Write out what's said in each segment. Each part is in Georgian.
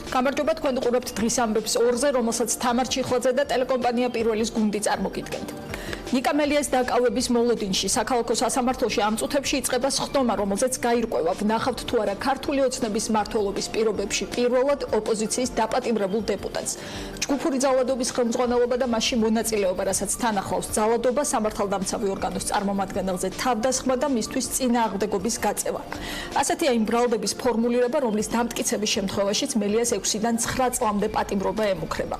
გამარჯობა, თქვენ უყურებთ დღის ამბებს 2-ზე, რომელსაც თამარ ჩიხლაძე და ტელეკომპანია პირველის გუნდი წარმოგიდგენთ. ნიკამელიას დაკავების მოლოდინში საქალაქო სასამართლოში ამ წუთებში იწყება სხდომა, რომელზეც გაირკვევა ვნახავთ თუ არა ქართული ოცნების მმართველობის პირობებში პირველად ოპოზიციის დაპატიმრებულ დეპუტატს. ჯგუფური ძალადობის ხელმძღვანელობა და მასში მონაწილეობა, რასაც თან ახლავს ძალადობა, სამართალდამცავი ორგანოს წარმომადგენელზე თავდასხმა და მისთვის წინააღმდეგობის გაწევა. ასეთია იმ ბრალდების ფორმულირება, რომლის დამტკიცების შემთხვევაშიც მელიას 6-დან 9 წლამდე პატიმრობა ემუქრება.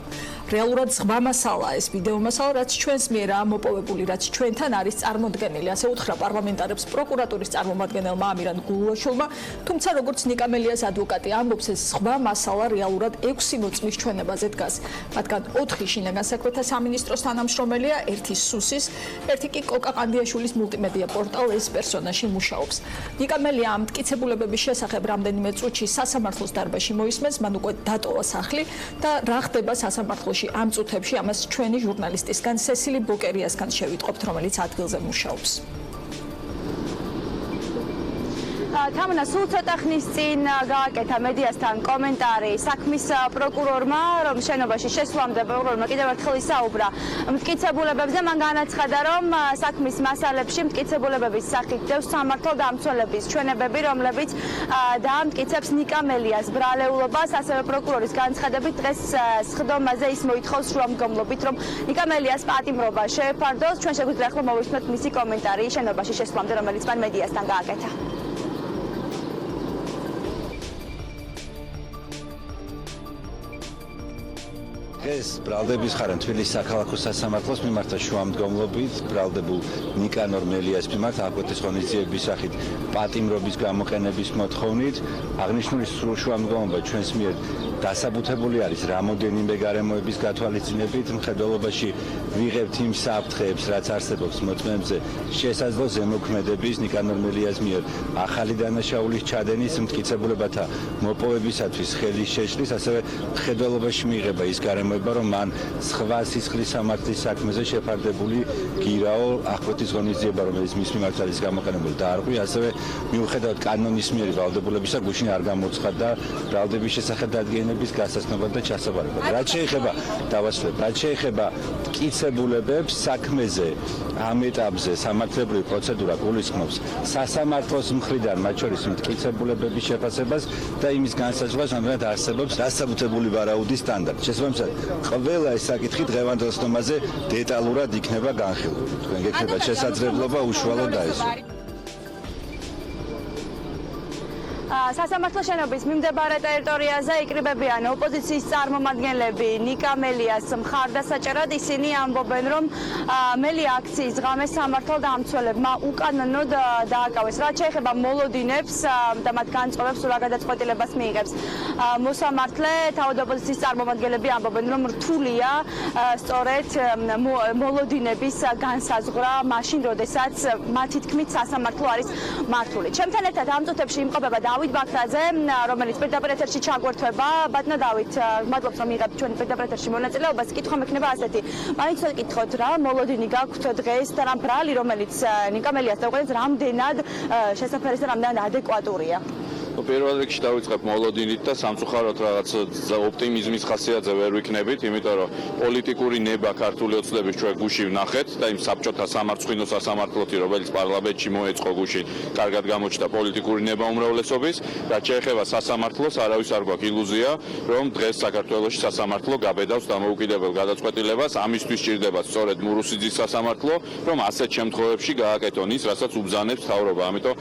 რეალურად ზღვა მასალაა ეს ვიდეო მასალა, რაც ჩვენს მიერაა მოპოვებული, რაც ჩვენთან არის წარმოდგენილი. ასე უთხრა პარლამენტარებს პროკურატურის წარმომადგენელმა ამირან გულუაშვილმა, თუმცა როგორც ნიკამელიას ადვოკატი ამბობს, ეს ზღვა მასალა რეალურად 6 მოწმის ჩვენებაზე დგას. მათგან 4 შინაგან საქმეთა სამინისტროს თანამშრომელია, 1 სუსის, 1 კი კოკა-ყანდიაშვილის მულტიმედია პორტალ ეს პერსონაჟი მუშაობს. ნიკამელია ამ მტკიცებულებების შესახებ რამდენიმე წუთში სასამართლოს დარბაზში მოისმენს, მან უკვე დატოვა სახლი და რა ხდება სასამართლოში ამ წუთებში, ამას ჩვენი ჟურნალისტისგან სესილი ბოკერიასგან შევიტყობთ, რომელიც ადგილზე მუშაობს. თამნა სულ ცოტა ხნის წინ გააკეთა მედიასთან კომენტარი საქმის პროკურორმა, რომ შენობაში შესვლამდე პროკურორმა კიდევ ერთხელ ისაუბრა მტკიცებულებებზე. მან განაცხადა, რომ საქმის მასალებში მტკიცებულებების სახით დევს სამართალდამცველების ჩვენებები, რომლებიც დაამტკიცებს ნიკამელიას ბრალეულობას. ასევე პროკურორის განცხადებით დღეს სხდომაზე ის მოითხოვს შუამდგომლობით, რომ ნიკამელიას პატიმრობა შეეფარდოს. ჩვენ შეგვიძლია ახლა მოვისმენთ მისი კომენტარი შენობაში შესვლამდე, რომელიც მან მედიასთან გააკეთა. ეს ბრალდების ხარენ თბილისის საქალაქო სასამართლოს მიმართა შუამდგომლობით ბრალდებულ ნიკანორ მელიას მიმართ აღკვეთის ღონისძიების სახით პატიმრობის გამოყენების მოთხოვნით. აღნიშნული შუამდგომლობა ჩვენს მიერ დასაბუთებული არის რამოდენიმე გარემოების გათვალისწინებით. მხედველობაში ვიღებთ იმ საფრთხეებს, რაც არსებობს მოწმეებზე შესაძლო ზემოქმედების ნიკანორ მელიას მიერ ახალი დანაშაულის ჩადენის მტკიცებულებათა მოპოვებისათვის ხელის შეშლის, ასევე მხედველობაში მიიღება ის გარემოება, რომ მან სხვა სისხლის სამართლის საქმეზე შეფარდებული გირაო აღკვეთის ღონისძიება, რომელიც მის მიმართ არის გამოყენებული, დაარღვი. ასევე მიუხედავად კანონის მიერი ვალდებულებისა, გუშინ არ გამოცხადდა ბრალდების შესახებ დადგენილების გასაცნობა და ჩასაბარება. რაც შეეხება დავასრულებ, რაც შეეხება მტკიცებულებებს საქმეზე ამ ეტაპზე სამართლებრივი პროცედურა გულისხმობს სასამართლოს მხრიდან მათ შორის მტკიცებულებების შეფასებას და იმის განსაზღვრას, რამდენად არსებობს დასაბუთებული ვარაუდის სტანდარტი. შესაბამისად, ყველა ეს საკითხი დღევანდელ სხდომაზე დეტალურად იქნება განხილული. თქვენ გექნებათ შესაძლებლობა უშუალოდ დაესწროთ. სასამართლო შენობის მიმდებარე ტერიტორიაზე იკრიბებიან ოპოზიციის წარმომადგენლები ნიკამელიას მხარდასაჭერად. ისინი ამბობენ, რომ მელია აქციის ღამეს სამართალდამცველებმა უკანონოდ დააკავეს. რაც შეეხება მოლოდინებს და მათ განწყობებს, რა გადაწყვეტილებას მიიღებს მოსამართლე, თავად ოპოზიციის წარმომადგენლები ამბობენ, რომ რთულია სწორედ მოლოდინების განსაზღვრა მაშინ, როდესაც მათი თქმით სასამართლო არის მართული. ჩემთან ერთად ამ წუთებში იმყოფება დავით ბაქრაძე, რომელიც პირდაპირ ეთერში ჩაგვერთვება. ბატონო დავით, მადლობს რომ იღებთ ჩვენ პირდაპირ ეთერში მონაწილეობას. კითხვა მექნება ასეთი. მაინც ვეკითხოთ რა მოლოდინი გაქვთ დღეს და რა ბრალი, რომელიც ნიკამელიას დაუყენებს, რამდენად შესაძლებელი და რამდენად ადეკვატურია? პირველ რიგში დავიწყებ მოლოდინით და სამწუხაროდ რაღაც ოპტიმიზმის ხასიათზე ვერ ვიქნებით, იმიტომ რომ პოლიტიკური ნება ქართული ოცნების ჩვენ გუში ვნახეთ და იმ საბჭოთა სამარცხვინო სასამართლოთი, რომელიც პარლამენტში მოეწყო გუშინ, კარგად გამოჩნდა პოლიტიკური ნება უმრავლესობის. რაც შეეხება სასამართლოს, არავის არ გვაქვს ილუზია, რომ დღეს საქართველოში სასამართლო გაბედავს დამოუკიდებელ გადაწყვეტილებას. ამისთვის სჭირდება სწორედ მურუსიძის სასამართლო, რომ ასეთ შემთხვევებში გააკეთონ ის, რასაც უბრძანებს მთავრობა. ამიტომ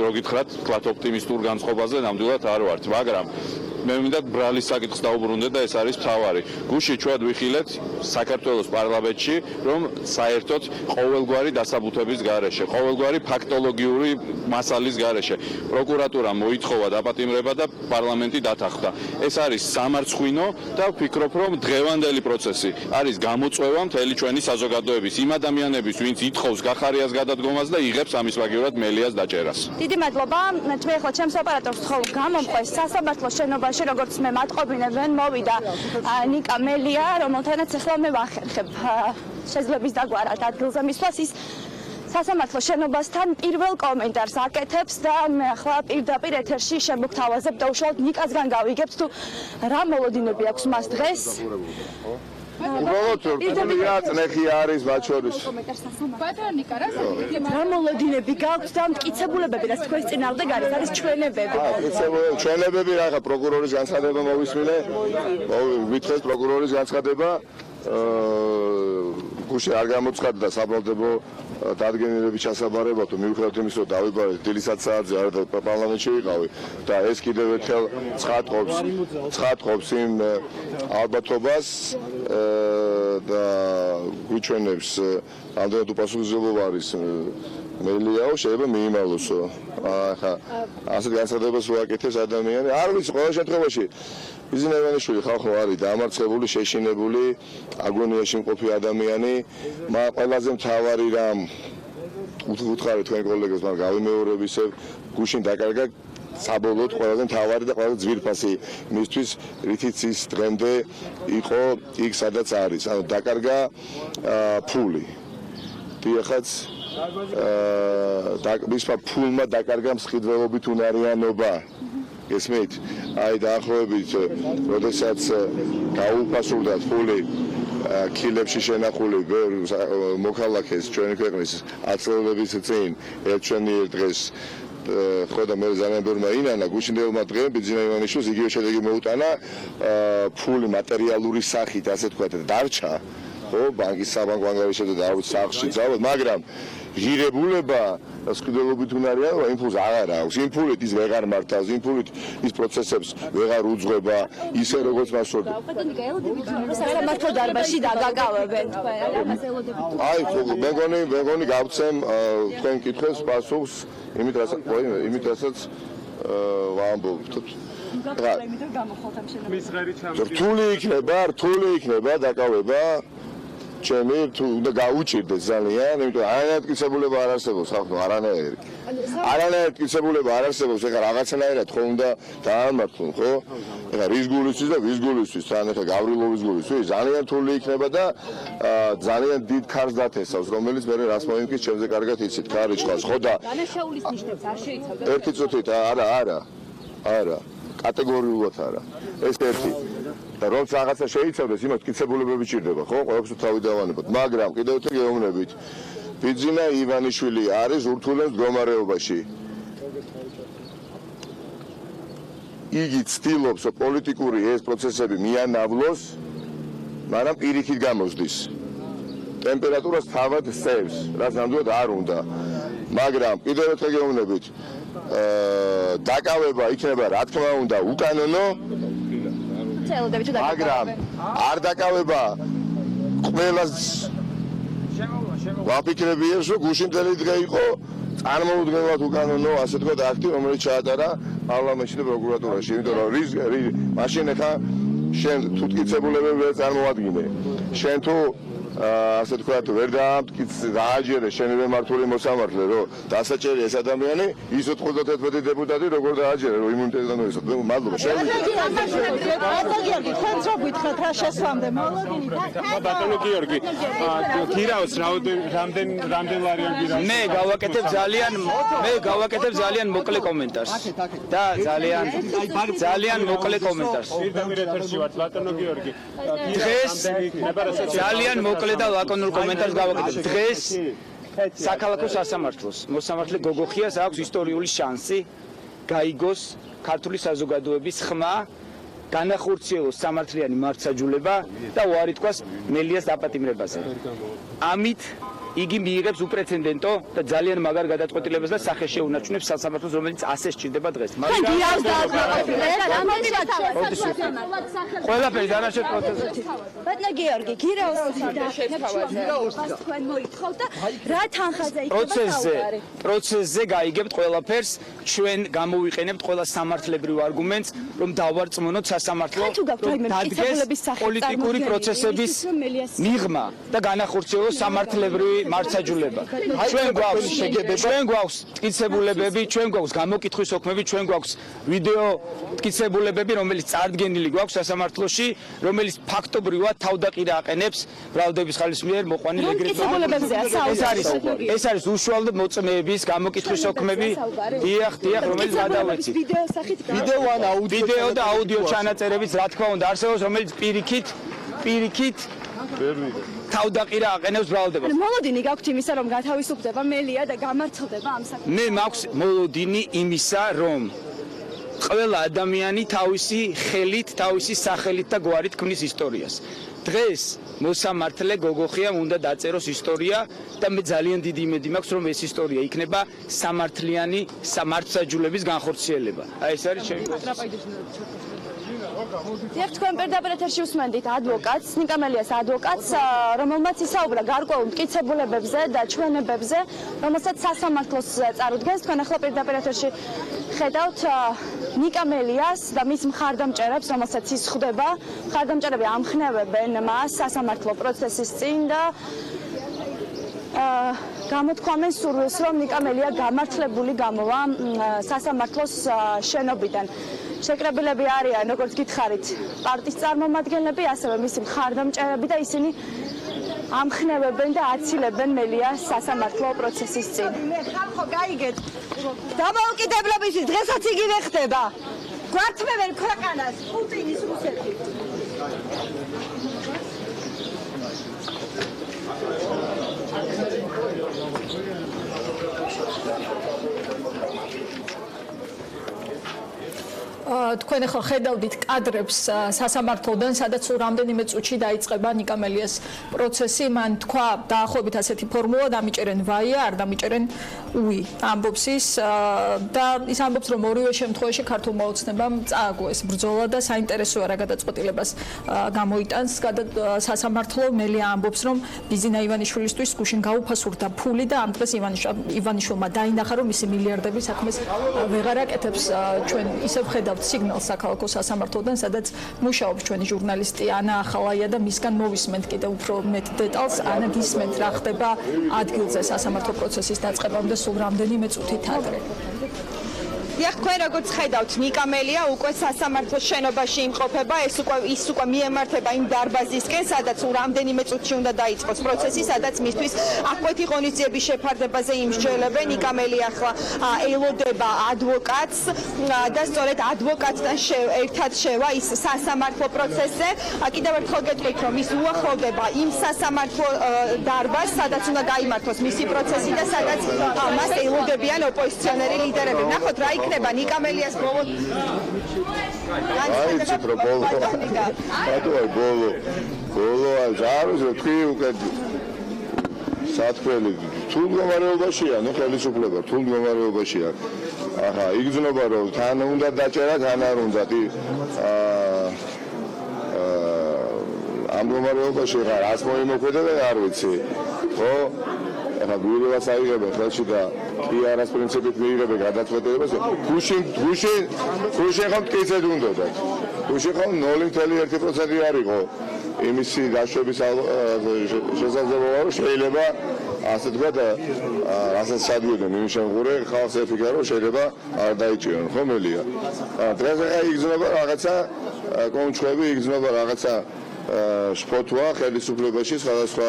რო გითხრათ, ვთქვათ ოპტიმისტურ განწყობაზე ნამდვილად არ ვართ, მაგრამ მე მინდა ბრალის საკითხს დაუბრუნდე და ეს არის მთავარი. გუში ჩვენ ვიხილეთ საქართველოს პარლამენტში, რომ საერთოდ ყოველგვარი დასაბუთების გარეშე, ყოველგვარი ფაქტოლოგიური მასალის გარეშე პროკურატურამ მოითხოვა დაპატიმრება და პარლამენტი დათანხმდა. ეს არის სამარცხვინო და ვფიქრობ, რომ დღევანდელი პროცესი არის გამოწვევა მთელი ჩვენი საზოგადოების იმ ადამიანების, ვინც ითხოვს გახარიას გადადგომას და იღებს ამის ვაგივრად მელიას დაჭერას. დიდი მადლობა. ჩვენ ახლა ჩემს ოპერატორს ხომ გამომყვეს სასამართლოს შენობაში, როგორც მე მატყობინებენ, მოვიდა ნიკამელია, რომელთანაც ახლა მე ვახერხებ შეძლებს დაგვარად ადგილზე მისვლას. ის სასამართლოს შენობასთან პირველ კომენტარს აკეთებს და მე ახლა პირდაპირ ეთერში შემოგთავაზებ და უშუალოდ ნიკასგან გავიგებთ თუ რა მოლოდინები აქვს მას დღეს. უბრალოდ რთულია წნეხი არის მათ შორის. რა მოლოდინები გაქვთ და მტკიცებულებები რაც თქვენს წინააღმდეგ არის ჩვენებები. ჩვენებები რა პროკურორის განცხადება მოვისმინე. ვითხრეს პროკურორის განცხადება გუშინ არ გამოცხადდა საბრალდებო დადგენილების ჩასაბარება თუ მიუხედავად იმისა რომ დავიბარეთ დილისაც საათზე არ პარლამენტში ვიყავი და ეს კიდევ ერთხელ ცხადყოფს იმ ალბათობას და გვიჩვენებს ამდენად უპასუხისმგებლობა არის მელიაო შეიძლება მიიმალოსო ახლა ასეთ განცხადებას უაკეთებს ადამიანი არ ვიცი ყოველ შემთხვევაში ბიზნესმენიშვილი ხალხო არის დამარცხებული, შეშინებული, აგონიაში მყოფი ადამიანი. ყველაზე მთავარი რამ უთხარი თქვენ კოლეგებს, მაგრამ გავიმეორებისებ, გუშინ დაკარგა საბოლოოდ ყველაზე მთავარი და ყველაზე ძვირფასი მისთვის, რითიც ის დღემდე იყო იქ სადაც არის. ანუ დაკარგა ფული. დიახაც მისმა ფულმა დაკარგა მსხიდველობით უნარიანობა. ესმით, აი დაახლოებით, როდესაც გაუფასურდა ფული ქილებში შენახული მოქალაქეს ჩვენი ქვეყნის აწლების წინ ერთჩვენიერ დღეს ხო და მე ძალიან ბევრმა ინანა გუშინდელმა დღემ ბიძინა ივანიშვილს იგივე შედეგი მოუტანა ფული მატერიალური სახით ასე თქვა და დარჩა ხო ბანკის საბანკო ანგარიშებზე და აუც სახლში წავედ მაგრამ ღირებულება სკიდელობით უნარიანობა იმ ფულს აღარ აქვს იმ ფულით ის ვეღარ მართავს იმ ფულით ის პროცესებს ვეღარ უძღვება ისე როგორც მასწორდა სასამართლო დარბაზში დაგაგავებენ თქვენ რამაზე ელოდებით აი მე მგონი გავცემ თქვენ კითხვებს პასუხს იმით რასაც ვამბობთ რთული იქნება დაკავება ჩემი თუ უნდა გაუჭირდეს ძალიან, იმიტომ არანაირად კიცებულება არ არსებობს ხალხო, არანაირად კიცებულება არ არსებობს, ეხლა რაღაცნაირად ხო უნდა დაამართლონ, ხო? ეხლა რის გულისთვის და ვის გულისთვის, თან ეხლა გავრილოვის გულისთვის, ძალიან რთული იქნება და ძალიან დიდ ქარს დათესავს, რომელიც მე რას მოიმკის ჩემზე კარგად იცით, ქარიშხას, ხო და დანაშაულის ნიშნებს არ შეიცავდა. ერთი წუთით, არა. კატეგორიულად არა. ეს ერთი. და როცა რაღაცა შეიცავდეს, იმას კიცებულებები ჭირდება, ხო? ყველაფერს თავი დავანებოთ. მაგრამ კიდევ ერთი გეუბნებით. ბიძინა ივანიშვილი არის ურთულეს მდგომარეობაში. იგი ცდილობს პოლიტიკური ეს პროცესები მიანავლოს, მაგრამ პირიქით გამოსდის. ტემპერატურას თავად სცემს, რაც ნამდვილად არ უნდა. მაგრამ კიდევ ერთხელ გეუბნებით. დაკავება იქნება რა თქმა უნდა უკანონო მაგრამ არ დაკავება ყველას ვაფიქრებიებს რომ გუშინდელი დღე იყო წარმოუდგენლად უკანონო ასე თქვა აქტი რომელიც ჩაატარა პარლამენტში და პროკურატურაში იმიტომ რომ მაშინ ახლა შენ თუ მტკიცებულებები ვერ წარმოადგინე შენ თუ ასე თქვა ვერ დააჯერე შენივე მართული მოსამართლე რომ დასაჭერი ეს ადამიანი ის 91 დეპუტატი როგორ დააჯერე რომ იმუნიტეტიდან მოეცათ მადლობა გიორგი თქვენც რო გითხრათ რა შესვამდე მოლოდინი და ბატონო გიორგი გირავს რამდენ ვარიანტი რა მე გავაკეთებ ძალიან მოკლე კომენტარს და ძალიან მოკლე კომენტარს ეთერში ვართ ბატონო გიორგი დღეს ძალიან მოკლე და ლაკონურ კომენტარს გავაკეთებ დღეს საქალაქო სასამართლოს მოსამართლე გოგოხიას აქვს ისტორიული შანსი გაიგოს ქართული საზოგადოების ხმა განახორციელოს სამართლიანი მართლმსაჯულება და უარი თქვას მელიას დაპატიმრებაზე ამით იგი მიიღებს უპრეცედენტო და ძალიან მაგარ გადაწყვეტილებას და სახეს შეუნარჩუნებს სასამართლოს რომელიც ასე სჭირდება დღეს ყველაფერი დანარჩენ პროცესში ბატონო გიორგი გირაოს თქვენ მოითხოვთ და რა თანხაზე იქნება პროცესზე გაიგებთ ყველაფერს ჩვენ გამოვიყენებთ ყველა სამართლებრივ არგუმენტს რომ დავარწმუნოთ სასამართლო დადგეს პოლიტიკური პროცესების მიღმა და განახორციელოს სამართლებრივი მართსაჯულება. ჩვენ გვაქვს მტკიცებულებები, ჩვენ გვაქვს გამოკითხვის ოქმები, ჩვენ გვაქვს ვიდეო მტკიცებულებები, რომელიც წარდგენილი გვაქვს სასამართლოში, რომელიც ფაქტობრივად თავდაყირა აყენებს ბრალდების ხალის მიერ მოყვანილ ეგრეთ ეს არის უშუალოდ მოწმეების გამოკითხვის ოქმები, დიახ, რომელიც გადავეცით. ვიდეო და აუდიო ჩანაწერებიც რა თქმა უნდა არსებობს, რომელიც პირიქით თავდაყირა აყენებს ბრალდებას. მოლოდინი გაქვთ იმისა, რომ გათავისუფლდება მელია და გამართლდება ამ საქმეში. მე მაქვს მოლოდინი იმისა, რომ ყველა ადამიანი თავისი ხელით, თავისი სახელით და გვარით ქმნის ისტორიას. დღეს მოსამართლე გოგოხიამ უნდა დაწეროს ისტორია და მე ძალიან დიდი იმედი მაქვს, რომ ეს ისტორია იქნება სამართლიანი სამართსაჯულების განხორციელება. აი ეს არის ჩემი დიახ, თქვენ პირდაპირ ეთერში უსმენდით ადვოკატს, ნიკამელიას ადვოკატს, რომელმაც ისაუბრა გარკვეულ მტკიცებულებებზე და ჩვენებებზე, რომელსაც სასამართლოს წარუდგენს. თქვენ ახლა პირდაპირ ეთერში ხედავთ ნიკამელიას და მის მხარდამჭერებს, რომელსაც ის ხვდება. მხარდამჭერები ამხნევებენ მას სასამართლო პროცესის წინ და გამოთქვამენ სურვილს, რომ ნიკამელია გამართლებული გამოვა სასამართლოს შენობიდან. შეკრებილები არიან, როგორც გითხარით, პარტიის წარმომადგენლები, ასევე მისი მხარდამჭერები და ისინი ამხნევებენ და აცილებენ მელიას სასამართლო პროცესის წინ. ხალხო, გაიგეთ. დამოუკიდებლობისთვის დღესაც იგივე ხდება. გვართმევენ ქვეყანას პუტინის რუსეთი. თქვენ ახლა ხედავდით კადრებს სასამართლოდან, სადაც რამდენიმე წუთში დაიწყება ნიკამელიას პროცესი. მან თქვა დაახლოებით ასეთი ფორმულა, დამიჭერენ ვაია, არ დამიჭერენ უი. ამბობს ის და ის ამბობს, რომ ორივე შემთხვევაში ქართულმა ოცნებამ წააგო ეს ბრძოლა და საინტერესოა რა გადაწყვეტილებას გამოიტანს სასამართლო. მელია ამბობს, რომ ბიზინა ივანიშვილისთვის გუშინ გაუფასურდა ფული და ამ დღეს ივანიშვილმა დაინახა, რომ მისი მილიარდები საქმეს ვეღარ აკეთებს. ჩვენ ისევ ხედავთ სიგნალს საქალაქო სასამართლოდან, სადაც მუშაობს ჩვენი ჟურნალისტი ანა ახალაია და მისგან მოვისმენთ კიდევ უფრო მეტ დეტალს. ანა, გისმენთ რა ხდება ადგილზე სასამართლო პროცესის დაწყებამდე სულ რამდენიმე წუთით ადრე. დიახ, თქვენ როგორც ხედავთ, ნიკამელია უკვე სასამართლოს შენობაში იმყოფება, ის უკვე მიემართება იმ დარბაზისკენ, სადაც რამდენიმე წუთში უნდა დაიწყოს პროცესი, სადაც მისთვის აკვეთი ღონისძიების შეფარდებაზე იმსჯელებენ. ნიკამელია ახლა ელოდება ადვოკატს და სწორედ ადვოკატთან ერთად შევა ის სასამართლო პროცესზე. კიდევ ერთხელ გეტყვით, რომ ის უახლოვდება იმ სასამართლო დარბაზს, სადაც უნდა გაიმართოს მისი პროცესი და სადაც მას ელოდებიან ოპოზიციონერი ლიდერები. ნახოთ რა იქნება ნიკამელიას ბოლო. აიცით რომ ბოლო. არის თქვი უკვე სათქმელი თულ მდგომარეობაშია, ნუ ხელისუფლება თულ მდგომარეობაშია. ახლა იგრძნობა რომ თან უნდა დაჭერა, თან არ უნდა. ამ მდგომარეობაში რა რას მოიმოქმედება არ ვიცი. ხო? ახლა გვირევას აიღებენ ხელში და პიარას პრინციპით მიიღებენ გადაწყვეტილებას. გუშინ ხომ მტკიცედ უნდათ. გუშინ ხომ 0.1% არ იყო იმისი დაშვების შესაძლებლობა, რომ შეიძლება ასე თქვა და რასაც სადიოდნენ იმ შემღურე ხალხს ეთიკა, რომ შეიძლება არ დაიჭირონ, ხო მელია. დღეს ახლა იგრძნობა რაღაცა კონჩხები, იგრძნობა რაღაცა სპორტვა ხელისუფლებაში სხვადასხვა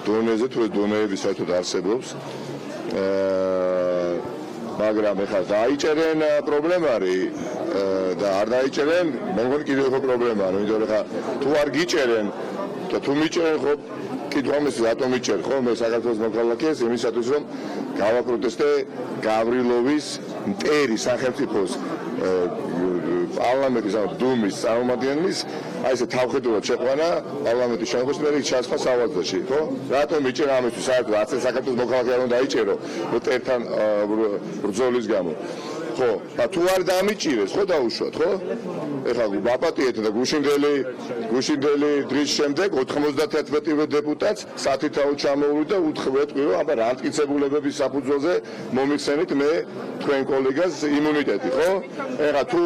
დონეზე, თუ დონეები საერთოდ არსებობს. მაგრამ ეხლა დაიჭერენ პრობლემა არის და არ დაიჭერენ, მე მგონი კიდევ უფრო პრობლემაა, იმიტომ რომ ეხლა თუ არ გიჭერენ და თუ მიჭერენ, ხო კიდევ ამის რატომ მიჭერ, ხო? მე საქართველოს მოქალაქეს იმისათვის, რომ გავაპროტესტე გავრილოვის მტერი სახელმწიფოს პარლამენტის ან დუმის წარმომადგენლის აი ესე თავხედურად შეყვანა პარლამენტის შემოხსნა და ჩასხმა სავაზდაში, ხო? რატომ მიჭერ ამისთვის საერთოდ ასე საქართველოს მოქალაქე არ უნდა დაიჭერო მტერთან ბრძოლის გამო. ხო, და თუ არ დამიჭირეს, ხო დაუშვათ, ხო? ეხლა ვაპატიეთ და გუშინდელი დღის შემდეგ 91 დეპუტატს სათითაოდ ჩამოუვლით და უთხრეთყვი, რომ აბა რა მტკიცებულებების საფუძველზე მომიხსენით მე თქვენ კოლეგას იმუნიტეტი, ხო? ეხლა თუ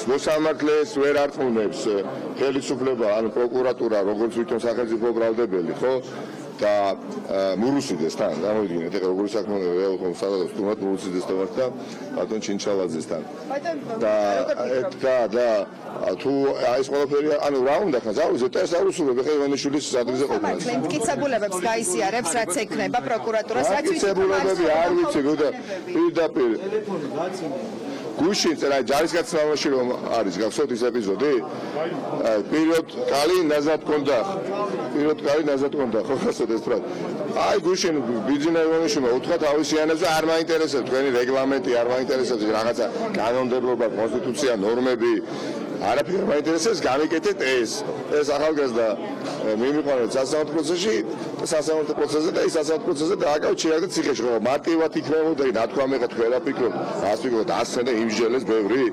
მოსამართლეს ვერ არწმუნებს ხელისუფლება, ანუ პროკურატურა, როგორც თვითონ სახელმწიფო ბრალდებელი, ხო? და მურუსიძესთან გამოვიდგინეთ ეხლა როგორი საქმე რეალურად სადაც თუმად მურუსიძესთან ვართ და ბატონ ჩინჩალაძესთან და თუ ეს ყველაფერი ანუ რა უნდა ხან ზავიზეთ ეს აუსულებ ეხლა ივანიშვილის ადრეზე ყოფნა მტკიცებულებებს გაიზიარებს რაც ექნება პროკურატურას რაც მტკიცებულებები არ ვიცი და პირდაპირ გუშინ წერა ჯარისკაცმამაში რომ არის გახსოვთ ის ეპიზოდი პიროთ კალი ნაზად კონდა ხო გახსოვთ ეს ფრად აი გუშინ ბიძინა ივანიშვილმა უთხრა თავის იანებზე არ მაინტერესებს თქვენი რეგლამენტი არ მაინტერესებს რაღაცა კანონმდებლობა კონსტიტუცია ნორმები არაფერი მაინტერესებს გამიკეთეთ ეს ახალგაზრდა მიმიყვანეთ სასამართლო პროცესზე და ის სასამართლო პროცესზე დააკავეთ შეაგდეთ ციხეში ხო მარტივად იქნებოდა ნათქვა მე თქვა რა ფიქრობ რას ფიქრობ ასწენ და იმჟელეს ბევრი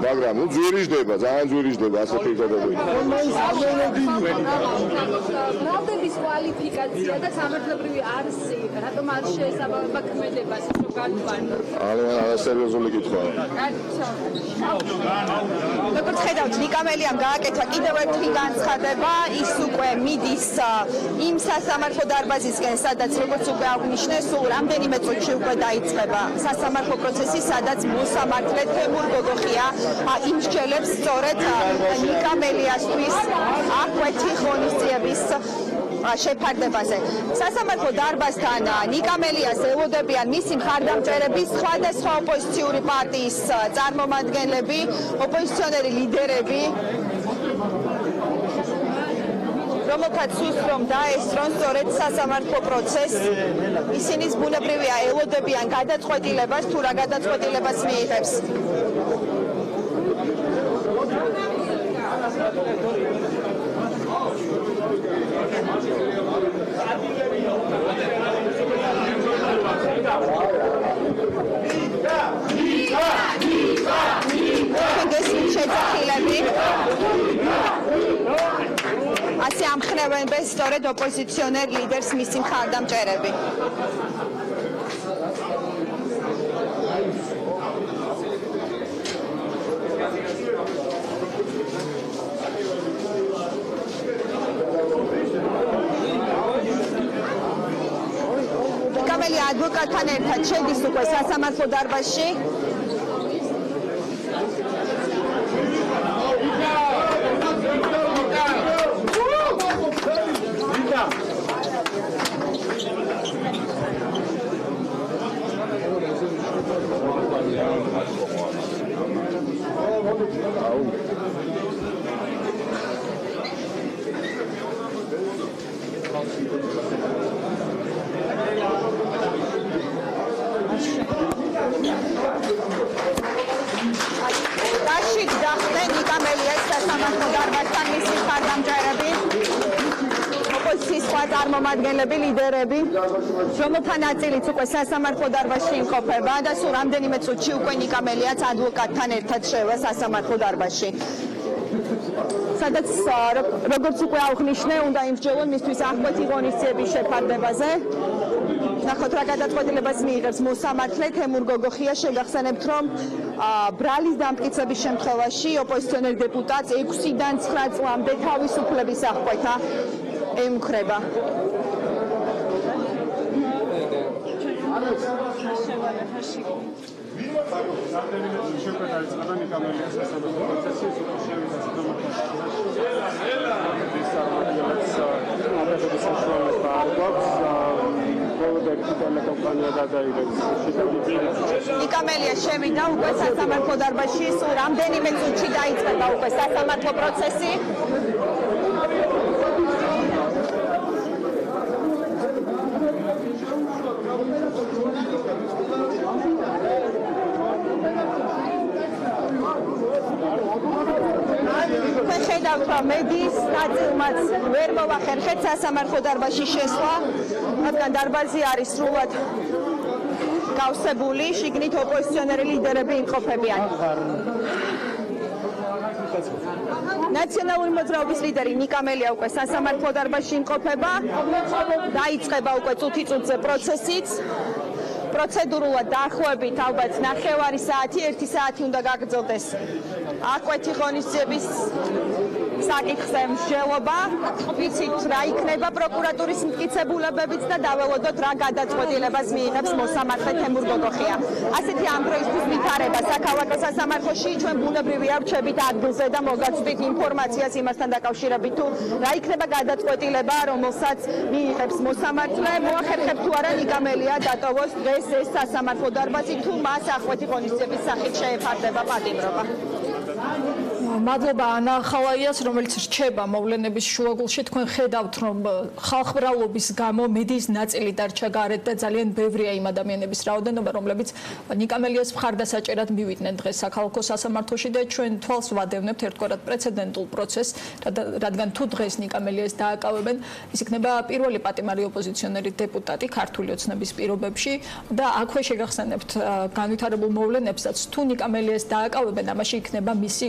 მაგრამ ნუ ძვირიжდება ძალიან ძვირიжდება ასე პირდაპირ ბრალდების კვალიფიკაცია და სამართლებრივი არსი რატომ არ შეესაბამება ქმედებას რომ განვარდო არასერიოზული კითხვაა როგორც ხედავთ ნიკამელიამ გააკეთა კიდევ ერთი განცხადება ის უკვე მიდის იმ სასამართლო დარბაზისკენ სადაც როგორც უკვე აღნიშნე სულ რამდენიმე წუთში უკვე დაიწყება სასამართლო პროცესი სადაც მოსამართლე თემურ გოგოხია იმსჯელებს სწორედ ნიკამელიასთვის აკვეთი ღონისძიების შეფარდებაზე. სასამართლო დარბაზთან ნიკამელიას ელოდებიან მისი მხარდამჭერები, სხვადასხვა ოპოზიციური პარტიის წარმომადგენლები, ოპოზიციონერი ლიდერები, რომელთაც უსწრომ დაესწრონ სწორედ სასამართლო პროცესს. ისინი ბუნებრივია ელოდებიან გადაწყვეტილებას, თუ რა გადაწყვეტილებას მიიღებს. ასე ამხნევენ სწორედ ოპოზიციონერ ლიდერს მისი მხარდამჭერები. ნიკამელი ადვოკატთან ერთად შედის უკვე სასამართლო დარბაზში. Rashid Dahden ნიკამელიას სასამართლო დარბაზთან მისი მხარდამჭერები, ოპოზიციის სხვა წარმომადგენლები, ლიდერები, რომელთა ნაწილიც უკვე სასამართლო დარბაზში იმყოფება და სულ რამდენიმე წუთში უკვე ნიკამელიაც ადვოკატთან ერთად შევა სასამართლო დარბაზში. სადაც როგორც უკვე აღნიშნე, უნდა იმსჯელონ მისთვის აღკვეთი ღონისძიების შეფარდებაზე. ნახოთ რა გადაწყვეტილებას მიიღებს მოსამართლე თემურ გოგოხია. შეგახსენებთ, რომ ბრალის დამტკიცების შემთხვევაში ოპოზიციონერ დეპუტატს 6-დან 9 წლამდე თავისუფლების აღკვეთა ემუქრება. ნიკამელია შევიდა უკვე სასამართლო დარბაზში, სულ რამდენიმე წუთში დაიწყება უკვე სასამართლო პროცესი. ხედავთ, რომ მედიის ნაწილმაც ვერ მოვახერხეთ სასამართლო დარბაზში შესვლა, რადგან დარბაზი არის სრულად გავსებული, შიგნით ოპოზიციონერი ლიდერები იმყოფებიან. ნაციონალური მოძრაობის ლიდერი ნიკამელია უკვე სასამართლო დარბაზში იმყოფება, დაიწყება უკვე წუთი-წუთზე პროცესიც. პროცედურულად დაახლოებით ალბათ 9 საათი, 1 საათი უნდა გაგრძელდეს აკვეთი ღონისძიების საკითხზე მსჯელობა, ვიცით რა იქნება პროკურატურის მტკიცებულებებიც და დაველოდოთ რა გადაწყვეტილებას მიიღებს მოსამართლე თემურ გოგოხია. ასეთი ამ დროისთვის ვითარება საქალაქო სასამართლოში, ჩვენ ბუნებრივია ვჩებით ადგილზე და მოგაცვით ინფორმაციას იმასთან დაკავშირებით თუ რა იქნება გადაწყვეტილება, რომელსაც მიიღებს მოსამართლე. მოახერხებთ თუ არა ნიკამელია დატოვოს დღეს ეს სასამართლო დარბაზი თუ მას აკვეთი ღონისძიების სახით შეეფარდება პატიმრობა. მადლობა ანა ხალაიას, რომელიც რჩება მოვლენების შუაგულში. თქვენ ხედავთ, რომ ხალხმრავლობის გამო მედიის ნაწილი დარჩა გარეთ და ძალიან ბევრია იმ ადამიანების რაოდენობა, რომლებიც ნიკამელიას მხარდასაჭერად მივიდნენ დღეს საქალაქო სასამართლოში და ჩვენ თვალს ვადევნებთ ერთგვარად პრეცედენტულ პროცესს, რადგან თუ დღეს ნიკამელიას დააკავებენ, ის იქნება პირველი პატიმარი ოპოზიციონერი დეპუტატი ქართული ოცნების პირობებში და აქვე შეგახსენებთ განვითარებულ მოვლენებსაც, თუ ნიკამელიას დააკავებენ, ამაში იქნება მისი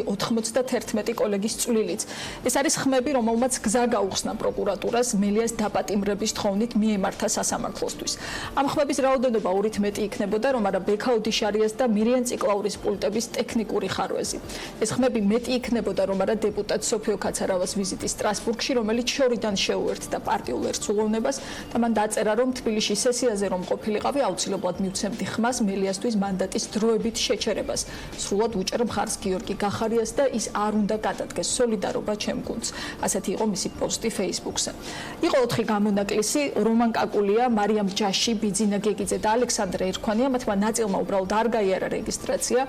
91 კოლეგის წვლილიც. ეს არის ხმები, რომელმაც გზა გაუხსნა პროკურატურას მელიას დაპატიმრების თხოვნით მიემართა სასამართლოსთვის. ამ ხმების რაოდენობა ორით მეტი იქნებოდა, რომ არა ბექაუდი შარიას და მირიან ციკლაურის პულტების ტექნიკური ხარვეზი. ეს ხმები მეტი იქნებოდა, რომ არა დეპუტატ სოფიო კაცარავას ვიზიტი სტრასბურგში, რომელიც შორიდან შეუერთდა პარტიულ ერთსულოვნებას და მან დაწერა, რომ თბილისში სესიაზე რომ ყოფილიყავი, აუცილებლად მივცემდი ხმას მელიასთვის მანდატის დროებით შეჩერებას. სრულად უჭერ მხარს გიორგი გახარიას და ის არ უნდა გადადგეს სოლიდარობა ჩემ გუნდს. ასეთი იყო მისი პოსტი Facebook-ზე. იყო 4 გამონაკლისი, რომან კაკულია, მარიამ ჯაში, ბიძინა გეგიძე და ალექსანდრე ერქვანია, მათმა ნაწილმა უბრალოდ არ გაიარა რეგისტრაცია.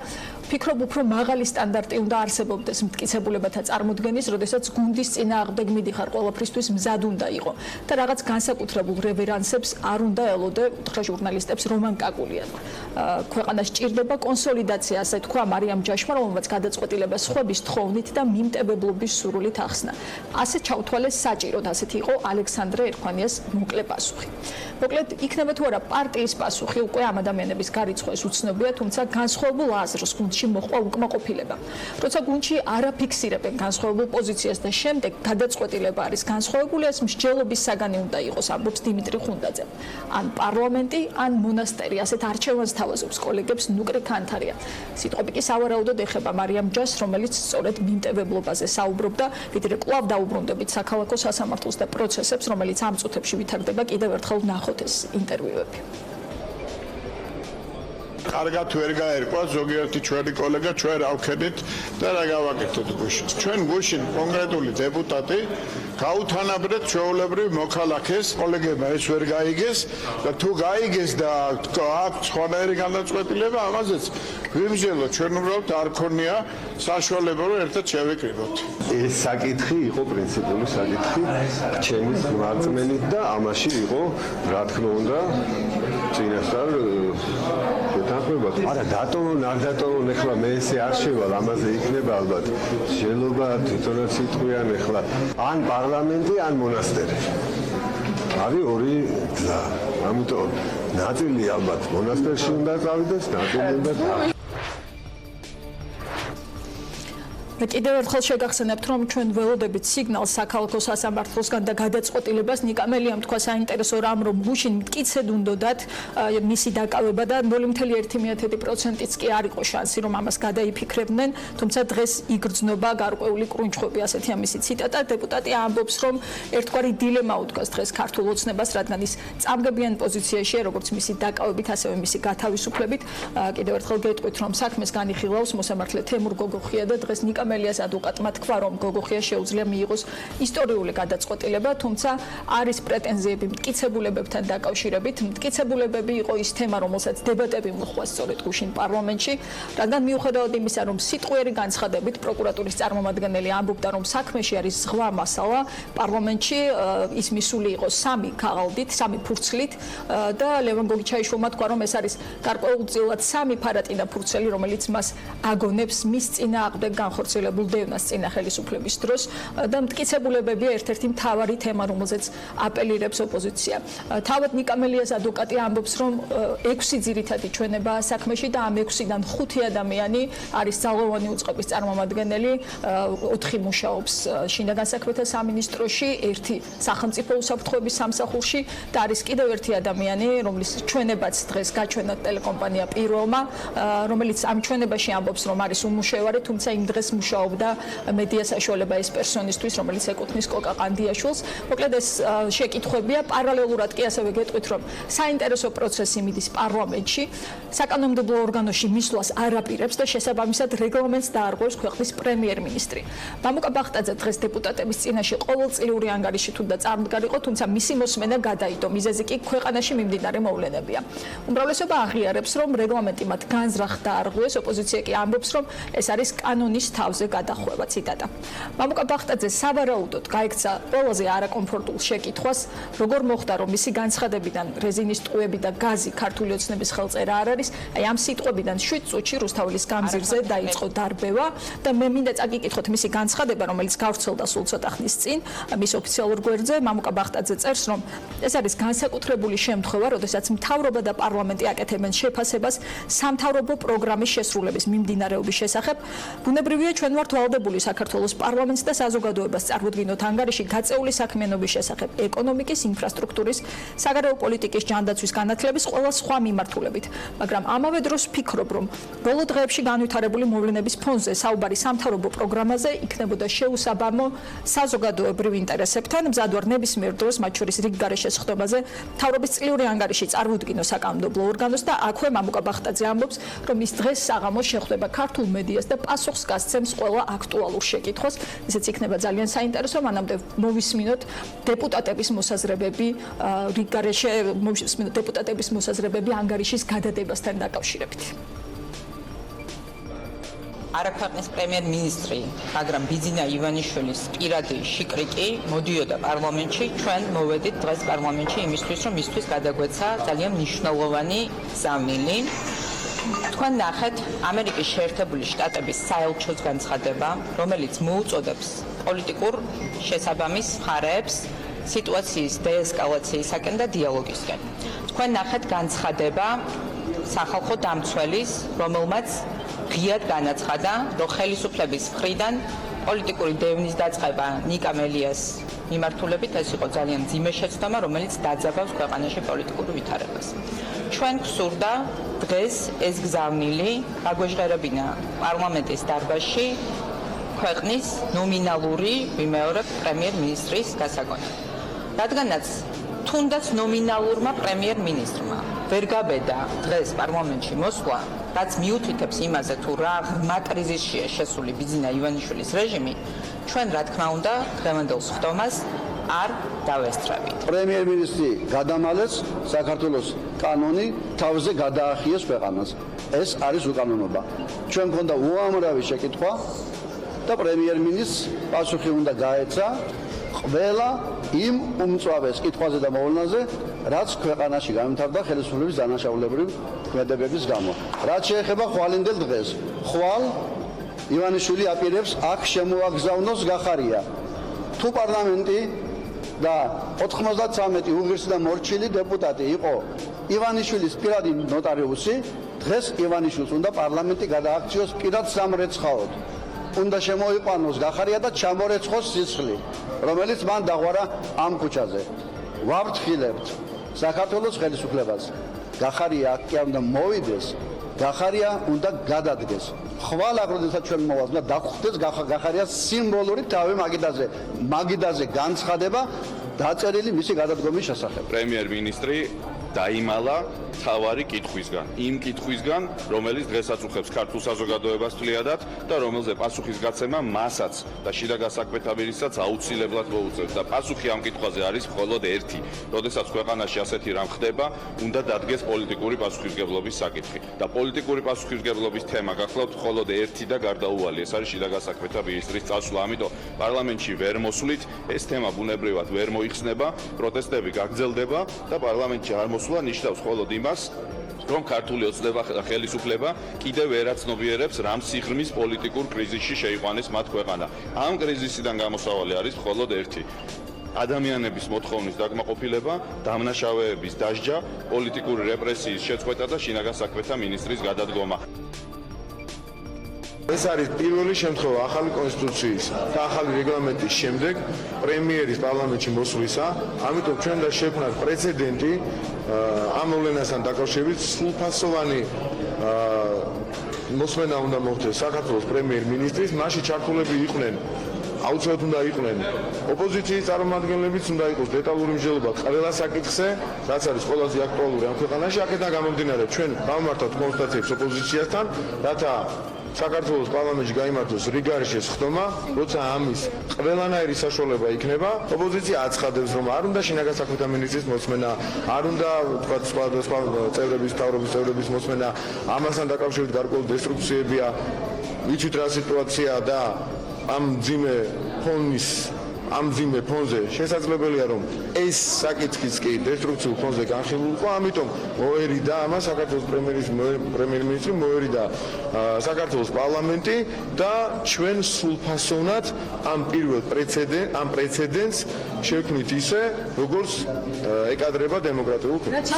ვფიქრობ, უფრო მაღალი სტანდარტი უნდა არსებობდეს მტკიცებულებათა წარმოდგენის, როდესაც გუნდის წინააღმდეგ მიდიხარ, ყველაფრისთვის მზად უნდა იყო და რაღაც განსაკუთრებულ რევერანსებს არ უნდა ელოდე, უთხრა ჟურნალისტებს რომან კაკულიამ. ქვეყანას ჭირდება კონსოლიდაცია, ასე თქვა მარიამ ჯაშმა, რომელმაც გადაწყვეტილება სხვების თხოვნით და მიმტებებლობის სურვილით ახსნა. ასე ჩავთვალეს საჭიროდ, ასეთი იყო ალექსანდრე ერქვანიას მოკლე პასუხი. მოკლედ, იქნება თუ არა პარტიის პასუხი, უკვე ამ ადამიანების გარიცხვას უცნობია, თუმცა განსხვავებულ აზრს გუნდში მოყვა უკმაყოფილება. როცა გუნდში არ აფიქსირებენ განსხვავებულ პოზიციას და შემდეგ გადაწყვეტილება არის განსხვავებული, ეს მსჯელობის საგანი უნდა იყოს, ამბობს დიმიტრი ხუნდაძე. ან პარლამენტი, ან მონასტერი, ასეთ არჩევანს თავაზობს კოლეგებს ნუკრი ქანთარია. სიტყვები კი სავარაუდოდ ეხება მარიამ ჯას, რომელიც სწორედ მიმტევებლობაზე საუბრობდა, ვიდრე კვლავ დაუბრუნდებით საქალაქო სასამართლოს და პროცესებს, რომელიც ამ წუთებში ვითარდება, კიდევ ერთხელ ნახოთ ეს ინტერვიუები. კარგად ვერ გაერკვა ზოგიერთი ჩვენი კოლეგა, ჩვენ რა ვქენით და რა გავაკეთოთ გუშინ. ჩვენ გუშინ კონკრეტული დეპუტატი გაუთანაბრეთ ჩვეულებრივ მოქალაქეს, კოლეგებმა ეს ვერ გაიგეს და თუ გაიგეს და აქვს სხვანაირი განაწყვეტილება, ამაზეც ვიმსჯელოთ, ჩვენ უბრალოდ არ ქონია საშუალება რომ ერთად შევიკრიბოთ. ეს საკითხი იყო პრინციპული საკითხი ჩემის მარწმენით და ამაში იყო რა თქმა უნდა წინასწარ შეთანხმება. არა დატოვონ, არ დატოვონ, ეხლა მე ესე არ შევალ, ამაზე იქნება ალბათ შეიძლება თვითონაც იტყვიან ეხლა ან პარლამენტი, ან მონასტერი. არის ორი გზა. ამიტომ ნაწილი ალბათ მონასტერში უნდა წავიდეს, ნაწილი უნდა და კიდევ ერთხელ შეგახსენებთ, რომ ჩვენ ველოდებით სიგნალს საქალაქო სასამართლოსგან და გადაწყვეტილებას ნიკამელიამ თქვა საინტერესო რამ, რომ გუშინ მტკიცედ უნდათ მისი დაკავება და 0.1%-იც კი არ იყო შანსი, რომ ამას გადაიფიქრებდნენ, თუმცა დღეს იგრძნობა გარკვეული კრუნჩხვები, ასეთია მისი ციტატა. დეპუტატი ამბობს, რომ ერთგვარი დილემა უდგას დღეს ქართულ ოცნებას, რადგან ის წამგებიან პოზიციაშია, როგორც მისი დაკავებით, ასევე მისი გათავისუფლებით. კიდევ ერთხელ გეტყვით, რომ საქმეს განიხილავს მოსამართლე თემურ გოგოხია და დღეს ნიკამელიას ადვოკატმა თქვა, რომ გოგოხია შეუძლია მიიღოს ისტორიული გადაწყვეტილება, თუმცა არის პრეტენზიები მტკიცებულებებთან დაკავშირებით. მტკიცებულებები იყო ის თემა, რომელსაც დებატები მოხდა სწორედ გუშინ პარლამენტში, რადგან მიუხედავად იმისა, რომ სიტყვიერი განცხადებით პროკურატურის წარმომადგენელი ამბობდა, რომ საქმეში არის ზღვა მასალა, პარლამენტში ის მისული იყო 3 ქაღალდით, 3 ფურცლით და ლევან გოგიჩაიშვილმა თქვა, რომ ეს არის გარკვეულწილად 3 ფარატინა ფურცელი, რომელიც მას აგონებს მის წინააღმდეგ განხორციელებას განხორციელებულ დევნას წინა ხელისუფლების დროს და მტკიცებულებებია ერთ-ერთი მთავარი თემა, რომელზეც აპელირებს ოპოზიცია. თავად ნიკამელიას ადვოკატი ამბობს, რომ 6 ძირითადი ჩვენებაა საქმეში და ამ 6-დან 5 ადამიანი არის ძალოვანი უწყების წარმომადგენელი, 4 მუშაობს შინაგან საქმეთა სამინისტროში, 1 სახელმწიფო უსაფრთხოების სამსახურში და არის კიდევ 1 ადამიანი, რომლის ჩვენებაც დღეს გაჩვენა ტელეკომპანია Pirvelმა, რომელიც ამ ჩვენებაში ამბობს, რომ არის უმუშევარი, თუმცა იმ დღეს მუშაობდა მედია საშუალება ეს პერსონისთვის, რომელიც ეკუთვნის კოკა ყანდიაშვილს. მოკლედ ეს შეკითხვებია, პარალელურად კი ასევე გეტყვით, რომ საინტერესო პროცესი მიდის პარლამენტში, საკანონმდებლო ორგანოში მისვლას არაპირებს და შესაბამისად რეგლამენტს დაარღვევს ქვეყნის პრემიერ-მინისტრი. მამუკა ბახტაძე დღეს დეპუტატების წინაშე ყოველწლიური ანგარიში თუ და წარმდგარიყო, თუმცა მისი მოსმენა გადაიდო. მიზეზი კი ქვეყანაში მიმდინარე მოვლენებია. უმრავლესობა აღიარებს, რომ რეგლამენტი მათ განზრახ დაარღვევს, ოპოზიცია კი ამბობს, რომ ეს არის კანონის თავზე გადახვევა. ციტატა. მამუკა ბახტაძე სავარაუდოდ გაიქცა ყველაზე არაკომფორტულ შეკითხვას, როგორ მოხდა, რომ მისი განცხადებიდან რეზინის ტყუები და გაზი ქართული ოცნების ხელწერა არ არის. აი ამ სიტყვებიდან 7 წუთში რუსთაველის გამზირზე დაიწყო დარბევა და მე მინდა წაგიკითხოთ მისი განცხადება, რომელიც გავრცელდა სულ ცოტა ხნის წინ მის ოფიციალურ გვერდზე. მამუკა ბახტაძე წერს, რომ ეს არის განსაკუთრებული შემთხვევა, როდესაც მთავრობა და პარლამენტი აკეთებენ შეფასებას სამთავრობო პროგრამის შესრულების მიმდინარეობის შესახებ. ბუნებრივია, ჩვენ ვართ ვალდებული საქართველოს პარლამენტს და საზოგადოებას წარვდგინოთ ანგარიში გაწეული საქმიანობის შესახებ, ეკონომიკის, ინფრასტრუქტურის, საგარეო პოლიტიკის ჯანდაცვის განათლების ყველა სხვა მიმართულებით. მაგრამ ამავე დროს ვფიქრობ, რომ ბოლო დღეებში განვითარებული მოვლენების ფონზე საუბარი სამთავრობო პროგრამაზე იქნებოდა შეუსაბამო საზოგადოებრივ ინტერესებთან. მზად ვარ ნებისმიერ დროს, მათ შორის რიგ გარეშე სხდომაზე, მთავრობის წლიური ანგარიში წარვუდგინო საკანონმდებლო ორგანოს და აქვე მამუკა ბახტაძე ამბობს, რომ ის დღეს საღამოს შეხვდება ქართულ მედიას და პასუხს გასცემს ყველა აქტუალურ შეკითხვას. ისეც იქნება ძალიან საინტერესო, მანამდე მოვისმინოთ დეპუტატების მოსაზრებები, რიგ გარეშე მოვისმინოთ დეპუტატების მოსაზრებები ანგარიშის გადადებასთან დაკავშირებით. არაქვეყნის პრემიერ-მინისტრი, მაგრამ ბიძინა ივანიშვილის პირადი შიკრიკი მოდიოდა პარლამენტში. ჩვენ მოვედით დღეს პარლამენტში იმისთვის, რომ მისთვის გადაგვეცა ძალიან მნიშვნელოვანი ზამილი. თქვენ ნახეთ ამერიკის შეერთებული შტატების საელჩოს განცხადება, რომელიც მოუწოდებს პოლიტიკურ შესაბამის მხარეებს სიტუაციის დეესკალაციისაკენ და დიალოგისკენ. თქვენ ნახეთ განცხადება სახალხო დამცველის, რომელმაც ღიად განაცხადა, რომ ხელისუფლების მხრიდან პოლიტიკური დევნის დაწყება ნიკამელიას მიმართულებით ეს იყო ძალიან მძიმე შეცდომა, რომელიც დაძაბავს ქვეყანაში პოლიტიკურ ვითარებას. ჩვენ გვსურდა დღეს ეს გზავნილი გაგვეჟღერებინა პარლამენტის დარბაზში ქვეყნის ნომინალური, ვიმეორებ, პრემიერ-მინისტრის გასაგონად. რადგანაც თუნდაც ნომინალურმა პრემიერ-მინისტრმა ვერ გაბედა დღეს პარლამენტში მოსვლა, რაც მიუთითებს იმაზე, თუ რა ღრმა კრიზისშია შესული ბიძინა ივანიშვილის რეჟიმი, ჩვენ რა თქმა უნდა დღევანდელ სხდომას არ დავესწრებით. პრემიერ-მინისტრი გადამალეს საქართველოს კანონი თავზე გადაახიეს ქვეყანას. ეს არის უკანონობა. ჩვენ მქონდა უამრავი შეკითხვა და პრემიერ-მინისტრს პასუხი უნდა გაეცა ყველა იმ უმწვავეს კითხვაზე და მოვლენაზე, რაც ქვეყანაში განვითარდა ხელისუფლების დანაშაულებრივი ქმედებების გამო. რაც შეეხება ხვალინდელ დღეს, ხვალ ივანიშვილი აპირებს აქ შემოაგზავნოს გახარია. თუ პარლამენტი და 93 უღირსი და მორჩილი დეპუტატი იყო ივანიშვილის პირადი ნოტარიუსი, დღეს ივანიშვილს უნდა პარლამენტი გადააქციოს პირად სამრეცხაოდ. უნდა შემოიყვანოს გახარია და ჩამორეცხოს სისხლი, რომელიც მან დაღვარა ამ ქუჩაზე. ვაფრთხილებთ საქართველოს ხელისუფლებას. გახარია აქ კი უნდა მოვიდეს, გახარია უნდა გადადგეს. ხვალ აგროდესაც ჩვენ მოვას და დაგხვდეს გახარიას სიმბოლური თავი მაგიდაზე განცხადება დაწერილი მისი გადადგომის შესახებ. პრემიერ-მინისტრი დაიმალა თავარი კითხვისგან, იმ კითხვისგან, რომელიც დღესაც უხებს ქართულ საზოგადოებას თლიადად და რომელზე პასუხის გაცემა მასაც და შიდა გასაქმეთა მინისტრსაც აუცილებლად მოუწევს და პასუხი ამ კითხვაზე არის მხოლოდ ერთი. როდესაც ქვეყანაში ასეთი რამ ხდება, უნდა დადგეს პოლიტიკური პასუხისმგებლობის საკითხი და პოლიტიკური პასუხისმგებლობის თემა გახლავთ მხოლოდ ერთი და გარდაუვალი, ეს არის შიდა გასაქმეთა მინისტრის წასვლა. ამიტომ პარლამენტში ვერ მოსვლით, ეს თემა ბუნებრივად ვერ მოიხსნება, პროტესტები გაგრძელდება და პარლამენტში არ მოსვლა ნიშნავს მხოლოდ იმას, რომ ქართული ოცნება ხელისუფლება კიდევ ერაცნობიერებს რამ სიღრმის პოლიტიკურ კრიზისში შეიყვანეს მათ ქვეყანა. ამ კრიზისიდან გამოსავალი არის მხოლოდ ერთი. ადამიანების მოთხოვნის დაკმაყოფილება, დამნაშავეების დასჯა, პოლიტიკური რეპრესიის შეწყვეტა და შინაგან საქმეთა მინისტრის გადადგომა. ეს არის პირველი შემთხვევა ახალი კონსტიტუციის და ახალი რეგლამენტის შემდეგ პრემიერის პარლამენტში მოსვლისა, ამიტომ ჩვენ და შექმნათ პრეცედენტი ამ მოვლენასთან დაკავშირებით სრულფასოვანი მოსმენა უნდა მოხდეს საქართველოს პრემიერ-მინისტრის, მასში ჩართულები იყვნენ აუცილებლად უნდა იყვნენ ოპოზიციის წარმომადგენლებიც, უნდა იყოს დეტალური მსჯელობა ყველა საკითხზე, რაც არის ყველაზე აქტუალური ამ ქვეყანაში. აქედან გამომდინარე ჩვენ გავმართავთ კონსულტაციებს ოპოზიციასთან, რათა საქართველოს პარლამენტში გაიმართოს რიგარიშეს ხდომა, როცა ამის ყველანაირი საშუალება იქნება, ოპოზიცია აცხადებს, რომ არ უნდა შინაგან საქმეთა მინისტრის მოსმენა, არ უნდა თქვა სხვა წევრების, მთავრობის წევრების მოსმენა, ამასთან დაკავშირებით გარკვეული დესტრუქციებია, ვიცით რა სიტუაციაა და ამ მძიმე ფონზე შესაძლებელია რომ ეს საკითხიც კი დესტრუქციულ ფონზე განხილულიყო, ამიტომ მოერიდა ამას საქართველოს პრემიერ-მინისტრი, მოერიდა საქართველოს პარლამენტი და ჩვენ სრულფასოვნად ამ პირველ პრეცედენტს შევქმნით ისე, როგორც ეკადრება დემოკრატიულ ქვეყანას.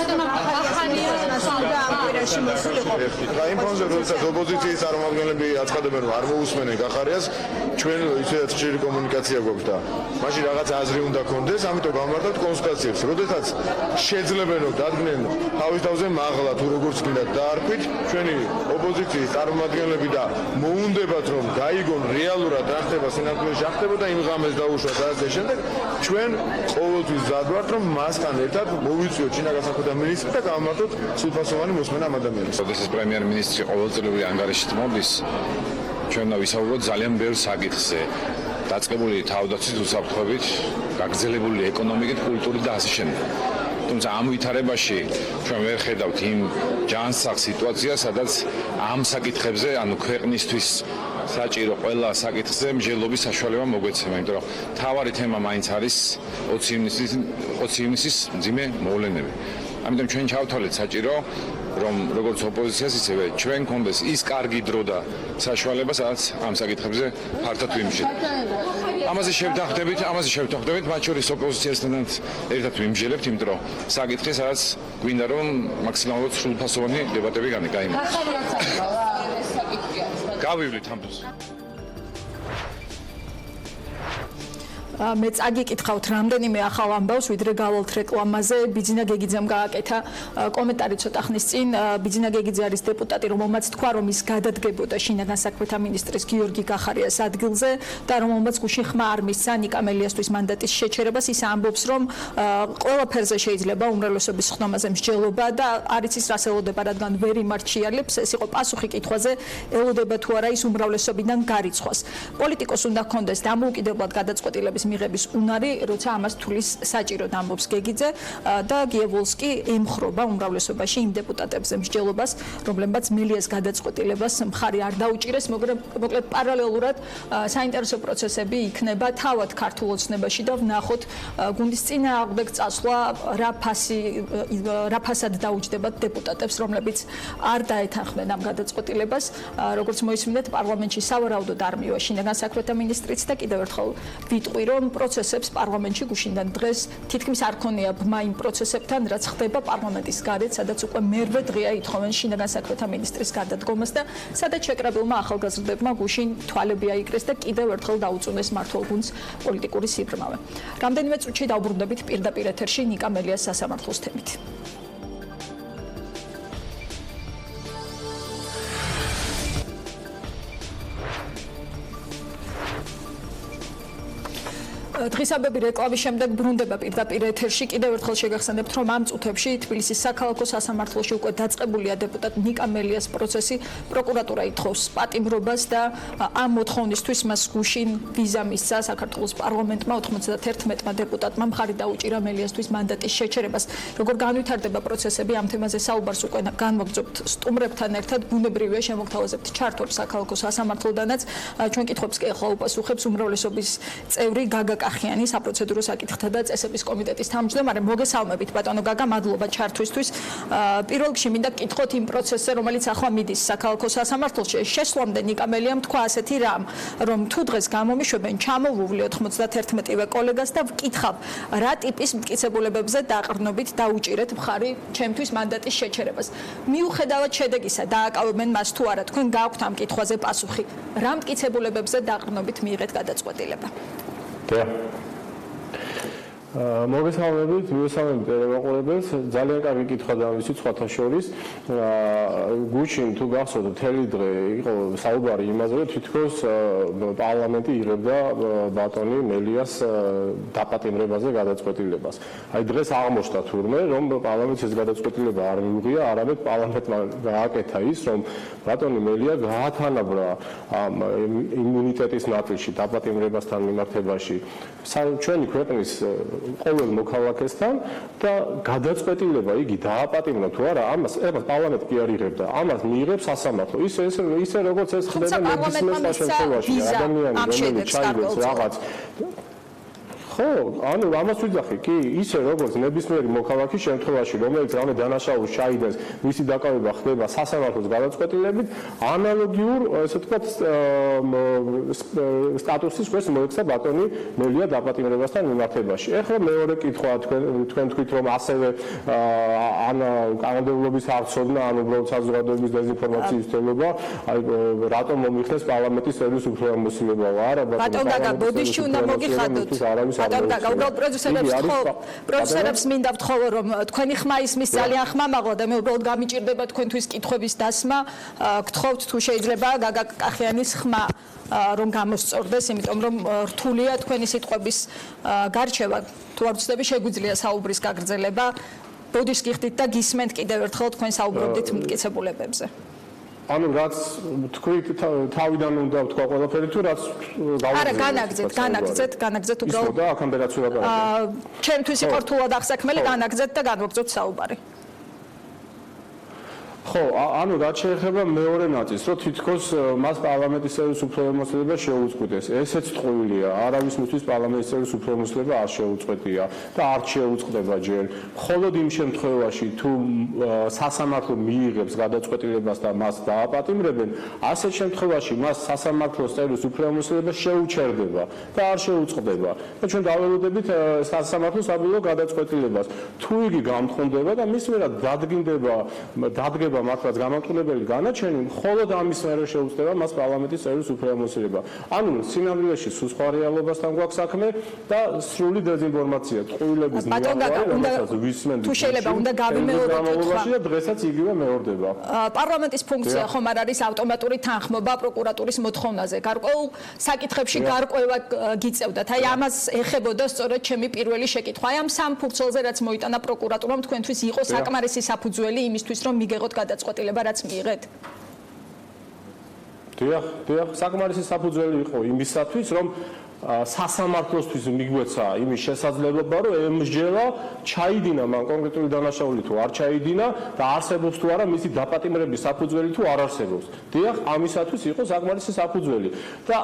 იმ ფონზე როდესაც ოპოზიციის წარმომადგენლები აცხადებენ, რომ არ მოусმენენ გახარიას, ჩვენ ისედაც ხშირი კომუნიკაცია გვაქვს და მაშინ რაღაც აზრი უნდა გქონდეს, ამიტომ გავმართავთ კონსულტაციებს. როდესაც შეძლებენ რომ დადგნენ თავის თავზე მაღლა თუ როგორც გინდათ დაარქვით, ჩვენი ოპოზიციის წარმომადგენლები და მოუნდებათ რომ გაიგონ რეალურად რა ხდება სინამდვილეში, რა ხდებოდა იმ ღამეს დაუშვა და ასე შემდეგ, ჩვენ ყოველთვის მზად ვართ რომ მასთან ერთად მოვიწვიოთ შინაგან საქმეთა მინისტრი და გავმართოთ სრულფასოვანი მოსმენა ამ ადამიანებს. როდესაც პრემიერ-მინისტრი ყოველწლიური ანგარიშით მოდის, ჩვენ უნდა ვისაუბროთ ძალიან ბევრ საკითხზე. დაწყებული თავდაცვის უსაფრთხოებით, გაგრძელებული ეკონომიკით, კულტურით და ასე შემდეგ. თუმცა ამ ვითარებაში ჩვენ ვერ ხედავთ იმ ჯანსაღ სიტუაციას, სადაც ამ საკითხებზე, ანუ ქვეყნისთვის საჭირო ყველა საკითხზე მსჯელობის საშუალება მოგვეცემა, იმიტომ რომ მთავარი თემა მაინც არის 20 ივნისის მძიმე მოვლენები. ამიტომ ჩვენ ჩავთვალეთ საჭირო, რომ როგორც ოპოზიციას, ისევე ჩვენ გქონდეს ის კარგი დრო და საშუალება, სადაც ამ საკითხებზე ფართოდ ვიმსჯელოთ. ამაზე შევთანხმდებით, მათ შორის ოპოზიციასთან ერთად ვიმსჯელებთ, იმიტომ რომ საკითხი, სადაც გვინდა რომ მაქსიმალურად სრულფასოვანი დებატები გაიმართოს. გავივლით ამ დროს. მე წაგიკითხავთ რამდენიმე ახალ ამბავს, ვიდრე გავალთ რეკლამაზე. ბიძინა გეგიძემ გააკეთა კომენტარი ცოტა ხნის წინ. ბიძინა გეგიძე არის დეპუტატი, რომელმაც თქვა, რომ ის გადადგებოდა შინაგან საქმეთა მინისტრის გიორგი გახარიას ადგილზე და რომელმაც გუშინ ხმა არ მისცა ნიკა მელიასთვის მანდატის შეჩერებას. ის ამბობს, რომ ყველაფერზე შეიძლება უმრავლესობის ხდომაზე მსჯელობა და არის ის რას ელოდება, რადგან ვერ იმარჩიალებს. ეს იყო პასუხი კითხვაზე, ელოდება თუ არა ის უმრავლესობიდან გარიცხვას. პოლიტიკოს უნდა ჰქონდეს დამოუკიდებლად გადაწყვეტილების მიღების უნარი, როცა ამას თulis საჭიროდ ამბობს გეგიძე და გიევოლსკი ემხრობა უმრავლესობაში იმ დეპუტატებზე მსჯელობას, რომლებმაც მელიას გადაწყვეტილებას მხარი არ დაუჭირეს, მოკლედ პარალელურად საინტერესო პროცესები იქნება თავად ქართულ ოცნებაში და ვნახოთ გუნდის წინააღმდეგ წასვლა რა ფასად დაუჯდებათ დეპუტატებს, რომლებიც არ დაეთანხმნენ ამ გადაწყვეტილებას. როგორც მოისმინეთ, პარლამენტში სავარაუდოდ არ მივა შინაგან საქმეთა მინისტრიც და კიდევ ერთხელ ვიტყვი, რომ პროცესებს პარლამენტში გუშინდან დღეს თითქმის არ ქონია ბმა იმ პროცესებთან, რაც ხდება პარლამენტის გარეთ, სადაც უკვე მერვე დღეა ითხოვენ შინაგან საქმეთა მინისტრის გადადგომას და სადაც შეკრებილმა ახალგაზრდებმა გუშინ თვალები აიკრეს და კიდევ ერთხელ დაუწუნეს მმართველ გუნდს პოლიტიკური სიბრმავე. რამდენიმე წუთში დავბრუნდებით პირდაპირ ეთერში ნიკა მელიას სასამართლოს თემით. დღის ამბები რეკლამის შემდეგ ბრუნდება პირდაპირ ეთერში. კიდევ ერთხელ შეგახსენებთ, რომ ამ წუთებში თბილისის საქალაქო სასამართლოში უკვე დაწყებულია დეპუტატ ნიკა მელიას პროცესი. პროკურატურა ითხოვს პატიმრობას და ამ მოთხოვნისთვის მას გუშინ ვიზა მისცა საქართველოს პარლამენტმა 91 დეპუტატმა მხარი დაუჭირა მელიასთვის მანდატის შეჩერებას. როგორ განვითარდება პროცესები, ამ თემაზე საუბარს უკვე განვაგრძობთ სტუმრებთან ერთად. ბუნებრივია შემოგთავაზებთ ჩართვებს საქალაქო სასამართლოდანაც. ჩვენ კითხვებს კი ახლა უპასუხებს უმრავლესობის წევრი გაგა კახიანი, საპროცედურო საკითხთა და წესების კომიტეტის თავმჯდომარე. მოგესალმებით ბატონო გაგა, მადლობა ჩართვისთვის. პირველ რიგში მინდა გკითხოთ იმ პროცესზე, რომელიც ახლა მიდის საქალაქო სასამართლოში. შესვლამდე ნიკამელიამ თქვა ასეთი რამ, რომ თუ დღეს გამომიშვებენ, ჩამოვუვლი 91-ვე კოლეგას და ვკითხავ, რა ტიპის მტკიცებულებებზე დაყრდნობით დაუჭირეთ მხარი ჩემთვის მანდატის შეჩერებას. მიუხედავად შედეგისა, დააკავებენ მას თუ არა, თქვენ გააქვთ ამ კითხვაზე პასუხი. რა მტკიცებულებებზე დაყრდნობით მიიღეთ გადაწყვეტილება? მოგესალმებით, მივესალმებით ტელევაყურებელს. ძალიან კარგი კითხვა დავიცით სხვათა შორის. გუშინ თუ გახსოვთ, მთელი დღე იყო საუბარი იმაზე, რომ თითქოს პარლამენტი იღებდა ბატონი მელიას დაპატიმრებაზე გადაწყვეტილებას. აი დღეს აღმოჩნდა თურმე, რომ პარლამენტს ეს გადაწყვეტილება არ მიუღია, არამედ პარლამენტმა გააკეთა ის, რომ ბატონი მელია გაათანაბრა ამ იმუნიტეტის ნაწილში დაპატიმრებასთან მიმართებაში ჩვენი ქვეყნის ყოველ მოქალაქესთან და გადაწყვეტილება იგი დააპატიმრა თუ არა, ამას პარლამენტი კი არ იღებდა. ამას მიიღებს სასამართლო. ისე როგორც ეს ხდება ნებისმიერ შემთხვევაში, ადამიანი რომელიც ჩაიგებს რაღაც ხო, ანუ ამას ვიძახი, კი, ისე როგორც ნებისმიერი მოქალაქის შემთხვევაში, რომელიც რამე დანაშაულს ჩაიდენს, მისი დაკავება ხდება სასამართლოს გადაწყვეტილებით, ანალოგიურ, ესე ვთქვათ, სტატუსის ქვეშ მოექცა ბატონი მელია დაპატიმრებასთან მიმართებაში. ეხლა მეორე კითხვა თქვენ თქვით, რომ ასევე კანონმდებლობის არცოდნა, ან უბრალოდ საზოგადოების დეზინფორმაციის თემობა, აი რატომ მომიხსნეს პარლამენტის წევრის უფლებამოსილება? არა, ბატონ გაგა, ბოდიში უნდა მოგიხადოთ. გაგა, უბრალოდ პროდიუსერებს მინდა ვთხოვო, რომ თქვენი ხმა ისმის ძალიან ხმამაღლა და მე უბრალოდ გამიჭირდება თქვენთვის კითხვების დასმა. გთხოვთ თუ შეიძლება გაგა კახიანის ხმა რომ გამოსწორდეს, იმიტომ რომ რთულია თქვენი სიტყვების გარჩევა. თუ არ ვცდები, შეგვიძლია საუბრის გაგრძელება. ბოდიშს გიხდით და გისმენთ კიდევ ერთხელ თქვენ საუბრობდით მტკიცებულებებზე. ანუ რაც თქვით თავიდან უნდა ვთქვა ყველაფერი თუ რაც არა განაგზეთ უბრალოდ და აქამდე რაც ვლაპარაკე ჩემთვის იყო რთულად აღსაქმელი განაგზეთ და განვაგრძოთ საუბარი. ხო, ანუ რაც შეეხება მეორე ნაწილს, რომ თითქოს მას პარლამენტის წევრის უფლებამოსილება შეუწყვეტეს. ესეც ტყუილია. არავის მისთვის პარლამენტის წევრის უფლებამოსილება არ შეუწყვეტია და არ შეუწყდება ჯერ. მხოლოდ იმ შემთხვევაში, თუ სასამართლო მიიღებს გადაწყვეტილებას და მას დააპატიმრებენ, ასეთ შემთხვევაში მას სასამართლოს წევრის უფლებამოსილება შეუჩერდება და არ შეუწყდება. და ჩვენ დაველოდებით სასამართლოს საბოლოო გადაწყვეტილებას. თუ იგი გამთხონდება და მის მერე დადგება მართლაც გამართულებელი განაჩენი, მხოლოდ ამის მერე შეუძლება მას პარლამენტის წევრის უფლებამოსილება. ანუ სინამდვილეში სულ სხვა რეალობასთან გვაქვს საქმე და სრული დეზინფორმაცია, ტყუილების ნიუანსი, ვისმენთ. თუ შეიძლება უნდა გავიმეოროთ კითხვა. და დღესაც იგივე მეორდება. პარლამენტის ფუნქცია ხომ არ არის ავტომატური თანხმობა პროკურატურის მოთხოვნაზე. გარკვეულ საკითხებში გარკვევა გიწევდათ. აი ამას ეხებოდა სწორედ ჩემი პირველი შეკითხვა. აი ამ სამ ფურცელზე რაც მოიტანა პროკურატურამ, თქვენთვის იყო საკმარისი საფუძველი იმისთვის, რომ მიგეღოთ გადაწყვეტილება რაც მიიღეთ? დიახ, საკმარისი საფუძველი იყო იმისათვის, რომ სასამართლოსთვის მიგვეცა იმის შესაძლებლობა, რომ ემსჯელა ჩაიდინა მან კონკრეტული დანაშაული თუ არ ჩაიდინა და არსებობს თუ არა მისი დაპატიმრების საფუძველი თუ არ არსებობს. დიახ, ამისათვის იყო საკმარისი საფუძველი. და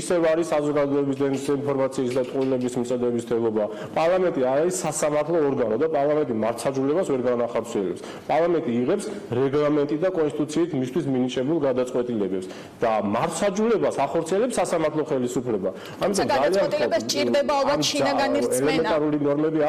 ისევ არის საზოგადოების დეზინფორმაციის და ტყუილების მიწოდების თემობა. პარლამენტი არის სასამართლო ორგანო და პარლამენტი მართლმსაჯულებას ვერ განახორციელებს. პარლამენტი იღებს რეგლამენტით და კონსტიტუციით მისთვის მინიჭებულ გადაწყვეტილებებს და მართლმსაჯულებას ახორციელებს სასამართლო ხელისუფლება. ამიტომ გადაწყვეტილება სჭირდება ალბათ შინაგანი რწმენა. ელემენტარული ნორმები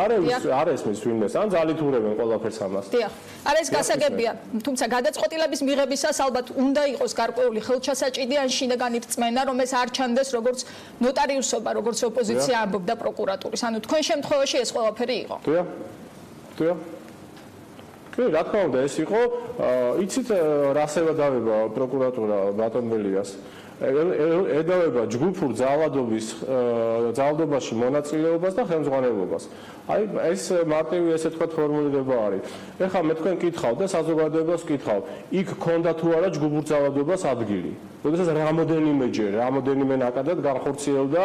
არ ესმის ვინმეს, ან ძალითურებენ ყველაფერს ამას. დიახ. არა ეს გასაგებია, თუმცა გადაწყვეტილების მიღებისას ალბათ უნდა იყოს გარკვეული ხელჩასაჭიდი ან შინაგანი რწმენა, რომ ეს არ ჩანდეს როგორც ნოტარიუსობა, როგორც ოპოზიცია ამბობდა პროკურატურის. ანუ თქვენ შემთხვევაში ეს ყველაფერი იყო. დიახ. კი, რა თქმა უნდა, ეს იყო, იცით რას ევადავება პროკურატურა ბატონ მელიას? ედავება ჯგუფურ ძალადობაში მონაწილეობას და ხელმძღვანელობას. აი ეს მარტივი ესე თქვა ფორმულირება არის. ეხლა მე თქვენ კითხავ და საზოგადოებას ვკითხავ, იქ ქონდა თუ არა ჯგუფურ ძალადობას ადგილი? როდესაც რამოდენიმე ნაკადად განხორციელდა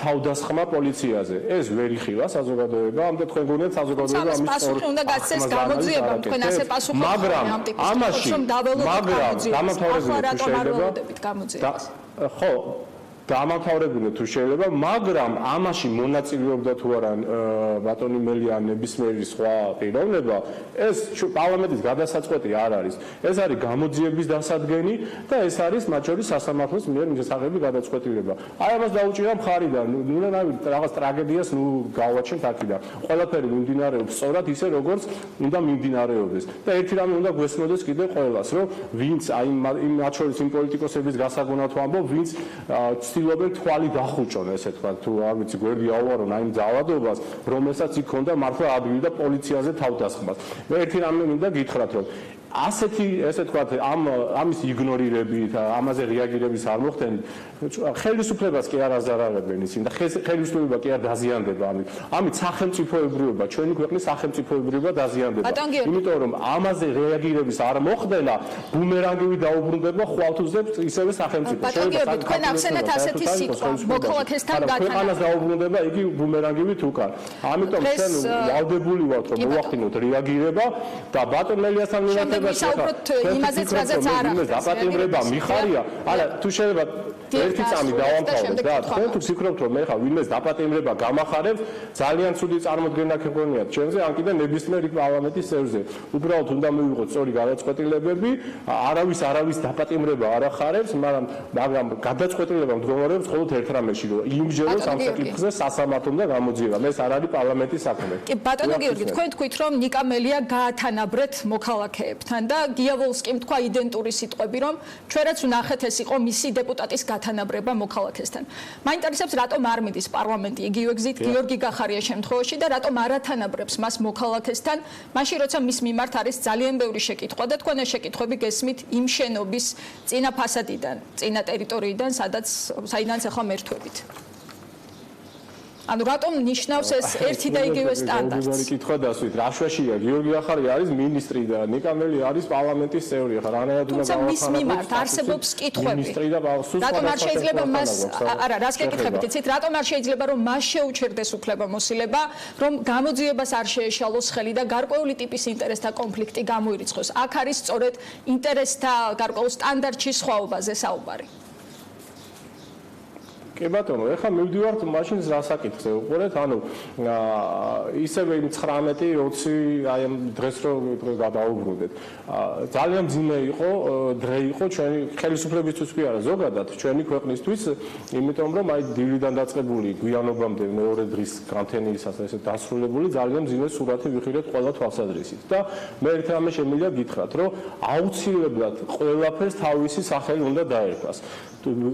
თავდასხმა პოლიციაზე. ეს ვერ იხილა საზოგადოება, ამდე თქვენ გონიათ საზოგადოება ამის პასუხი უნდა გასცეს გამოძიება, თქვენ ასე პასუხობთ ამ ტიპის ამაში, მაგრამ გამომთავრებული შეიძლება გამოძიებას. ხო, დაამთავრებინათ თუ შეიძლება, მაგრამ ამაში მონაწილეობდა თუ არა ბატონი მელი ან ნებისმიერი სხვა პიროვნება, ეს პარლამენტის გადასაწყვეტი არ არის. ეს არის გამოძიების დასადგენი და ეს არის მათ შორის სასამართლოს მიერ მისაღები გადაწყვეტილება. აი ამას დაუჭირა მხარი და რაღაც ტრაგედიას გავაჩენთ აქედან. ყველაფერი მიმდინარეობს სწორად ისე როგორც უნდა მიმდინარეობდეს. და ერთი რამე უნდა გვესმოდეს კიდე ყველას, რომ ვინც აი მათ შორის იმ პოლიტიკოსების გასაგონად ვამბობ, ვინც ცდილობენ თვალი დახუჭონ, ესე თქვა, თუ არ ვიცი, გვერდი აუვარონ აი იმ ძალადობას, რომელსაც იქ ჰქონდა მართლა ადგილი და პოლიციაზე თავდასხმას. მე ერთი რამე მინდა გითხრათ, რომ ასეთი ესე თქვათ ამის იგნორირებით, ამაზე რეაგირების არ მოხდენით, ხელისუფლებას კი არ აზარაღებენ ისინი და ხელისუფლება კი არ დაზიანდება ამით სახელმწიფოებრიობა, ჩვენი ქვეყნის სახელმწიფოებრიობა დაზიანდება. იმიტომ რომ ამაზე რეაგირების არ მოხდენა, ბუმერანგივი დაუბრუნდება ხვალთუზებს ისევე სახელმწიფო. ბატონო, თქვენ ახსენეთ ასეთი სიტყვა, მოქალაქესთან გათანაბრება. ქვეყანას დაუბრუნდება იგი ბუმერანგივით უკან. ამიტომ ჩვენ ვალდებული ვართ, რომ მოვახდინოთ რეაგირება და ბატონ მელიასთან მიმართებით ვისაუბროთ იმაზეც, რაზეც არ აქვს დაპატიმრება მიხარია. არა, თუ შეიძლება ერთი წამი დავამთავროთ და თქვენ თუ ფიქრობთ, რომ მე ხა ვინმეს დაპატიმრება გამახარებს, ძალიან ცუდი წარმოდგენა გქონიათ ჩვენზე, ან კიდე ნებისმიერ პარლამენტის წევრზე. უბრალოდ უნდა მივიღოთ სწორი გადაწყვეტილებები, არავის დაპატიმრება არ ახარებს, მაგრამ გადაწყვეტილება მდგომარეობს მხოლოდ ერთ რამეში, რომ იმჯეროს ამ საკითხზე სასამართლომ და გამოძიება. ეს არ არის პარლამენტის საქმე. კი, ბატონო გიორგი, თქვენ თქვით, რომ ნიკა მელია გაათანაბრეთ მოქალაქეებთან და გიავოლსკიმ თქვა იდენტური სიტყვები, რომ ჩვენ რაც ვნახეთ, ეს იყო მისი დეპუტატის გათანაბრება მოქალაქესთან. მაინტერესებს, რატომ არ მიდის პარლამენტი იგივე გზით გიორგი გახარია შემთხვევაში და რატომ არ ათანაბრებს მას მოქალაქესთან, მაშინ როცა მის მიმართ არის ძალიან ბევრი შეკითხვა და თქვენ ეს შეკითხვები გესმით იმ შენობის წინა ფასადიდან, წინა ტერიტორიიდან, საიდანაც ახლა მერთვებით. ანუ რატომ ნიშნავს ეს ერთი და იგივე სტანდარტს? როგორი კითხვა დასვით, რა შვაშია, გიორგი გახარია არის მინისტრი და ნიკა მელი არის პარლამენტის წევრი, ხა რანაირად უნდა გავახსენოთ. თუმცა მის მიმართ არსებობს კითხვები. რატომ არ შეიძლება მას, არა, რას გეკითხებით, იცით, რატომ არ შეიძლება რომ მას შეუჩერდეს უფლებამოსილება, რომ გამოძიებას არ შეეშალოს ხელი და გარკვეული ტიპის ინტერესთა კონფლიქტი გამოირიცხოს. აქ არის სწორედ ინტერესთა გარკვეულ სტანდარტში სხვაობაზე საუბარი. კი ბატონო, ეხლა მივდივართ მაშინ რა საკითხზე უყურეთ, ანუ ისევე 19-20 აი ამ დღეს რო გადაუბრუნდეთ. ძალიან ძიმე იყო, დღე იყო ჩვენი ხელისუფლებისთვის კი არა, ზოგადად ჩვენი ქვეყნისთვის, იმიტომ რომ აი დილიდან დაწყებული გვიანობამდე მეორე დღის განთენისას ესე დასრულებული ძალიან ძიმე სურათი ვიხილეთ ყველა თვალსაზრისით და მე ერთ რამე შემიძლია გითხრათ, რომ აუცილებლად ყველაფერს თავისი სახელი უნდა დაერქვას.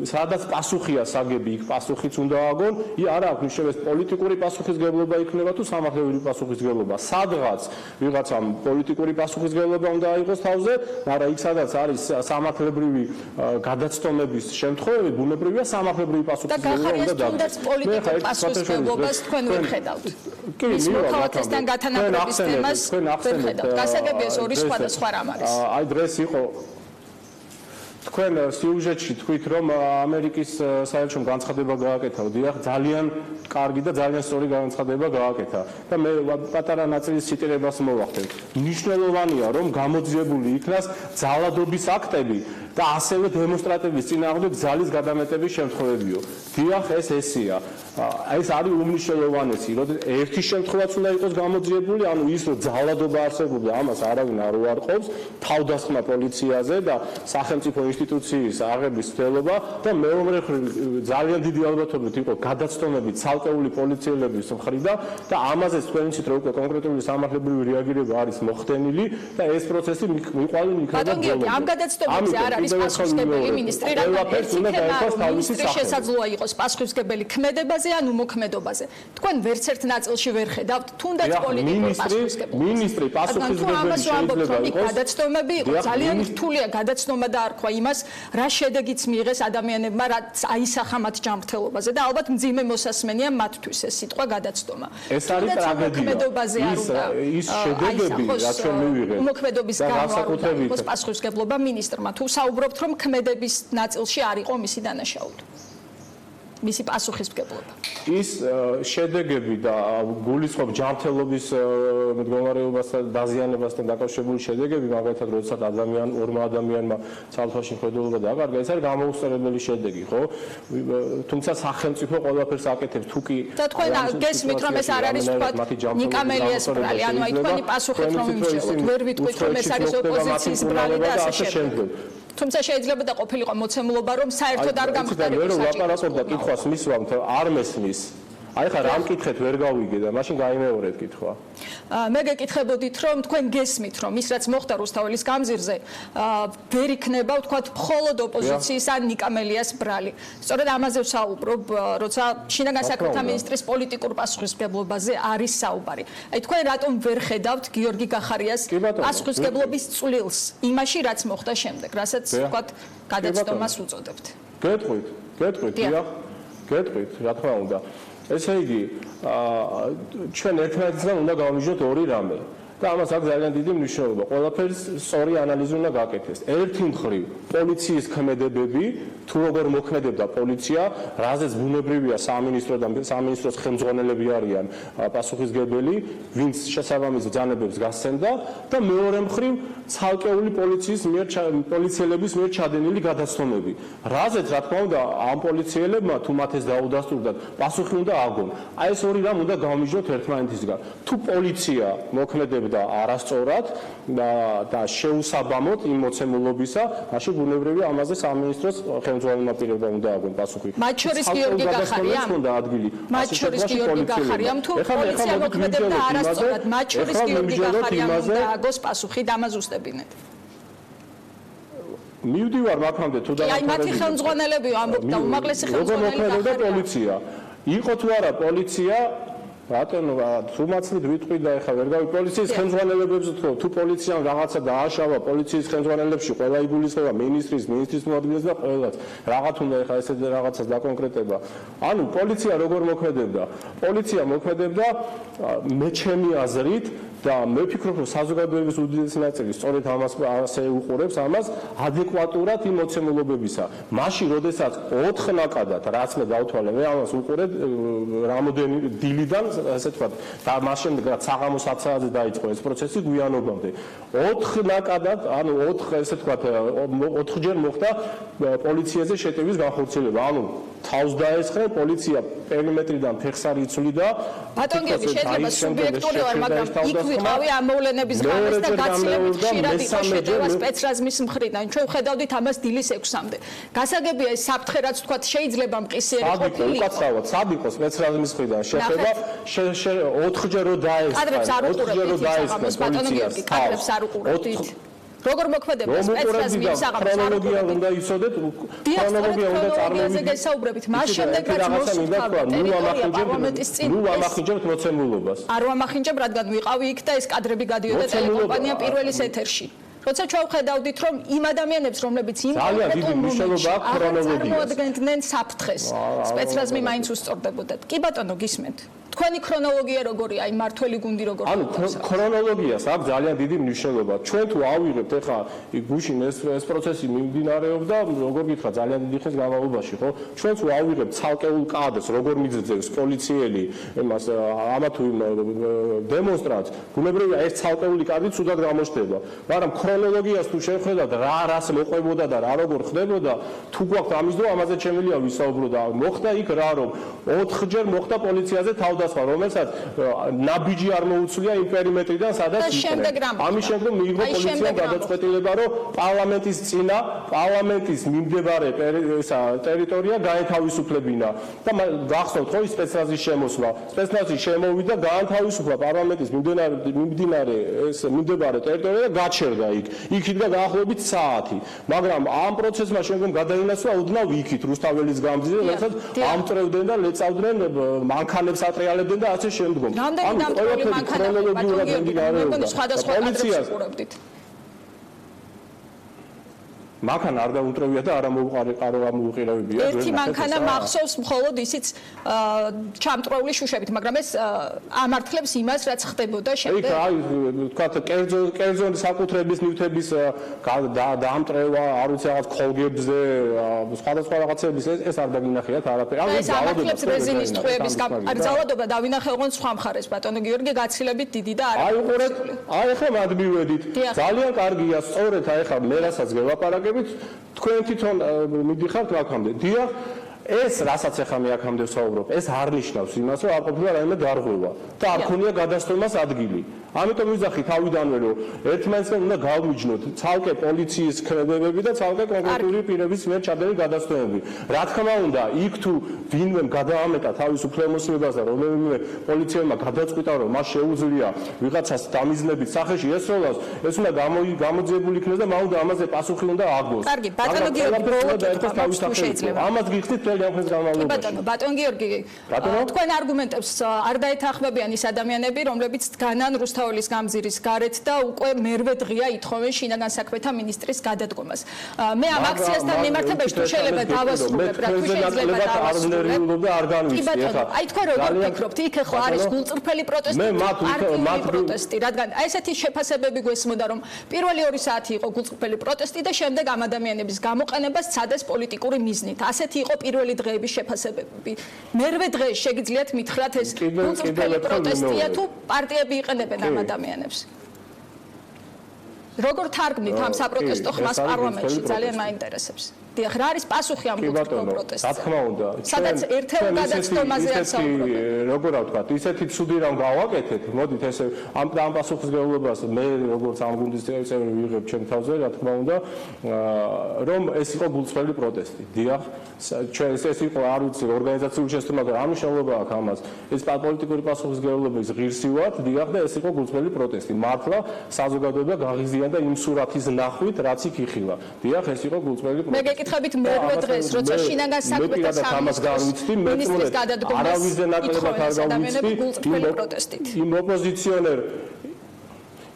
სადაც პასუხია საგები, იქ პასუხიც უნდა აგონ, არა აქვს ნიშნავს პოლიტიკური პასუხისგებლობა იქნება თუ სამართლებრივი პასუხისგებლობა. სადღაც ვიღაცამ პოლიტიკური პასუხისგებლობა უნდა აიღოს თავზე, მაგრამ იქ სადაც არის სამართლებრივი გადაცდომების შემთხვევები, ბუნებრივია სამართლებრივი პასუხისგებლობა უნდა დაგოს. და თუნდაც პოლიტიკურ პასუხისგებლობას თქვენ ვერ ხედავთ. მის მოქალაქესთან გათანაბრების თემას ვერ ხედავთ. გასაგებია ეს ორი სხვადასხვა რამ არის. აი დღეს იყო თქვენ სიუჟეტში თქვით, რომ ამერიკის საელჩომ განცხადება გააკეთა, დიახ, ძალიან კარგი და ძალიან სწორი განცხადება გააკეთა და მე პატარა ნაწილის ციტირებას მოვახდენთ. მნიშვნელოვანია, რომ გამოძიებული იქნას ძალადობის აქტები და ასევე დემონსტრატების წინააღმდეგ ძალის გადამეტების შემთხვევებიო. დიახ, ესეა. ეს არის უმნიშვნელოვანესი, რომ ერთი შემთხვევაც უნდა იყოს გამოძიებული, ანუ ის რომ ძალადობა არსებობდა, ამას არავინ არ უარყოფს, თავდასხმა პოლიციაზე და სახელმწიფო ინსტიტუციის აღების ცდელობა და მეორე ძალიან დიდი ალბათობით იყო გადაცდომები ცალკეული პოლიციელების მხრიდან და ამაზე თქვენ იცით რომ უკვე კონკრეტული სამართლებრივი რეაგირება არის მოხდენილი და ეს პროცესი მიყვალი იქნება. ბატონ გიორგი, ამ გადაცდომებზე არ არის პასუხისმგებელი მინისტრი, მინისტრი შესაძლოა იყოს პასუხისმგებელი ქმედებაზე ან უმოქმედობაზე. თქვენ ვერც ერთ ნაწილში ვერ ხედავთ თუნდაც პოლიტიკურ პასუხისმგებლობას. მინისტრი პასუხისმგებელი შეიძლება იყოს. გადაცდომები იყო ძალიან რთულია გადაცდომა და არქვა იმას, რა შედეგიც მიიღეს ადამიანებმა, რაც აისახა მათ ჯანმრთელობაზე და ალბათ მძიმე მოსასმენია მათთვის ეს სიტყვა გადაცდომა. ეს არის ტრაგედია. ის შედეგები, რაც ჩვენ მივიღეთ. უმოქმედობის გამო იყოს პასუხისმგებლობა მინისტრმა. თუ საუბრობთ, რომ ქმედების ნაწილში არ იყო მისი დანაშაული. მისი პასუხისმგებლობა. ის შედეგები და გულისხმობ ჯანმრთელობის მდგომარეობასთან დაზიანებასთან დაკავშირებული შედეგები, მაგალითად, როდესაც ორმა ადამიანმა ცალთვალში მხედველობა დააკარგა, ეს არის გამოუსწორებელი შედეგი, ხო? თუმცა სახელმწიფო ყველაფერს აკეთებს, თუ კი და თქვენ გესმით, რომ ეს არ არის თქვა ნიკამელიას ბრალი, ანუ აი თქვენი პასუხით რომ იმსჯელოთ, ვერ ვიტყვით რომ ეს არის ოპოზიციის ბრალი და ასე შემდეგ. თუმცა შეიძლება და ყოფილიყო მოცემულობა რომ საერთოდ არ გამხდარიყო საჭირო. მე რომ ლაპარაკობ და კითხვას მისვამთ, არ მესმის. აი ხა რამ კითხეთ ვერ გავიგე და მაშინ გაიმეორეთ კითხვა. მე გეკითხებოდით რომ თქვენ გესმით რომ ის რაც მოხდა რუსთაველის გამზირზე ვერ იქნება ვთქვათ მხოლოდ ოპოზიციის ან ნიკამელიას ბრალი. სწორედ ამაზე ვსაუბრობ, როცა შინაგან საქმეთა მინისტრის პოლიტიკურ პასუხისმგებლობაზე არის საუბარი. აი თქვენ რატომ ვერ ხედავთ გიორგი გახარიას პასუხისმგებლობის წვლილს იმაში რაც მოხდა შემდეგ, რასაც ვთქვათ გადაცდომას უწოდებთ. გეტყვით, დიახ, გეტყვით, რა თქმა უნდა. ესე იგი, ჩვენ ერთმანეთისგან უნდა გავმიჯნოთ ორი რამე. და ამას აქვს ძალიან დიდი მნიშვნელობა. ყველაფერს სწორი ანალიზი უნდა გაკეთდეს. ერთი მხრივ, პოლიციის ქმედებები, თუ როგორ მოქმედებდა პოლიცია, რაზეც ბუნებრივია სამინისტრო და სამინისტროს ხელმძღვანელები არიან პასუხისმგებელი, ვინც შესაბამის ბრძანებებს გასცემდა და მეორე მხრივ, ცალკეული პოლიციელების მიერ ჩადენილი გადაცდომები. რაზეც, რა თქმა უნდა, ამ პოლიციელებმა თუ მათ ეს დაუდასტურდათ, პასუხი უნდა აგონ. აი ეს ორი რამ უნდა გავმიჯნოთ ერთმანეთისგან. თუ პოლიცია მოქმედებდა არასწორად და შეუსაბამოდ იმ მოცემულობისა, მაშინ ბუნებრივია ამაზე სამინისტროს ხელმძღვანელმა პირებმა უნდა აგონ პასუხი. მათ შორის გიორგი გახარიამ თუ პოლიცია მოქმედებდა არასწორად, მათ შორის გიორგი გახარიამ უნდა აგოს პასუხი და ამას უსტებინეთ. მივდივარ მაგამდე თუ და აი მათი ხელმძღვანელები ამბობთ და უმაღლესი ხელმძღვანელი მოქმედებდა პოლიცია. იყო თუ არა პოლიცია ბატონო, თუ მაცლით ვიტყვი და ეხლა ვერ გავი პოლიციის ხელმძღვანელებებს თუ პოლიციამ რაღაცა დააშავა პოლიციის ხელმძღვანელებში ყველა იგულისხმება ministris მოადგილეს და ყველაც რაღაც უნდა ეხლა ესეთ რაღაცას დაკონკრეტება. ანუ პოლიცია როგორ მოქმედებდა? პოლიცია მოქმედებდა მე ჩემი აზრით და მე ვფიქრობ რომ საზოგადოების უდიდესი ნაწილი სწორედ ამას ასე უყურებს ამას ადეკვატურად იმ მოცემულობებისა. მაშინ როდესაც 4 ნაკადად რაც მე დავთვალე მე ამას უყურებ რამოდენი დილიდან ასე თქვა და მაშინ საღამო 7 საათზე დაიწყო ეს პროცესი გვიანობამდე 4 ნაკადად ანუ 4 ესე თქვა 4ჯერ მოხდა პოლიციაზე შეტევის განხორციელება ანუ თავს დაესხა polizia perimetrიდან ფეხს არ იცვლიდა ბატონგები შეიძლება სუბიექტური ვარ მაგრამ იქ ვიყავი ამოვლენების გამოს და გაცილებით ხშირად იყო შეტევა სპეცრაზმის მხრიდან ჩვენ ვხედავდით ამას დილის 6-მდე გასაგებია ეს საფრთხე რაც თქვა შეიძლება მყისიერი ყოფილიყო უკაცრავად სად იყო სპეცრაზმის მხრიდან შეხება 4ჯერ რო დაესხა კადრებს არ უყურებდით ბატონგები კადრებს არ უყურებდით როგორ მოქმედება სპეცრაზმის საღამოს ქრონოლოგია უნდა იცოდეთ ქრონოლოგია უნდა წარმოვიდგინოთ გესაუბრებით მას შემდეგ რაც მოსულა პარლამენტის წინ ნუ ამახინჯებთ მოცემულობას არ ვამახინჯებ რადგან ვიყავი იქ და ეს კადრები გადიოდა ტელეკომპანია პირველის ეთერში როცა ჩვენ ვხედავდით რომ იმ ადამიანებს რომლებიც იმ წარმოადგენდნენ საფრთხეს სპეცრაზმი მაინც უსწორდებოდა კი ბატონო გისმენთ თქვენი ქრონოლოგია როგორია აი მართველი გუნდი როგორია ანუ ქრონოლოგიას აქვს ძალიან დიდი მნიშვნელობა ჩვენ თუ ავიღებთ ეხლა გუშინ ეს პროცესი მიმდინარეობდა როგორ გითხრა ძალიან დიდი ხნის განმავლობაში ხო ჩვენ თუ ავიღებთ ცალკეულ კადრს როგორ მიძძევს პოლიციელი იმას ამა თუ იმ დემონსტრანტს ბუნებრივია ეს ცალკეული კადრი ცუდად გამოჩნდება მაგრამ ქრონოლოგიას თუ შევხედავთ რა რას მოყვებოდა და რა როგორ ხდებოდა თუ გვაქვს ამის დრო ამაზე შემიძლია ვისაუბრო და მოხდა იქ რა რომ 4ჯერ მოხდა პოლიციაზე თავდასხმა რომელსაც ნაბიჯი არ მოუცვლია იმ პერიმეტრიდან სადაც იყვნენ ამის შემდეგ მიიღო პოლიციამ გადაწყვეტილება რომ პარლამენტის წინა პარლამენტის მიმდებარე ტერიტორია გაეთავისუფლებინა და გახსოვთ ხო ის სპეცრაზის შემოსვლა სპეცრაზი შემოვიდა გაანთავისუფლა პარლამენტის მიმდებარე ეს მიმდებარე ტერიტორია და გაჩერდა იქ იქით დაახლოებით საათი მაგრამ ამ პროცესმა შემდგომ გადაინაცვლა ოდნავ იქით რუსთაველის გამზირზე რასაც ამწრევდნენ და ლეწავდნენ მანქანებს ატრიალებდნენ და ასე შემდგომ ანუ ყველაფერი ქრონოლოგიურად მიმდინარეობდა სხვადასხვა კადრებს უყურებდით მანქანა არ დაუტრევია და არ ამოუყირავებია. ერთი მანქანა მახსოვს მხოლოდ ისიც ჩამტრეული შუშებით, მაგრამ ეს ამართლებს იმას, რაც ხდებოდა შემდეგ. თქვა კერძო საკუთრების ნივთების დაამტრევა, არ ვიცი რაღაც ქოლგებზე, სხვადასხვა რაღაცების ეს არ დაგინახიათ არაფერი. ეს ამართლებს რეზინის ტყვეების ძალადობა დავინახე ოღონდ სხვა მხარეს ბატონო გიორგი გაცილებით დიდი და არა. აი ახლა მათ მივედით. ძალიან კარგია, სწორედ აი ახლა მე რასაც გელაპარაკებით, თქვენ თვითონ მიდიხართ აქამდე. დიახ, ეს რასაც ახლა მე აქამდე ვსაუბრობ, ეს არ ნიშნავს იმას, რომ არ ყოფილა რაიმე დარღვევა და არ ქონია გადასტომას ადგილი. ამიტომ ვიძახი თავიდანვე, რომ ერთმანეთსგან უნდა გავიჯნოთ ცალკე პოლიციის ქმედებები და ცალკე კონკრეტული პირების მიერ ჩადენილი გადასტომები. რა თქმა უნდა, იქ თუ ვინმემ გადაამეტა თავის უფლებამოსილებას და რომელიმე პოლიციელმა გადაწყვიტა, რომ მას შეუძლია ვიღაცას დამიზნებით სახეში ესროლას, ეს უნდა გამოძიებული იქნეს და მან უნდა ამაზე პასუხი უნდა აგოს. კარგი, ბატონო გიორგი, შეიძლება. ამას გიხდით მთელი ამ ხნის განმავლობაში. ბატონო გიორგი, თქვენ არგუმენტებს არ დაეთანხმებიან ის ადამიანები, რომლებიც დგანან რუსთაველის გამზირის გარეთ და უკვე მერვე დღეა ითხოვენ შინაგან საქმეთა მინისტრის გადადგომას. მე ამ აქციასთან მიმართებაში თუ შეიძლება დავასრულებ, რა თუ შეიძლება დავასრულებ და არ განვიცდი ახლა. აი თქვენ როგორ ფიქრობთ, იქ ახლა არის გულწრფელი პროტესტი, პარტიული პროტესტი, რადგან აი ესეთი შეფასებები გვესმოდა, რომ პირველი 2 საათი იყო გულწრფელი პროტესტი და შემდეგ ამ ადამიანების გამოყენება სცადეს პოლიტიკური მიზნით. ასეთი იყო პირველი დღეების შეფასებები. მერვე დღე შეგიძლიათ მითხრათ ეს გულწრფელი პროტესტია თუ პარტიები იყენებენ ამ ადამიანებს. როგორ თარგმნით ამ საპროტესტო ხმას პარლამენტში, ძალიან მაინტერესებს. დიახ, რა არის პასუხი ამ გულწრფელ პროტესტზე? რა თქმა უნდა, სადაც ერთეულ გადაცდომაზე არ საუბრობენ. როგორ ვთქვათ, ისეთი ცუდი რამ გავაკეთეთ, მოდით ესე ამ პასუხისმგებლობას მე როგორც ამ გუნდის წევრი ვიღებ ჩემ თავზე, რა თქმა უნდა, რომ ეს იყო გულწრფელი პროტესტი. დიახ, ჩვენ ეს იყო არ ვიცი ორგანიზაციული შეცდომა, მაგრამ არ მნიშვნელობა აქვს ამას. ეს პოლიტიკური პასუხისმგებლობის ღირსი ვართ, დიახ და ეს იყო გულწრფელი პროტესტი. მართლა საზოგადოება გაღიზიანდა იმ სურათის ნახვით, რაც იქ იხილა. დიახ, ეს იყო გულწრფელი პროტესტი. ხებით მერვე დღეს, როცა შინაგან საქმეთა ministris გადადგომას არავისზე ნაკლებად არ გავიცდი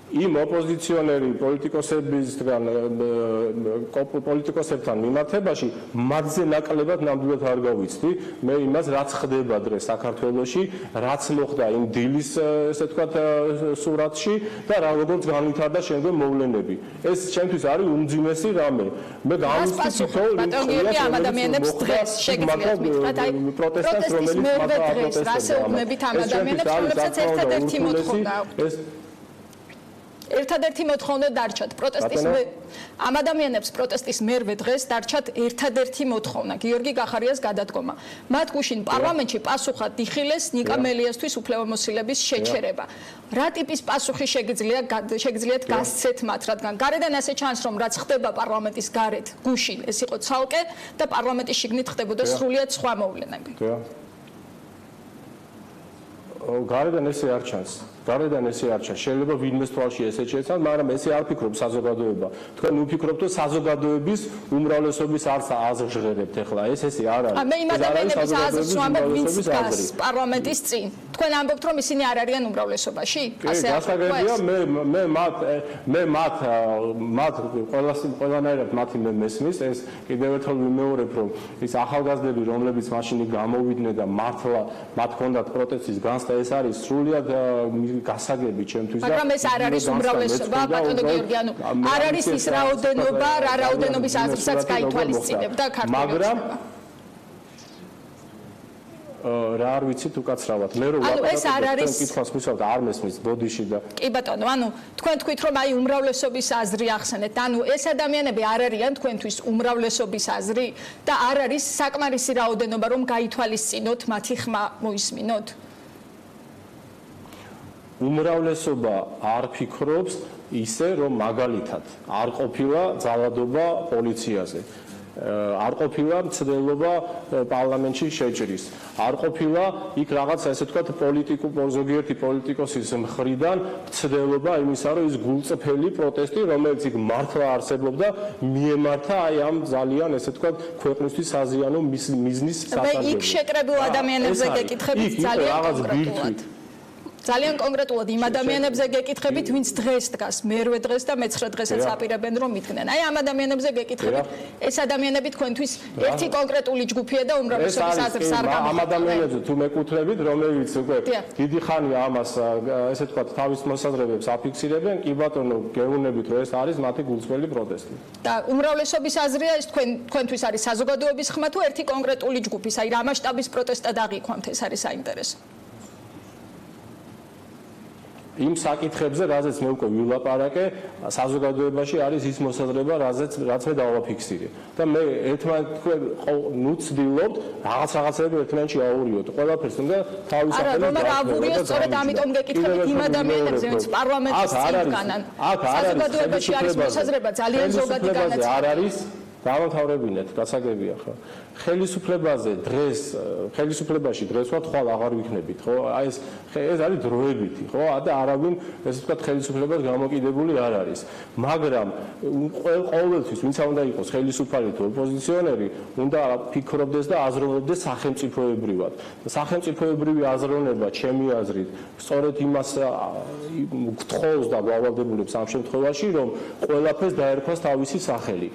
იმ ოპოზიციონერი პოლიტიკოსებთან მიმართებაში მათზე ნაკლებად ნამდვილად არ გავიცდი. მე იმას რაც ხდება დღეს საქართველოში, რაც მოხდა იმ დილის ესე ვთქვათ სურათში და რა როგორც განვითარდა შემდგომ მოვლენები. ეს ჩემთვის არის უმძიმესი რამე. მე გამოვიცდი თითოეულ ამ ადამიანებს დღეს შეგიძლიათ მითხრათ აი პროტესტის მერვე დღეს რასეუბნებით ამ ადამიანებს, რომლებსაც ერთადერთი მოთხოვნა აქვს. ერთადერთი მოთხოვნა დარჩათ პროტესტის ამ ადამიანებს პროტესტის მერვე დღეს დარჩათ ერთადერთი მოთხოვნა გიორგი გახარიას გადადგომა. მათ გუშინ პარლამენტში პასუხად იხილეს ნიკა მელიასთვის უფლებამოსილების შეჩერება. რა ტიპის პასუხი შეგიძლიათ გასცეთ მათ, რადგან გარედან ასე ჩანს, რომ რაც ხდება პარლამენტის გარეთ გუშინ ეს იყო ცალკე და პარლამენტის შიგნით ხდებოდა სრულიად სხვა მოვლენები. გარედან ესე არ ჩანს. გარედან ესე არ ჩანს. შეიძლება ვინმეს თვალში ესე შეეცან, მაგრამ ესე არ ფიქრობ საზოგადოება. თქვენ უფიქრობთ, რომ საზოგადოების უმრავლესობის არც აზრჟღერებთ ახლა. ეს ესე არ არის. მე იმ ადამიანების აზრს ვამბობ, ვინც დგას პარლამენტის წინ. თქვენ ამბობთ, რომ ისინი არ არიან უმრავლესობაში? ასე გასაგებია, მე მათ ყველანაირად მათი მე მესმის, ეს კიდევ ერთხელ ვიმეორებ, რომ ის ახალგაზრდები, რომლებიც მაშინ გამოვიდნენ და მართლა მათ ჰქონდათ პროტესტის განცდა, ეს არის სრულიად გასაგები ჩემთვის და მაგრამ ეს არ არის უმრავლესობა ბატონო გიორგი, ანუ არ არის ის რაოდენობა, რა რაოდენობის აზრსაც გაითვალისწინებდა ქართული მაგრამ რა არ ვიცით უკაცრავად. მე რომ კითხვას მისვავთ არ მესმის ბოდიში და კი ბატონო, ანუ თქვენ თქვით რომ აი უმრავლესობის აზრი ახსენეთ. ანუ ეს ადამიანები არ არიან თქვენთვის უმრავლესობის აზრი და არ არის საკმარისი რაოდენობა რომ გაითვალისწინოთ მათი ხმა მოისმინოთ. უმრავლესობა არ ფიქრობს ისე რომ მაგალითად არ ყოფილა ძალადობა პოლიციაზე. არ ყოფილა მცდელობა პარლამენტში შეჭრის. არ ყოფილა იქ რაღაც ასე ვთქვათ ზოგიერთი პოლიტიკოსის მხრიდან მცდელობა იმისა, რომ ის გულწრფელი პროტესტი, რომელიც იქ მართლა არსებობდა, მიემართა აი ამ ძალიან ასე ვთქვათ ქვეყნისთვის საზიანო მიზნის საწარმოებს. იქ შეკრებილ ადამიანებზე გეკითხებით ძალიან კონკრეტულად. ძალიან კონკრეტულად იმ ადამიანებზე გეკითხებით, ვინც დღეს დგას, მერვე დღეს და მე-9 დღესაც აპირებენ რომ მიდგნენ. აი ამ ადამიანებზე გეკითხებით, ეს ადამიანები თქვენთვის ერთი კონკრეტული ჯგუფია და უმრავლესობის აზრს არ გამოხატავთ. ამ ადამიანებზე თუ მეკუთვნებით, რომლებიც უკვე დიდი ხანია ამას, ესე ვთქვათ, თავის მოსაზრებებს აფიქსირებენ, კი ბატონო, გეუბნებით რომ ეს არის მათი გულწრფელი პროტესტი. და უმრავლესობის აზრია ეს თქვენთვის არის საზოგადოების ხმა თუ ერთი კონკრეტული ჯგუფის, აი რა მასშტაბის პროტესტად აღიქვამთ, ეს არის საინტერესო. იმ საკითხებზე, რაზეც მე უკვე ვილაპარაკე, საზოგადოებაში არის ის მოსაზრება, რაც მე დავაფიქსირე. და მე ნუ ცდილობთ რაღაცები ერთმანეთში აურიოთ. ყველაფერს უნდა თავის სახელით არა, რომ ავურიოს, სწორედ ამიტომ გეკითხებით იმ ადამიანებზე, ვინც პარლამენტის წინ დგანან. საზოგადოებაში არის მოსაზრება ძალიან ზოგადი განაცემები. არ არის დავამთავრებინეთ, გასაგებია ხო? ხელისუფლებაზე ხელისუფლებაში დღეს ვარ თვალ აღარ ვიქნებით, ხო? აი ეს არის დროებითი, ხო? და არავინ ესე ვთქვათ ხელისუფლებას გამოკიდებული არ არის. მაგრამ ყოველთვის ვინც უნდა იყოს ხელისუფალი თუ ოპოზიციონერი, უნდა ფიქრობდეს და აზროვნებდეს სახელმწიფოებრივად. სახელმწიფოებრივი აზროვნება, ჩემი აზრით, სწორედ იმას გთხოვს და გავალდებულებს ამ შემთხვევაში, რომ ყველაფერს დაერქვას თავისი სახელი.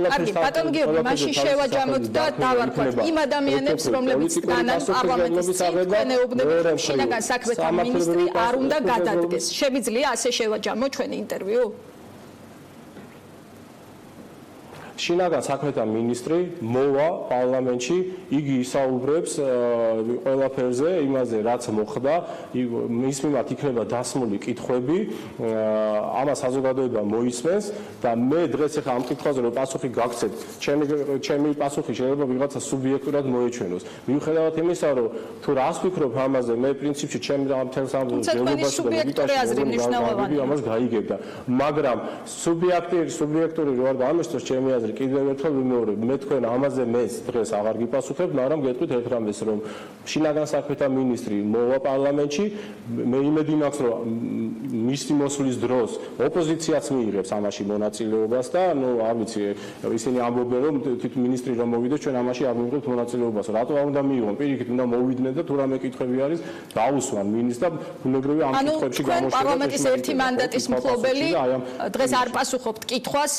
კარგი, ბატონ გიორგი, მაშინ შევაჯამოთ და დავარქვათ იმ ადამიანებს, რომლებიც დგანან პარლამენტის წინ, თქვენ ეუბნებით შინაგან საქმეთა მინისტრი არ უნდა გადადგეს. შემიძლია ასე შევაჯამო ჩვენი ინტერვიუ? შინაგან საქმეთა მინისტრი მოვა პარლამენტში, იგი ისაუბრებს ყველაფერზე, იმაზე, რაც მოხდა, მის მიმართ იქნება დასმული კითხვები, ამას საზოგადოება მოისმენს და მე დღეს ახლა ამ კითხვაზე რომ პასუხი გაგცეთ, ჩემი პასუხი შეიძლება ვიღაცა სუბიექტურად მოეჩვენოს. მიუხედავად იმისა, რომ თუ რას ვფიქრობ ამაზე, მე პრინციპში ჩემი მთელს ამ ჯერებაში ამას გაიგებდა. მაგრამ სუბიექტური რო არ გამოსწორს ჩემი აზრი კიდევ ერთხელ ვიმეორებ, მე თქვენ ამაზე მეც დღეს აღარ გიპასუხებ, მაგრამ გეტყვით ერთ რამეს, რომ შინაგან საქმეთა მინისტრი მოვა პარლამენტში, მე იმედი მაქვს, რომ მისი მოსვლის დროს ოპოზიციაც მიიღებს ამაში მონაწილეობას და ნუ არ ვიცი, ისინი ამბობენ, რომ თვითონ მინისტრი რომ მოვიდეს, ჩვენ ამაში არ მიიღებთ მონაწილეობას. რატო არ უნდა მიიღონ? პირიქით უნდა მოვიდნენ და თუ რამე კითხვები არის, დაუსვან მინისტრს და ბუნებრივია ამ კითხვებში გამოშვება. პარლამენტის ერთი მანდატის მფლობელი დღეს არ პასუხობთ კითხვას,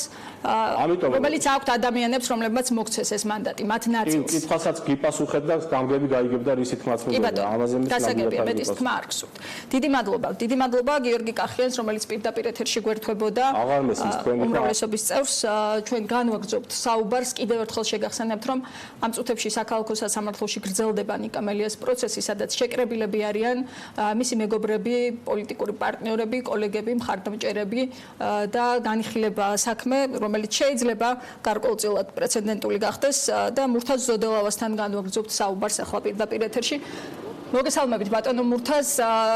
რომელიც აქვთ ადამიანებს, რომლებმაც მოგცეს ეს მანდატი, მათ ნაწილს. კითხვასაც გიპასუხეთ და გამგები გაიგებდა რისი თქმაც მოგდა. ამაზე გასაგებია, მეტის თქმა არ გსურთ. დიდი მადლობა გიორგი კახიანს, რომელიც პირდაპირ ეთერში გვერდთვებოდა. აღარ მესმის თქვენი უმრავლესობის წევრს. ჩვენ განვაგრძობთ საუბარს, კიდევ ერთხელ შეგახსენებთ, რომ ამ წუთებში საქალაქო სასამართლოში გრძელდება ნიკამელიას პროცესი, სადაც შეკრებილები არიან მისი მეგობრები, პოლიტიკური პარტნიორები, კოლეგები, მხარდამჭერები და განიხილება საქმე, რომელიც შეიძლება გარკვეულწილად პრეცედენტული გახდეს და მურთაზ ზოდელავასთან განვაგრძობთ საუბარს ახლა პირდაპირ ეთერში. მოგესალმებით ბატონო მურთაზ,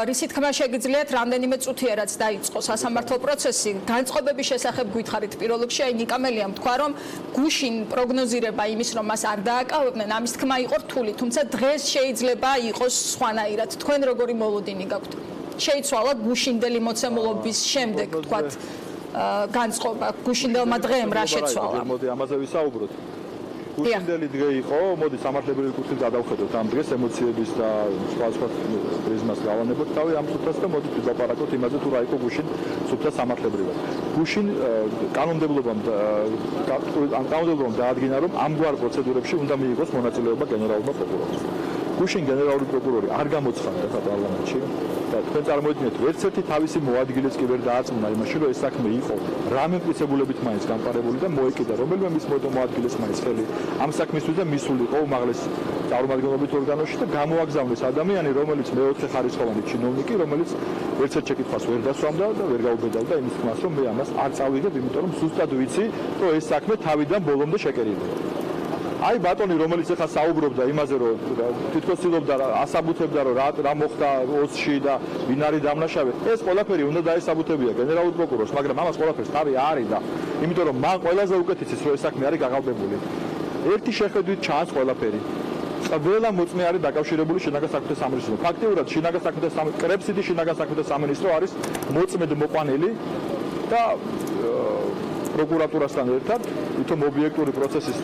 რისი თქმა შეგიძლიათ რამდენიმე წუთია რაც დაიწყო სასამართლო პროცესი, განწყობების შესახებ გითხარით პირველ რიგში, აი ნიკამელიამ თქვა, რომ გუშინ პროგნოზირება იმის, რომ მას არ დააკავებდნენ, ამის თქმა იყო რთული, თუმცა დღეს შეიძლება იყოს სხვანაირად. თქვენ როგორი მოლოდინი გაქვთ? შეიცვალა გუშინდელი მოცემულობის შემდეგ, თქვათ, განწყობა გუშინდელმა დღეამ რა შეცვალა? მოდი ამაზე ვისაუბროთ. გუშინდელი დღე იყო, მოდი სამართლებრივი კუთხით გადავხედოთ ამ დღეს ემოციების და სხვა პრიზმას გავანებოთ თავი ამ სუფრას და მოდით ვილაპარაკოთ იმაზე თუ რა იყო გუშინ სუფრა სამართლებრივად. გუშინ კანონმდებლობამ დაადგინა, რომ ამგვარ პროცედურებში უნდა მიიღოს მონაწილეობა გენერალურმა პროკურორმა. გუშინ გენერალური პროკურორი არ გამოცხადდა პარლამენტში და თქვენ წარმოიდგინეთ, ერთ ერთი თავისი მოადგილეს კი ვერ დააწმუნა იმაში, რომ ეს საქმე იყო რამე მტკიცებულებით მაინც გამყარებული და მოეკიდა რომელიმე მის მოადგილეს მაინც ხელი ამ საქმისთვის და მისულიყო უმაღლეს წარმომადგენლობით ორგანოში და გამოაგზავნეს ადამიანი, რომელიც მეოთხე ხარისხოვანი ჩინოვნიკი, რომელიც ერთ-ერთ შეკითხვას ვერ დასვამდა და ვერ გაუბედავდა იმის თქმას, რომ მე ამას არ წავიღებ, იმიტომ რომ ზუსტად ვიცი, რომ ეს საქმე თავიდან ბოლომდე შეკერილია. აი ბატონი, რომელიც ახლა საუბრობდა იმაზე, რომ თითქოს ცდილობდა ასაბუთებდა, რომ რა მოხდა 20-ში და ვინ არის დამნაშავე, ეს ყველაფერი უნდა დაესაბუთებია გენერალურ პროკურორს, მაგრამ ამას ყველაფერს თავი არის და იმიტომ რომ მან ყველაზე უკეთ იცის, რომ ეს საქმე არის გაღალბებული. ერთი შეხედვით ჩანს ყველაფერი. ყველა მოწმე არის დაკავშირებული შინაგან საქმეთა სამინისტროსთან. ფაქტიურად შინაგან საქმეთა კრებსიდი შინაგან საქმეთა სამინისტრო არის მოწმედ მოყვანილი და პროკურატურასთან ერთად თვითონ ობიექტური პროცესის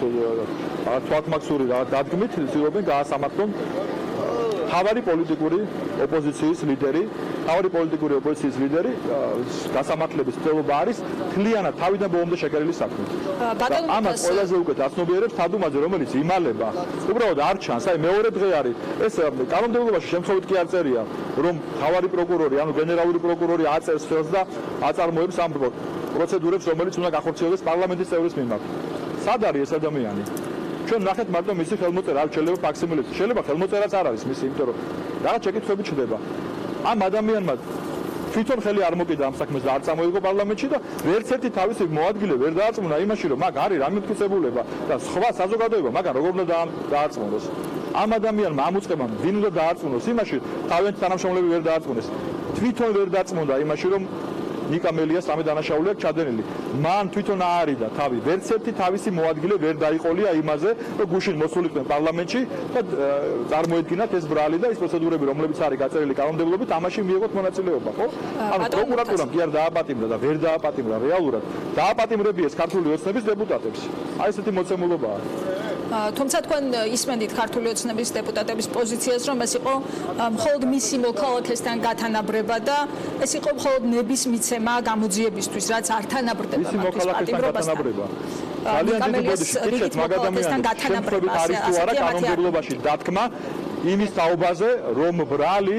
თვალთმაქსური დადგმით ცდილობენ გაასამართლონ თავარი პოლიტიკური ოპოზიციის ლიდერი, გასამართლების მცდელობა არის თლიანად თავიდან ბოლომდე შეკერილი საქმე. ამას ყველაზე უკეთ აცნობიერებს თადუმაძე, რომელიც იმალება, უბრალოდ არ ჩანს, აი მეორე დღე არის. ეს კანონმდებლობაში შემთხვევით კი არ წერია, რომ თავარი პროკურორი, ანუ გენერალური პროკურორი აწერს ხელს და აწარმოებს ამ პროცედურებს, რომელიც უნდა გახორციელდეს პარლამენტის წევრის მიმართ. სად არის ეს ადამიანი? ჩვენ ნახეთ მარტო მისი ხელმოწერა, არ შეიძლება ფაქსიმილეც. შეიძლება ხელმოწერაც არ არის მისი, იმიტომ რომ რაღაც შეკითხვები ჩდება. ამ ადამიანმა თვითონ ხელი არ მოკიდა ამ საქმეს და არ წამოიღო პარლამენტში და ვერც ერთი თავისი მოადგილე ვერ დაარწმუნა იმაში, რომ მაგ არის რამე მტკიცებულება და სხვა საზოგადოება მაგან როგორ უნდა დაარწმუნოს. ამ ადამიანმა ამ უწყებამ ვინ უნდა დაარწმუნოს იმაში, თავიანთი თანამშრომლები ვერ დაარწმუნეს. თვითონ ვერ დაარწმუნდა იმაში, რომ ნიკამელიას სამი დანაშაული აქვს ჩადენილი. მან თვითონ აარიდა თავი. ვერც ერთი თავისი მოადგილე ვერ დაიყოლია იმაზე, რომ გუშინ მოსულიყვნენ პარლამენტში და წარმოედგინათ ეს ბრალი და ის პროცედურები, რომლებიც არის გაწერილი კანონმდებლობით, ამაში მიიღოთ მონაწილეობა, ხო? ანუ პროკურატურამ კი არ დააპატიმრა და ვერ დააპატიმრა რეალურად. დააპატიმრებიეს ქართული ოცნების დეპუტატებს. აი ესეთი მოცემულობაა. თუმცა თქვენ ისმენდით ქართული ოცნების დეპუტატების პოზიციას, რომ ეს იყო მხოლოდ მისი მოქალაქესთან გათანაბრება და ეს იყო მხოლოდ ნების მიცემა გამოძიებისთვის, რაც არ თანაბრდება მათთვის პატიმრობასთან. ძალიან დიდი ბოდიში მაგადამიანის შემთხვევით არის თუ არა კანონმდებლობაში დათქმა იმის თაობაზე, რომ ბრალი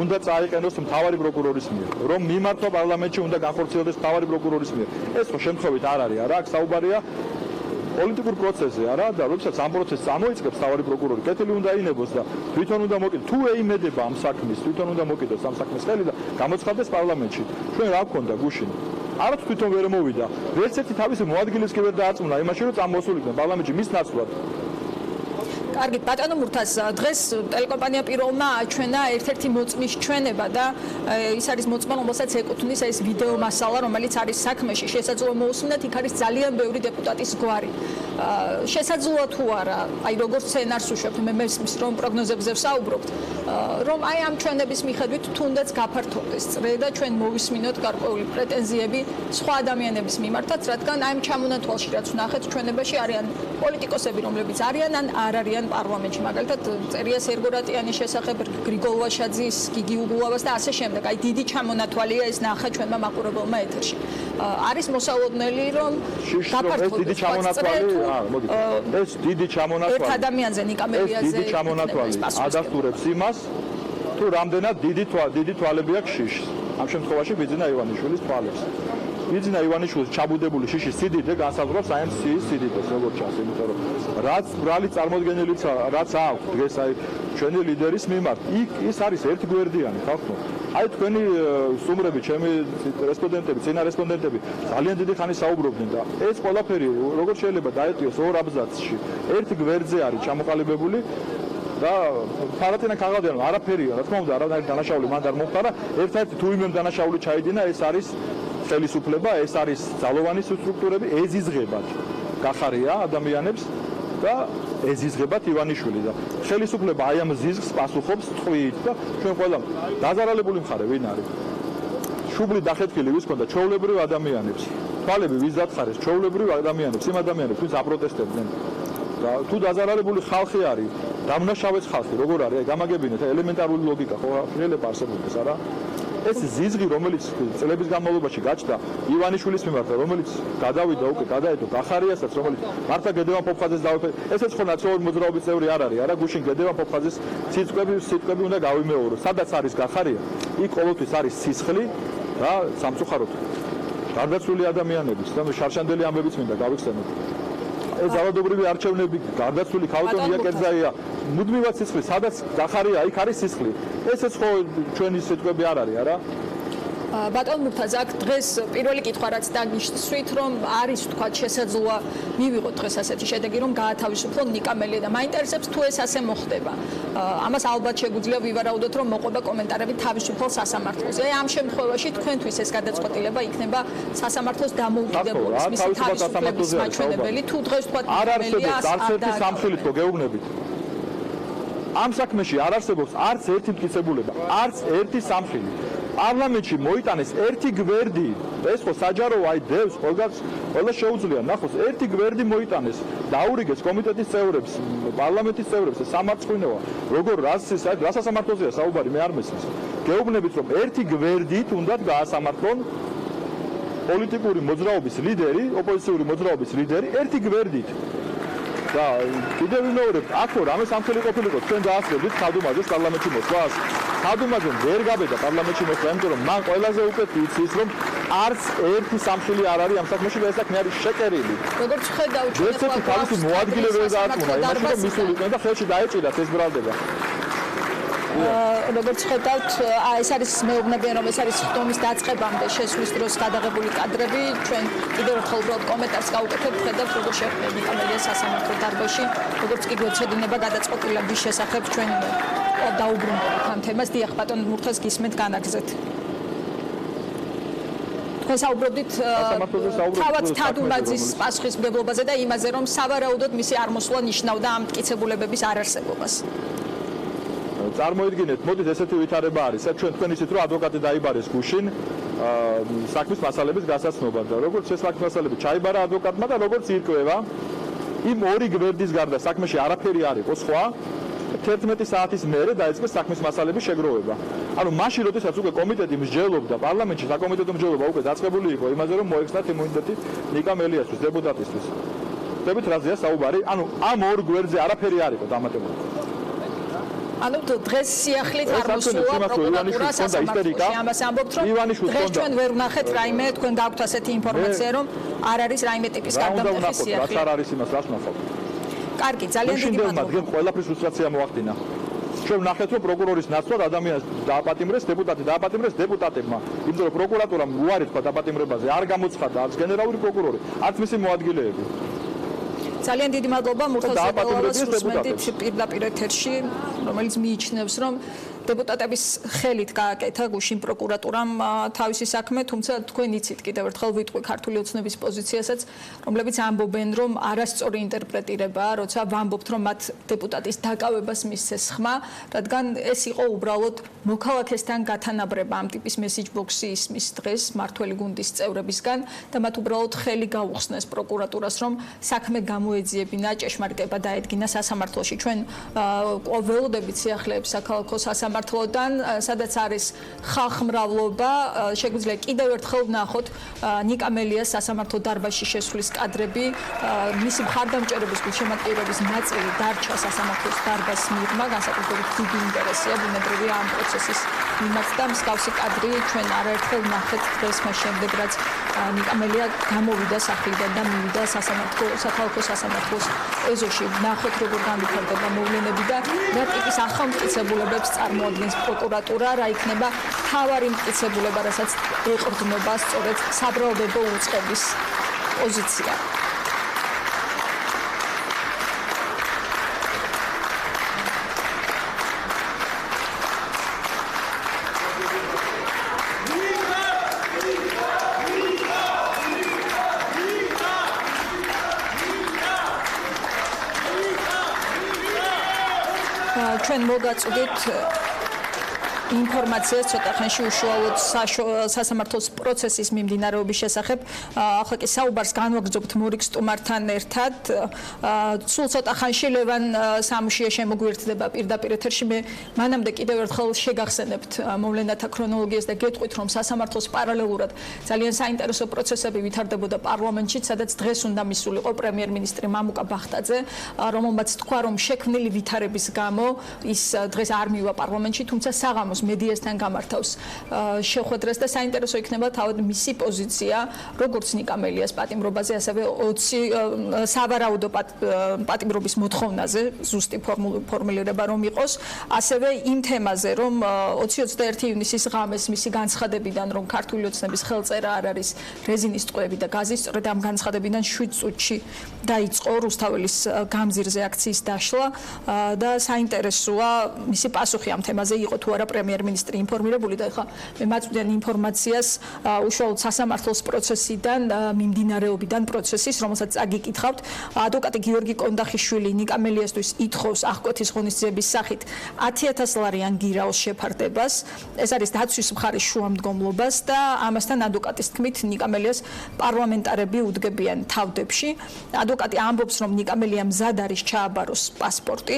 უნდა წაიყენოს მთავარი პროკურორის მიერ, რომ მიმართვა პარლამენტში უნდა განხორციელდეს მთავარი პროკურორის მიერ. ეს ხო შემთხვევით არ არის, არა, აქ საუბარია პოლიტიკურ პროცესზე, არა, და როდესაც ამ პროცესს წამოიწყებს მთავარი პროკურორი, კეთილი უნდა ინებოს და თვითონ უნდა მოკიდოს. თუ ეიმედება ამ საქმის, თვითონ უნდა მოკიდოს ამ საქმის ხელი და გამოცხადდეს პარლამენტში. ჩვენ რა გქონდა გუშინ? არც თვითონ ვერ მოვიდა. ვერც ერთი თავისი მოადგილეს კი ვერ დაარწმუნა იმაში, რომ წამოსულიყვნენ პარლამენტში მის ნაცვლად. კარგი, ბატონო მურთაზ, დღეს ტელეკომპანია პირველმა აჩვენა ერთ-ერთი მოწმის ჩვენება და ის არის მოწმა, რომელსაც ეკუთვნის ეს ვიდეო მასალა, რომელიც არის საქმეში. შესაძლოა მოусმინათ, იქ არის ძალიან ბევრი დეპუტატის გვარი. შესაძლოა თუ არა, აი როგორც სცენარს უშვებთ, მე მესმის რომ პროგნოზებზე ვსაუბრობთ, რომ აი ამ ჩვენების მიხედვით თუნდაც გაფართოვდეს წრე და ჩვენ მოვისმინოთ გარკვეული პრეტენზიები სხვა ადამიანების მიმართაც, რადგან აი ამ ჩამონათვალში რაც ვნახეთ ჩვენებაში არიან პოლიტიკოსები, რომლებიც არიან ან არ არიან პარლამენტში, მაგალითად წერია სერგორატიანის შესახებ, გრიგოლ ვაშაძის, გიგი უგულავას და ასე შემდეგ. აი დიდი ჩამონათვალია ეს ნახა ჩვენმა მაყურებელმა ეთერში. არის მოსალოდნელი რომ გაფართოვდეს ეს დიდი ჩამონათვალი ერთ ადამიანზე ნიკამელიაზე დიდი ჩამონათვალი ადასტურებს იმას, თუ რამდენად დიდი თვალები აქვს შიშს. ამ შემთხვევაში ბიძინა ივანიშვილის თვალებს. ბიძინა ივანიშვილის ჩაბუდებული შიშის სიდიდე განსაზღვრავს აი ამ სიდიდეს, როგორც ჩანს, იმიტომ რომ რაც ბრალი წარმოდგენილიც რაც აქვს დღეს აი ჩვენი ლიდერის მიმართ, ის არის ერთგვერდიანი, ხალხო. აი თქვენი სტუმრები, ჩემი რესპონდენტები, წინა რესპონდენტები ძალიან დიდი ხანი საუბრობდნენ და ეს ყველაფერი როგორ შეიძლება დაეტიოს ორ აბზაცში. ერთ გვერდზე არის ჩამოყალიბებული და ფარატინა ქაღალდიან არაფერია, რა თქმა უნდა, არანაირი დანაშაული მან არ მომხდარა. ერთ-ერთი თუ იმემ დანაშაული ჩაიდინა, ეს არის ხელისუფლება, ეს არის ძალოვანი სტრუქტურები, ეზიზღებათ გახარია ადამიანებს და ეზიზღებათ ივანიშვილი და ხელისუფლება აი ამ ზიზღს პასუხობს ტყვიით და ჩვენ ყველა დაზარალებული მხარე ვინ არის? შუბლი დახეთქილი ვის ქონდა ჩვეულებრივ ადამიანებს. თვალები ვის დათხარეს ჩვეულებრივ ადამიანებს, იმ ადამიანებს, ვინც აპროტესტებდნენ. და თუ დაზარალებული ხალხი არის, დამნაშავეც ხალხი, როგორ არის? აი გამაგებინეთ, ელემენტარული ლოგიკა ხო შეიძლება არსებობდეს, არა? ეს ზიზღი, რომელიც წლების განმავლობაში გაჩნდა ივანიშვილის მიმართ, რომელიც გადავიდა უკვე, გადაედო გახარიასაც, რომელიც მართა გედევან პოპხაძეს დაუფერდა. ესეც ხო ნაციონალური მოძრაობის წევრი არ არის, არა? გუშინ გედევან პოპხაძეს სიტყვები უნდა გავიმეორო. სადაც არის გახარია, იქ ყოველთვის არის სისხლი და სამწუხაროდ გარდაცვლილი ადამიანების და შარშანდელი ამბებიც მინდა გავიხსენოთ. ეს ძალადობრივი არჩევნები, გარდაცვლილი ქალბატონ იაკერძაია, მუდმივად სისხლი, სადაც გახარია, იქ არის სისხლი. ესეც ხო ჩვენი სიტყვები არ არის, არა? ბატონ მურთაზ, აქ დღეს პირველი კითხვა რაც დაგისვით, რომ არის თქვა შესაძლოა მივიღოთ დღეს ასეთი შედეგი, რომ გაათავისუფლონ ნიკამელია და მაინტერესებს თუ ეს ასე მოხდება. ამას ალბათ შეგვიძლია ვივარაუდოთ, რომ მოყვება კომენტარები თავისუფალ სასამართლოზე. ამ შემთხვევაში თქვენთვის ეს გადაწყვეტილება იქნება სასამართლოს დამოუკიდებლობის, მისი თავისუფლების მაჩვენებელი, თუ დღეს თქვა ნიკამელია არც ერთი სამხილით ხო გეუბნებით. ამ საქმეში არ არსებობს არც ერთი მტკიცებულება, არც ერთი სამხილი. პარლამენტში მოიტანეს ერთი გვერდი, ეს ხო საჯაროა, აი დევს ყველა შეუძლია ნახოს, ერთი გვერდი მოიტანეს, დაურიგეს კომიტეტის წევრებს, პარლამენტის წევრებს, სამარცხვინოა, როგორ რა სასამართლოზეა საუბარი, მე არ მესმის. გეუბნებით რომ ერთი გვერდით უნდათ გაასამართლონ პოლიტიკური მოძრაობის ლიდერი, ოპოზიციური მოძრაობის ლიდერი ერთი გვერდით. და კიდევ ვიმეორებ, აქ რამე სამხელი ყოფილიყო, ჩვენ დაასრულეთ ხადუმაძეს პარლამენტში მოსვლას. ხადუმაძემ ვერ გაბედა პარლამენტში მოსვლა, იმიტომ რომ მან ყველაზე უკეთ იცის, რომ არც ერთი სამხელი არ არის ამ საქმეში და ეს საქმე არის შეკერილი. როგორც ხედავთ, ესეთი თავისი მოადგილე ვერ დააწუნა, იმაში რომ მისულიყვნენ და ხელში დაეჭირათ ეს ბრალდება. როგორც ხედავთ, ეს არის მეუბნებიან რომ ეს არის ხდომის დაწყებამდე შესვლის დროს გადაღებული კადრები. ჩვენ კიდევ ერთხელ უბრალოდ კომენტარს გავუკეთებთ, ხედავთ როგორ შეხვდება ნიკამელიას სასამართლო დარბაზში, როგორც კი გვეცოდინება გადაწყვეტილების შესახებ ჩვენ დაუბრუნდებით ამ თემას. დიახ, ბატონ მურთაზ გისმენთ განაგზეთ. თქვენ საუბრობდით თავად თადუმაძის პასუხისმგებლობაზე და იმაზე, რომ სავარაუდოდ მისი არმოსვლა ნიშნავდა ამ მტკიცებულებების არარსებობას. წარმოიდგინეთ, მოდით ესეთი ვითარება არის, ჩვენ თქვენ ისეთ რომ ადვოკატი დაიბარეს გუშინ საქმის მასალების გასაცნობად და როგორც ეს საქმის მასალები ჩაიბარა ადვოკატმა და როგორც ირკვევა, იმ ორი გვერდის გარდა საქმეში არაფერი არ იყო სხვა, 11 საათის მერე დაიწყეს საქმის მასალების შეგროვება. ანუ მაშინ როდესაც უკვე კომიტეტი მსჯელობდა პარლამენტში, საკომიტეტო მსჯელობა უკვე დაწყებული იყო იმაზე რომ მოექცნათ იმუნიტეტი ნიკამელიასთვის, დეპუტატისთვის. ხდებით რაზეა საუბარი? ანუ ამ ორ გვერდზე არაფერი არ იყო დამატებული. ანუ დღეს სიახლით არმოსვლა პროკურატურა სასამართლოში. ამას ამბობთ, რომ დღეს ჩვენ ვერ ვნახეთ რაიმე, თქვენ გაქვთ ასეთი ინფორმაცია, რომ არ არის რაიმე ტიპის გარდამტეხი სიახლე. არ არის იმას რას ვნახავთ. კარგი, ძალიან დიდი მადლობა. მაგენ ყველაფრის ილუსტრაცია მოახდინა. ჩვენ ვნახეთ, რომ პროკურორის ნაცვლად ადამიანს დააპატიმრეს, დეპუტატი დააპატიმრეს დეპუტატებმა. იმიტომ რომ პროკურატურამ უარი თქვა დაპატიმრებაზე, არ გამოცხადა არც გენერალური პროკურორი, არც მისი მოადგილეები. ძალიან დიდი მადლობა მურთაზ ზოდელავას უსმენთ პირდაპირ ეთერში, რომელიც მიიჩნევს, რომ დეპუტატების ხელით გააკეთა გუშინ პროკურატურამ თავისი საქმე, თუმცა თქვენ იცით კიდევ ერთხელ ვიტყვი ქართული ოცნების პოზიციასაც, რომლებიც ამბობენ, რომ არასწორი ინტერპრეტირებაა, როცა ვამბობთ, რომ მათ დეპუტატის დაკავებას მისცეს ხმა, რადგან ეს იყო უბრალოდ მოქალაქესთან გათანაბრება ამ ტიპის მესიჯ ბოქსი ისმის დღეს მართველი გუნდის წევრებისგან და მათ უბრალოდ ხელი გაუხსნეს პროკურატურას, რომ საქმე გამოეძიებინა, ჭეშმარიტება დაედგინა სასამართლოში. ჩვენ ველოდებით სიახლეებს საქალაქო სასამართლოდან, სადაც არის ხალხმრავლობა, შეგვიძლია კიდევ ერთხელ ვნახოთ ნიკამელიას სასამართლო დარბაზში შესვლის კადრები, მისი მხარდამჭერების გულშემატკივრების ნაწილი დარჩა სასამართლოს დარბაზს მიღმა, განსაკუთრებით დიდი ინტერესია ბუნებრივია ამ პროცესის მიმართ და მსგავსი კადრი ჩვენ არაერთხელ ვნახეთ დღეს მას შემდეგ, რაც ნიკამელია გამოვიდა სახლიდან და მივიდა საქალაქო სასამართლოს ეზოში. ვნახოთ როგორ განვითარდება მოვლენები და რა ტიპის ახალ მტკიცებულებებს წარმოადგენს პროკურატურა, რა იქნება მთავარი მტკიცებულება, რასაც ეყრდნობა სწორედ საბრალდებო უწყების პოზიცია. ჩვენ მოგაწვდით ინფორმაციას ცოტა ხანში უშუალოდ სასამართლოს პროცესის მიმდინარეობის შესახებ. ახლა კი საუბარს განვაგრძობთ მორიგ სტუმართან ერთად. სულ ცოტა ხანში ლევან სამუშია შემოგვიერთდება პირდაპირ ეთერში. მე მანამდე კიდევ ერთხელ შეგახსენებთ მოვლენათა ქრონოლოგიას და გეტყვით, რომ სასამართლოს პარალელურად ძალიან საინტერესო პროცესები ვითარდებოდა პარლამენტში, სადაც დღეს უნდა მისულიყო პრემიერ-მინისტრი მამუკა ბახტაძე, რომელმაც თქვა, რომ შექმნილი ვითარების გამო ის დღეს არ მივა პარლამენტში, თუმცა საღამოს მედიასთან გამართავს შეხვედრას და საინტერესო იქნება თავად მისი პოზიცია, როგორც ნიკამელიას პატიმრობაზე, ასევე 20 სავარაუდო პატიმრობის მოთხოვნაზე, ზუსტი ფორმულირება რომ იყოს, ასევე იმ თემაზე, რომ 20-21 ივნისის ღამეს მისი განცხადებიდან, რომ ქართული ოცნების ხელწერა არ არის რეზინის ტყვეები და გაზი, სწორედ ამ განცხადებიდან 7 წუთში დაიწყო რუსთაველის გამზირზე აქციის დაშლა და საინტერესოა მისი პასუხი ამ თემაზე იყო თუ არა პრემიერ პრემიერ-მინისტრი ინფორმირებული და ეხლა მე მაწვდიან ინფორმაციას უშუალოდ სასამართლოს პროცესიდან, მიმდინარეობიდან პროცესის, რომელსაც აგიკითხავთ. ადვოკატი გიორგი კონდახიშვილი ნიკამელიასთვის ითხოვს აღკვეთის ღონისძიების სახით 10,000 ლარიან გირაოს შეფარდებას. ეს არის დაცვის მხარის შუამდგომლობას და ამასთან ადვოკატის თქმით ნიკამელიას პარლამენტარები უდგებიან თავდებში. ადვოკატი ამბობს, რომ ნიკამელია მზად არის ჩააბაროს პასპორტი.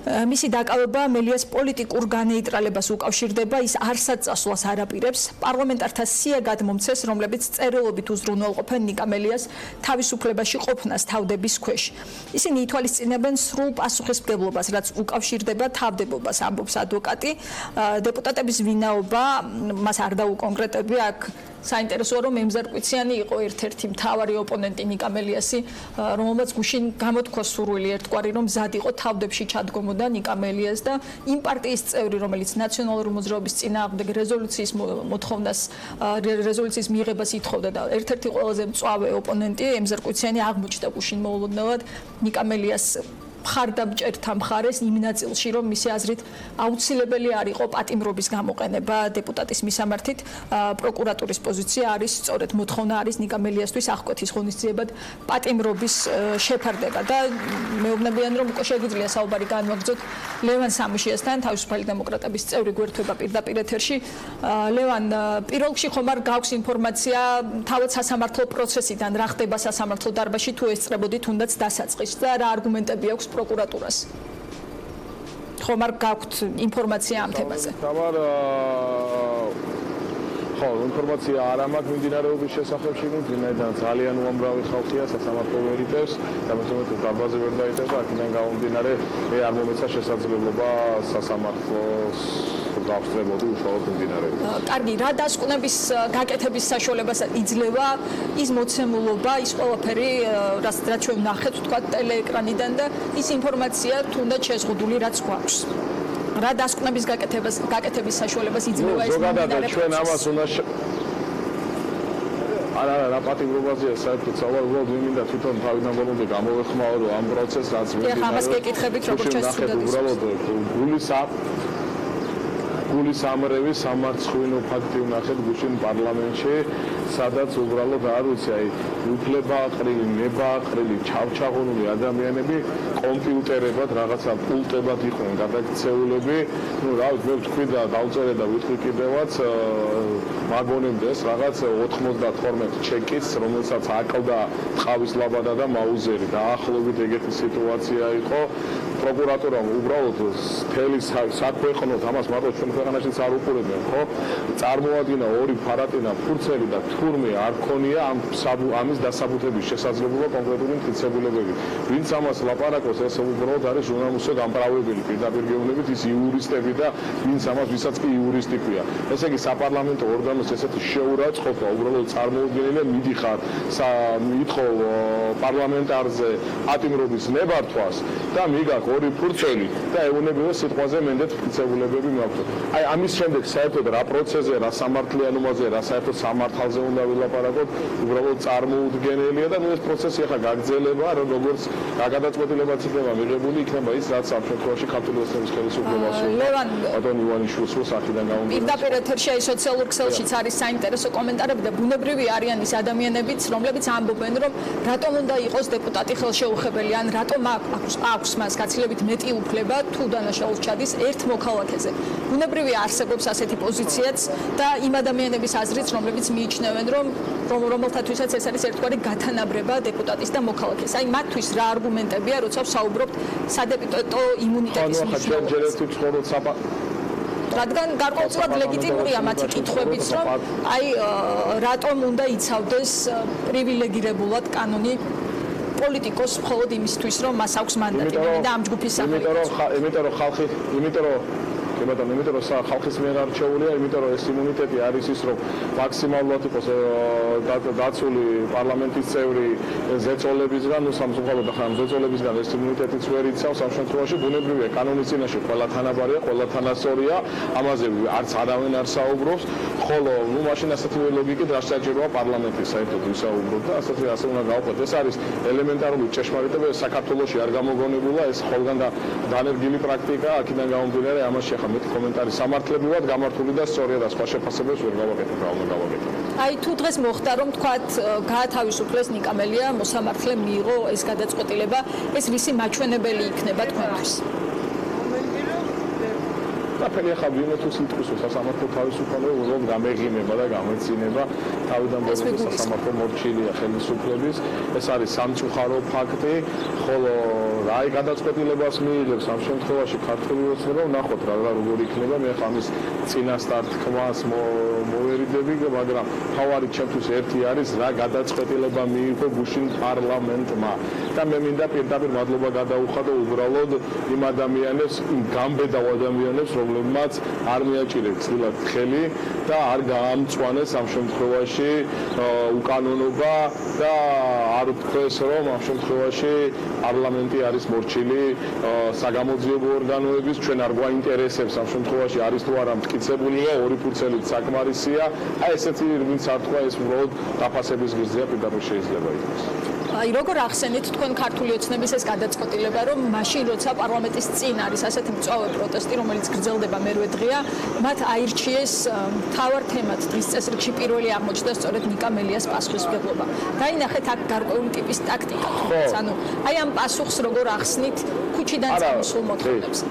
მისი დაკავება მელიას პოლიტიკურ განეიტრალებას უკავშირდება, ის არსად წასვლას არ აპირებს. პარლამენტართა სია გადმომცეს, რომლებიც წერილობით უზრუნველყოფენ ნიკამელიას თავისუფლებაში ყოფნას თავდების ქვეშ. ისინი ითვალისწინებენ სრულ პასუხისმგებლობას, რაც უკავშირდება თავდებობას, ამბობს ადვოკატი. დეპუტატების ვინაობა მას არ დაუკონკრეტებია, აქ საინტერესოა, რომ ემზარკვიციანი იყო ერთ-ერთი მთავარი ოპონენტი ნიკამელიასი, რომელმაც გუშინ გამოთქვა სურვილი ერთგვარი, რომ მზად იყო თავდებში ჩადგომოდა ნიკამელიას და იმ პარტიის წევრი, რომელიც ნაციონალური მოძრაობის წინააღმდეგ რეზოლუციის მიღებას ითხოვდა და ერთ-ერთი ყველაზე მწვავე ოპონენტი ემზარკვიციანი აღმოჩნდა გუშინ მოულოდნელად ნიკამელიას მხარდამჭერთა მხარეს იმ ნაწილში, რომ მისი აზრით აუცილებელი არ იყო პატიმრობის გამოყენება დეპუტატის მისამართით. პროკურატურის პოზიცია არის სწორედ მოთხოვნა არის ნიკამელიასთვის აღკვეთის ღონისძიებად პატიმრობის შეფარდება და მეუბნებიან, რომ უკვე შეგვიძლია საუბარი განვაგრძოთ ლევან სამუშიასთან, თავისუფალი დემოკრატების წევრი გვერდება პირდაპირ ეთერში. ლევან, პირველ რიგში ხომ არ გაქვს ინფორმაცია თავად სასამართლო პროცესიდან, რა ხდება სასამართლო დარბაზში, თუ ესწრებოდით თუნდაც დასაწყისს და რა არგუმენტები აქვს პროკურატურას. ხომ არ გაქვთ ინფორმაცია ამ თემაზე? თამარ ხო, ინფორმაცია არ მაქვს მიმდინარეობის შესახებში, ვინაიდან ძალიან უამრავი ხალხია სასამართლო ვერიტებს, დამეთმოთ დარბაზზე ვერ დაიწერა, აქედან გამომდინარე მე არ მომეცა შესაძლებლობა სასამართლოს გავსწრებოდი უშუალოდ მიმდინარეობას. კარგი, რა დასკვნების გაკეთების საშუალებას იძლევა ის მოცემულობა, ის ყველაფერი, რაც ჩვენ ვნახეთ, თქვა ტელეეკრანიდან და ის ინფორმაცია თუნდაც შეზღუდული, რაც გვაქვს. რა დასკვნების გაკეთების საშუალებას იძლევა ეს ზოგადად ჩვენ ამას უნდა არა რა პატიმრობაზეა საერთოდ საუბარი მინდა თვითონ თავიდან ბოლომდე გამოვეხმაო რომ ამ პროცესს რაც ეხლა ამას გეკითხებით როგორც შესწავლად უბრალოდ გულის ამრევი სამარცხვინო ფაქტი ვნახეთ გუშინ პარლამენტში, სადაც უბრალოდ არ ვიცი, აი უფლებააყრილი, ნებააყრილი, ჩავჩაღურული ადამიანები კომპიუტერებად, რაღაცა პულტებად იყვნენ გადაქცეულები. ნუ რა ვიცი, მე ვთქვი და დავწერე და ვიტყვი კიდევაც მაგონებდა ეს რაღაც 92 ჩეკის, რომელსაც აკლდა ტყავის ლაბადა და მაუზერი. დაახლოებით ეგეთი სიტუაცია იყო. პროკურატურამ უბრალოდ მთელი საქმე ეყნოთ ამას მარტო ჩვენ ქვეყანაშიც არ უყურებენ, ხო? წარმოადგინა ორი ფარატინა ფურცელი და თურმე არ ქონია ამის დასაბუთების შესაძლებლობა კონკრეტული მტკიცებულებები. ვინც ამას ლაპარაკობს, ეს უბრალოდ არის ჟურნალისტო გამправებელი, პირდაპირ გეუბნებით ის იურისტები და ვინც ამას ვისაც კი იურისტი ქვია. ესე იგი საპარლამენტო ორგანოს ესეთი შეურაცხყოფა უბრალოდ წარმოუდგენელია, მიდიხარ ითხოვ პარლამენტარზე პატიმრობის ნებართვას და მიგაქ ორი ფურცელი და ეუბნებიო სიტყვაზე მენდეთ მტკიცებულებები მაქვს. აი ამის შემდეგ საერთოდ რა პროცესზე, რა სამართლიანობაზე, რა საერთოდ სამართალზე უნდა ვილაპარაკოთ, უბრალოდ წარმოუდგენელია და ეს პროცესი ახლა გაგრძელება, როგორც გადაწყვეტილებაც იქნება მიღებული, იქნება ის, რაც ამ შემთხვევაში ქართული ოცნების ხელისუფლებას ლევან ბატონ ივანიშვილს აქედან გამომდინარე. პირდაპირ ეთერში აი სოციალურ ქსელშიც არის საინტერესო კომენტარები და ბუნებრივი არიან ის ადამიანებიც, რომლებიც ამბობენ, რომ რატომ უნდა იყოს დეპუტატი ხელშეუხებელი, ან რატომ აქვს მას გაცილებით მეტი უფლება თუ დანაშაულს ჩადის ერთ მოქალაქეზე. ბუნებრივი არსებობს ასეთი პოზიციაც და იმ ადამიანების აზრიც, რომლებიც მიიჩნევენ, რომ რომელთათვისაც ეს არის ერთგვარი გათანაბრება დეპუტატის და მოქალაქეს. აი მათთვის რა არგუმენტებია, როცა ვსაუბრობთ სადეპუტატო იმუნიტეტის მნიშვნელობაზე. რადგან გარკვეულწილად ლეგიტიმურია მათი კითხვებიც, რომ აი რატომ უნდა იცავდეს პრივილეგირებულად კანონი პოლიტიკოს მხოლოდ იმისთვის, რომ მას აქვს მანდატი და ამ ჯგუფის სახელით. იმიტომ რომ ხალხის მიერ არჩეულია, იმიტომ რომ ეს იმუნიტეტი არის ის, რომ მაქსიმალურად იყოს დაცული პარლამენტის წევრი ზეწოლებისგან, ნუ სამწუხაროდ ახლა ზეწოლებისგან ეს იმუნიტეტიც ვერ იცავს ამ შემთხვევაში, ბუნებრივია კანონის წინაშე ყველა თანაბარია, ყველა თანასწორია, ამაზე არც არავინ არ საუბრობს, ხოლო ნუ მაშინ ასეთი ლოგიკით რა საჭიროა პარლამენტის საერთოდ ვისაუბროთ და ასე უნდა გავყვეთ. ეს არის ელემენტარული ჭეშმარიტება, საქართველოში არ გამოგონებულა, ეს ხოლგან დანერგილი პრაქტიკა, აქედან გამომდინარე ამაში ახლა მეტი კომენტარი სამართლებრივად გამართული და სწორია და სხვა შეფასებებს ვერ გავაკეთებ, რა უნდა გავაკეთებ. აი თუ დღეს მოხდა რომ თქვათ გაათავისუფლეს ნიკამელია, მოსამართლე მიიღო ეს გადაწყვეტილება, ეს ვისი მაჩვენებელი იქნება თქვენთვის? ყველაფერი ახლა ვინმე თუ სიტყვის სასამართლო თავისუფალება უბრალოდ გამეღიმება და გამეცინება თავიდან ბოლომდე სასამართლო მორჩილია ხელისუფლების ეს არის სამწუხარო ფაქტი ხოლო რაი გადაწყვეტილებას მიიღებს ამ შემთხვევაში ქართული ოცნება ვნახოთ რა როგორ იქნება მე ახლა ამის წინასწარ თქმას მოვერიდები მაგრამ თავარი ჩემთვის ერთი არის რა გადაწყვეტილება მიიღო გუშინ პარლამენტმა და მე მინდა პირდაპირ მადლობა გადაუხადო უბრალოდ იმ ადამიანებს იმ გამბედავ ადამიანებს რომლებმაც არ მიაჭირეს ცდილად ხელი და არ გაამწვანეს ამ შემთხვევაში უკანონობა და არ ვთქვეს რომ ამ შემთხვევაში პარლამენტი არის მორჩილი საგამოძიებო ორგანოების ჩვენ არ გვაინტერესებს ამ შემთხვევაში არის თუ არა მტკიცებულია ორი ფურცელით საკმარისია აი ესეთი ვინც არ თქვა ეს უბრალოდ დაფასების გზია პირდაპირ შეიძლება იყოს აი როგორ ახსენეთ თქვენ ქართული ოცნების ეს გადაწყვეტილება რომ მაშინ როცა პარლამენტის წინ არის ასეთი მწვავე პროტესტი რომელიც გრძელდება მერვე დღეა მათ აირჩიეს მთავარ თემად დღის წესრიგში პირველი აღმოჩნდა სწორედ ნიკამელიას პასუხისმგებლობა დაინახეთ აქ გარკვეული ტიპის ტაქტიკა ანუ აი ამ პასუხს როგორ ახსნით ქუჩიდან წამოსულ მოთხოვნებს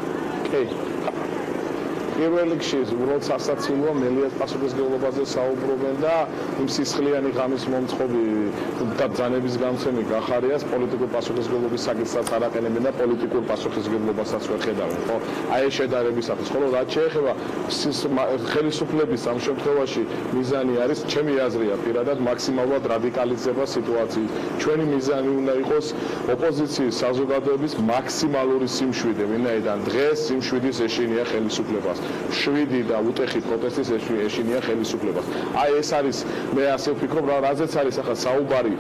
პირველ რიგში უბრალოდ სასაცილოა მელიას პასუხისმგებლობაზე საუბრობენ და იმ სისხლიანი ღამის მომწყობი და ბრძანების გამცემი გახარიას პოლიტიკურ პასუხისმგებლობის საკითხსაც არ აყენებენ და პოლიტიკურ პასუხისმგებლობასაც ვერ ხედავენ ხო აი ეს შედარებისათვის ხოლო რაც შეეხება ხელისუფლების ამ შემთხვევაში მიზანი არის ჩემი აზრია პირადად მაქსიმალურად რადიკალიზება სიტუაციის ჩვენი მიზანი უნდა იყოს ოპოზიციის საზოგადოების მაქსიმალური სიმშვიდე ვინაიდან დღეს სიმშვიდის ეშინია ხელისუფლებას 7 და უტეხი პროტესტის ეშინია ხელისუფლებას. აი ეს არის მე ასე ვფიქრობ რა რაზეც არის ახლა საუბარი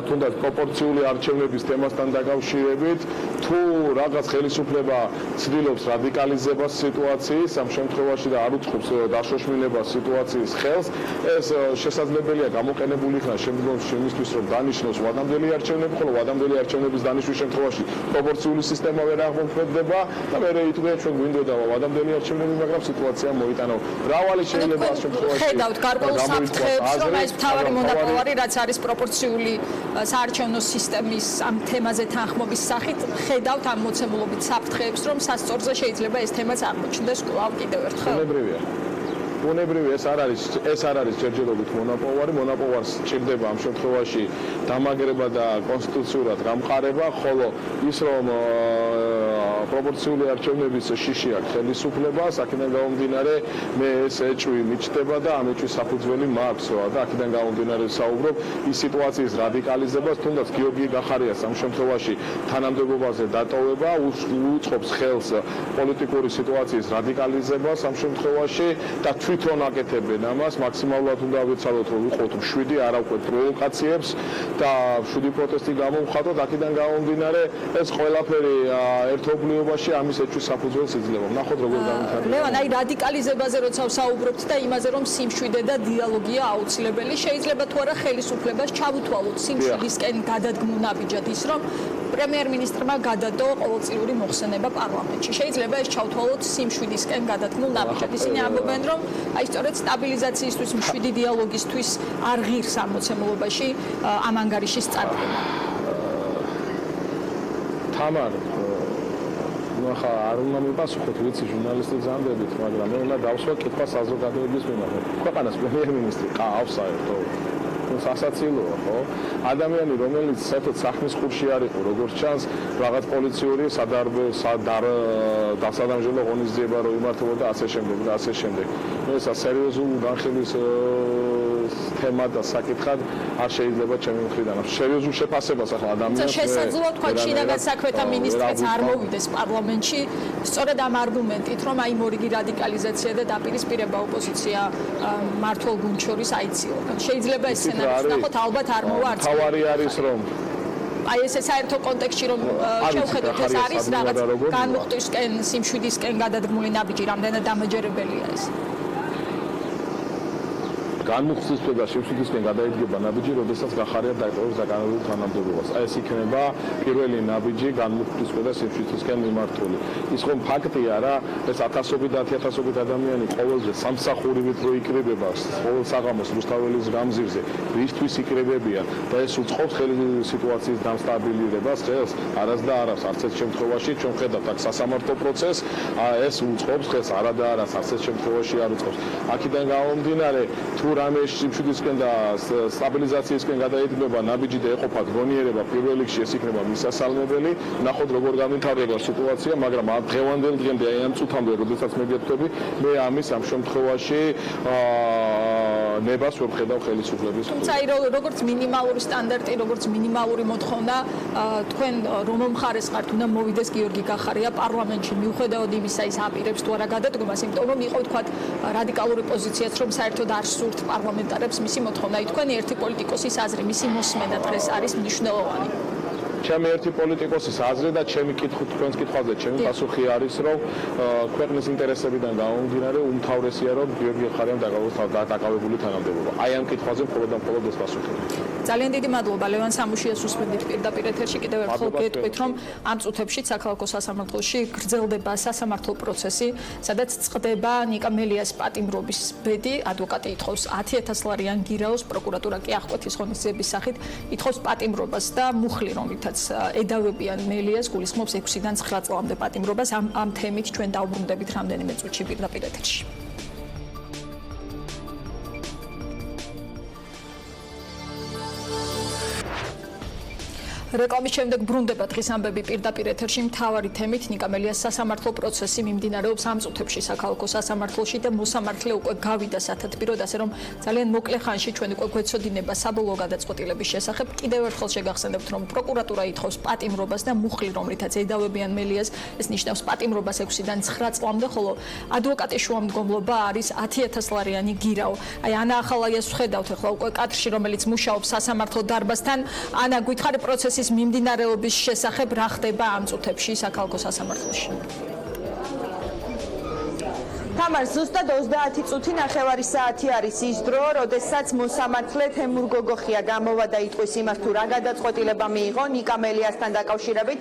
თუნდაც პროპორციული არჩევნების თემასთან დაკავშირებით თუ რაღაც ხელისუფლება ცდილობს რადიკალიზებას სიტუაციის ამ შემთხვევაში და არ უწყობს დაშოშმინებას სიტუაციის ხელს ეს შესაძლებელია გამოყენებული იქნა შემდგომში იმისთვის რომ დანიშნოს ვადამდელი არჩევნები ხოლო ვადამდელი არჩევნების დანიშვნის შემთხვევაში პროპორციული სისტემა ვერ აღმოჩნდება და მე ითვლება ჩვენ გვინდოდა ვადამდელი არჩევნები მაგრამ სიტუაცია მოიტანო. მრავალი შეიძლება ამ შემთხვევაში ხედავთ გარკვეულ საფრთხეებს, რომ ეს მთავარი მონოპოლარი, რაც არის პროპორციული საარჩევნო სისტემის ამ თემაზე თანხმობის სახით, ხედავთ ამ მოცემულობით საფრთხეებს, რომ სასწორზე შეიძლება ეს თემაც აღმოჩნდეს კვლავ კიდევ ერთხელ. ბუნებრივი ეს არ არის ჯერჯერობით მონოპოლარს ჭირდება ამ შემთხვევაში დამაგრება და კონსტიტუციურად გამყარება, ხოლო ის რომ პროპორციული არჩევნების შიში აქვს ხელისუფლებას, აქედან გამომდინარე მე ეს ეჭვი მიჩნდება და ამ ეჭვის საფუძველი მაქვს და აქედან გამომდინარე საუბრობ ის სიტუაციის რადიკალიზებას, თუნდაც გიორგი გახარიას ამ შემთხვევაში თანამდებობაზე დატოვება უწყობს ხელს პოლიტიკური სიტუაციის რადიკალიზებას ამ შემთხვევაში და თვითონ აკეთებენ ამას, მაქსიმალურად უნდა ავეცადოთ რომ ვიყოთ 7 არა უკვე პროვოკაციებს და 7 პროტესტი გამოვხატოთ, აქედან გამომდინარე ეს ყველაფერი ერთობლიობაში ამის ეჭვის საფუძველს იძლევა. ნახოთ როგორ განვითარდება. ლევან, აი რადიკალიზებაზე როცა ვსაუბრობთ და იმაზე რომ სიმშვიდე და დიალოგია აუცილებელი, შეიძლება თუ არა ხელისუფლებას ჩავუთვალოთ სიმშვიდისკენ გადადგმულ ნაბიჯად ის რომ პრემიერ-მინისტრმა გადადო ყოველწლიური მოხსენება პარლამენტში. შეიძლება ეს ჩავთვალოთ სიმშვიდისკენ გადადგმულ ნაბიჯად. ისინი ამბობენ რომ აი სწორედ სტაბილიზაციისთვის, მშვიდი დიალოგისთვის არ ღირს ამ მოცემულობაში ამ ანგარიშის წარდგენა. თამარ ახლა არ უნდა მიპასუხოთ ვიცი ჟურნალისტი ამბებით, მაგრამ მე უნდა დავსვა კითხვა საზოგადოების მიმართ. ქვეყანას პრემიერ-მინისტრი ყავს საერთოდ სასაცილოა ხო? ადამიანი რომელიც საერთოდ საქმის ხურში არ იყო, როგორც ჩანს, რაღაც პოლიციური დასადამჟელო ღონისძიება რო იმართებოდა ასე შემდეგ და ასე შემდეგ. ეს სერიოზული განხილვის თემა და საკითხად არ შეიძლება ჩემი მხრიდან. სერიოზულ შეფასებას ახლა ადამიანს შესაძლოა თქვა შინაგან საქმეთა მინისტრიც არ მოვიდეს პარლამენტში სწორედ ამ არგუმენტით, რომ აი მორიგი რადიკალიზაცია და დაპირისპირება ოპოზიცია მართლ გუნდს შორის აიცილებდა. შეიძლება ეს სცენარი ნახოთ, ალბათ არ მოვა არც. თავარი არის რომ აი ეს საერთო კონტექსტში რომ შევხედოთ ეს არის რაღაც განმუხტვისკენ, სიმშვიდისკენ გადადგმული ნაბიჯი, რამდენად დამაჯერებელია ეს. განმუხსისდება სივრცისკენ გადაიდგება ნაბიჯი, როდესაც გახარია დაიწყოს საკანონმდებლო თანამდებობას. ეს იქნება პირველი ნაბიჯი განმუხსისდება სივრცისკენ მიმართული. ის ხომ ფაქტია რა, ეს 1000-1000 ადამიანი ყოველდღე სამსახურივით რო იკრიბება ყოველ საღამოს რუსთაველის გამზირზე, რისთვის იკრიბებიან და ეს უწყობს ხელი სიტუაციის დამსტაბილირებას ხელს არას და არას არც ერთ შემთხვევაში ჩვენ ხედავთ აქ სასამართლო პროცესს, ეს უწყობს ხელს არა და არას არც ერთ შემთხვევაში არ უწყობს. აქედან გამომდინარე თუ რამე სიმშვიდისკენ და სტაბილიზაციისკენ გადაიდგება ნაბიჯი და ეყოფათ გონიერება პირველ რიგში ეს იქნება მისასალმებელი, ნახოთ როგორ გამვითარდება სიტუაცია, მაგრამ დღევანდელ დღემდე აი ამ წუთამდე როდესაც მე გეტყვი, მე ამის ამ შემთხვევაში ნებას ვერ ხედავ ხელისუფლების. თუმცა როგორც მინიმალური სტანდარტი, როგორც მინიმალური მოთხოვნა, თქვენ რომ მხარეს ხართ, უნდა მოვიდეს გიორგი გახარია პარლამენტში, მიუხედავად იმისა, ის აპირებს თუ არა გადადგომას, იმიტომ რომ იყო თქვა რადიკალური პოზიციაც, რომ საერთოდ არ სურთ პარლამენტარებს მისი მოთხოვნა. თქვენი ერთი პოლიტიკოსის აზრი, მისი მოსმენა დღეს არის მნიშვნელოვანი. ჩემი ერთი პოლიტიკოსის აზრი და ჩემი თქვენს კითხვაზე ჩემი პასუხი არის, რომ ქვეყნის ინტერესებიდან გამომდინარე უმთავრესია, რომ გიორგი გახარიამ დაკავებული თანამდებობა. აი ამ კითხვაზე მხოლოდ ეს პასუხი. ძალიან დიდი მადლობა ლევან სამუშიას უსმენთ პირდაპირ ეთერში. კიდევ ერთხელ გეტყვით, რომ ამ წუთებში საქალაქო სასამართლოში გრძელდება სასამართლო პროცესი, სადაც წყდება ნიკა მელიას პატიმრობის ბედი, ადვოკატი ითხოვს 10000 ლარიან გირაოს, პროკურატურა კი აღკვეთის ღონისძიების სახით ითხოვს პატიმრობას და მუხლი, რომლითაც ედავებიან მელიას, გულისხმობს 6-დან 9 წლამდე პატიმრობას. ამ თემით ჩვენ დავბრუნდებით რამდენიმე წუთში პირდაპირ ეთერში. რეკლამის შემდეგ ბრუნდება დღის ამბები პირდაპირ ეთერში მთავარი თემით ნიკა მელიას სასამართლო პროცესი მიმდინარეობს ამ წუთებში საქალაქო სასამართლოში და მოსამართლე უკვე გავიდა სათათბიროდ, ასე რომ ძალიან მოკლე ხანში ჩვენ უკვე გვეცოდინება საბოლოო გადაწყვეტილების შესახებ. კიდევ ერთხელ შეგახსენებთ, რომ პროკურატურა ითხოვს პატიმრობას და მუხლი, რომლითაც ედავებიან მელიას, ეს ნიშნავს პატიმრობას 6-დან 9 წლამდე, ხოლო ადვოკატის შუამდგომლობა არის 10000 ლარიანი გირაო. აი ანა ახალაიას ვხედავთ ახლა უკვე კადრში, რომელიც მუშაობს სასამართლო დარბაზთან. ანა, გითხარი პროცესის მიმდინარეობის შესახებ რა ხდება ამ წუთებში საქალაქო სასამართლოში? თამარ, ზუსტად 30 წუთი ნახევარი საათი არის ის დრო, როდესაც მოსამართლე თემურ გოგოხია გამოვა და იტყვის იმას თუ რა გადაწყვეტილება მიიღო ნიკა მელიასთან დაკავშირებით.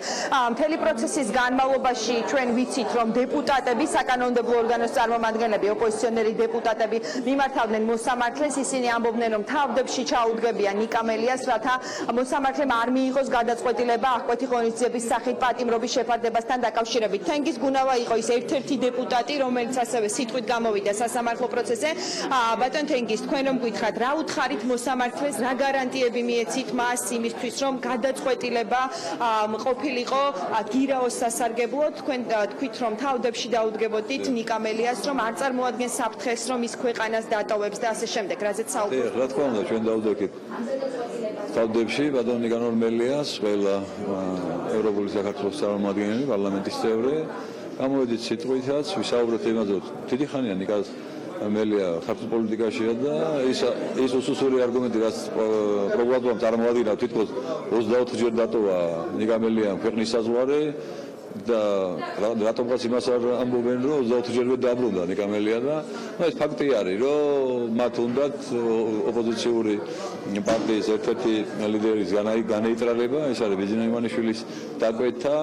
მთელი პროცესის განმავლობაში ჩვენ ვიცით, რომ დეპუტატები, საკანონმდებლო ორგანოს წარმომადგენლები, ოპოზიციონერი დეპუტატები მიმართავდნენ მოსამართლეს, ისინი ამბობდნენ, რომ თავდებში ჩაუდგებიან ნიკა მელიას, რათა მოსამართლემ არ მიიღოს გადაწყვეტილება აღკვეთი ღონისძიების სახით პატიმრობის შეფარდებასთან დაკავშირებით. თენგიზ გუნავა იყო ის ერთ-ერთი დეპუტატი, რომელიც ასევე სიტყვით გამოვიდა სასამართლო პროცესზე. ბატონ თენგიზ, თქვენ რომ გითხრათ, რა უთხარით მოსამართლეს, რა გარანტიები მიეცით მას იმისთვის, რომ გადაწყვეტილება ყოფილიყო გირაოს სასარგებლოდ, თქვენ თქვით, რომ თავდებში დაუდგებოდით ნიკა მელიას, რომ არ წარმოადგენს საფრთხეს, რომ ის ქვეყანას დატოვებს და ასე შემდეგ, რაზეც საუბრობთ. რა თქმა უნდა, ჩვენ დაუდგეთ თავდებში ბატონ ნიკა მელიას, ყველა ევროპული საქართველოს წარმომადგენელი, პარლამენტის წევრი. გამოვედით სიტყვითაც, ვისაუბრეთ იმაზე, დიდი ხანია ნიკა მელია ქართულ პოლიტიკაშია და ის უსუსური არგუმენტი, რაც პროკურატურამ წარმოადგინა, თითქოს 24 ჯერ დატოვა ნიკა მელიამ ქვეყნის საზღვარი და რატომღაც იმას არ ამბობენ, რომ 24 ჯერ დაბრუნდა ნიკა მელია და ეს ფაქტი არის, რომ მათ უნდათ ოპოზიციური პარტიის ერთ-ერთი ლიდერის განეიტრალება, ეს არის ბიზნეს ივანიშვილის დაკვეთა.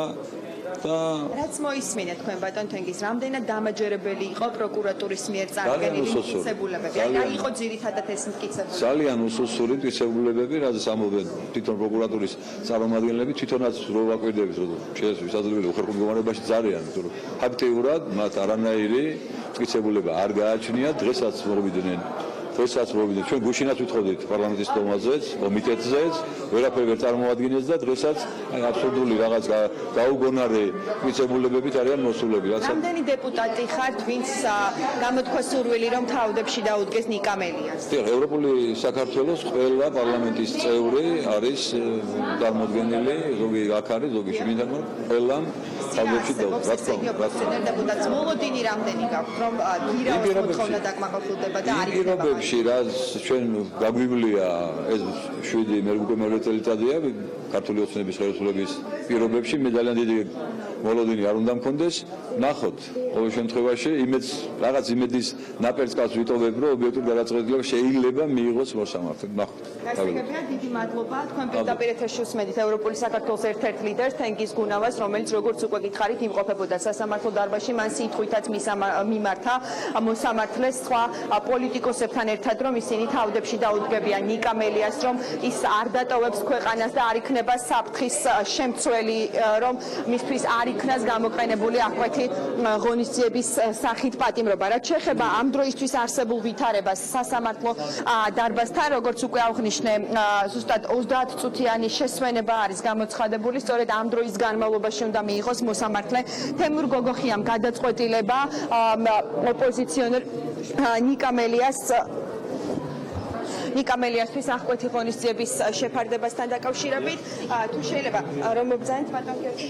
რაც მოისმინე თქვენ ბატონ თენგიზ, რამდენად დამაჯერებელი იყო პროკურატურის მიერ წარდგენილი მტკიცებულებები? აი რა იყო ძირითადად ეს მტკიცებულებები? ძალიან უსუსური მტკიცებულებები, რაზეც ამბობენ თვითონ პროკურატურის წარმომადგენლები, თვითონაც რო ვაკვირდებით, რომ შეიძლება ვისაძლებელი უხერხემლო მდგომარეობაში ძალიან, იმიტომ რომ ფაქტიურად მათ არანაირი მტკიცებულება არ გააჩნიათ, დღესაც მოვიდნენ. ჩვენ გუშინაც ვითხოვდით პარლამენტის დომაზეც, კომიტეტზეც, ვერაფერი ვერ წარმოადგენეს და დღესაც აბსურდული რაღაც გაუგონარი მტკიცებულებებით არიან მოსულები. რამდენი დეპუტატი ხართ, ვინც გამოთქვა სურვილი, რომ თავდებში დაუდგეს ნიკა მელიას? ევროპული საქართველოს ყველა პარლამენტის წევრი არის წარმოდგენილი, ზოგი აქ არის, ზოგი შიგნით არის, ყველამ თავდებში დეპუტატს მოლოდინი რამდენი გაქვთ რომ გირაოს მოთხოვნა დაკმაყოფილდება და არ იქნება პირობებში რაც ჩვენ გაგვივლია ეს 7 მერგუკომერე წელიწადია ქართული ოცნების ხელისუფლების პირობებში მე ძალიან დიდი მოლოდინი არ უნდა მქონდეს ნახოთ ყოველ შემთხვევაში იმედს რაღაც იმედის ნაპერწკალს ვიტოვებ რომ ობიექტურ გადაწყვეტილება შეიძლება მიიღოს მოსამართლედ ნახოთ დიდი მადლობა თქვენ პირდაპირ ეთერში უსმენთ ევროპული საქართველოს ერთ-ერთ ლიდერს თენგიზ გუნავას რომელიც როგორც უკვე გითხარით იმყოფებოდა სასამართლო დარბაზში მან სიტყვითაც მიმართა მოსამართლეს სხვა პოლიტიკოსებთან ერთად რომ ისინი თავდებში დაუდგებიან ნიკა მელიას რომ ის არ დატოვებს ქვეყანას და არ იქნება საფრთხის შემცველი რომ მისთვის არ იქნას გამოყენებული აღკვეთი ღონისძიების სახით პატიმრობა რაც შეეხება ამ დროისთვის არსებულ ვითარებას სასამართლო დარბაზთან როგორც უკვე აღნიშნე ზუსტად 30 წუთიანი შესვენება არის გამოცხადებული სწორედ ამ დროის განმავლობაში უნდა მიიღოს მოსამართლე თემურ გოგოხიამ გადაწყვეტილება ოპოზიციონერ ნიკა მელიასთვის აღკვეთი ღონისძიების შეფარდებასთან დაკავშირებით თუ შეიძლება რომ მოგზავნით ბატონ გიორგი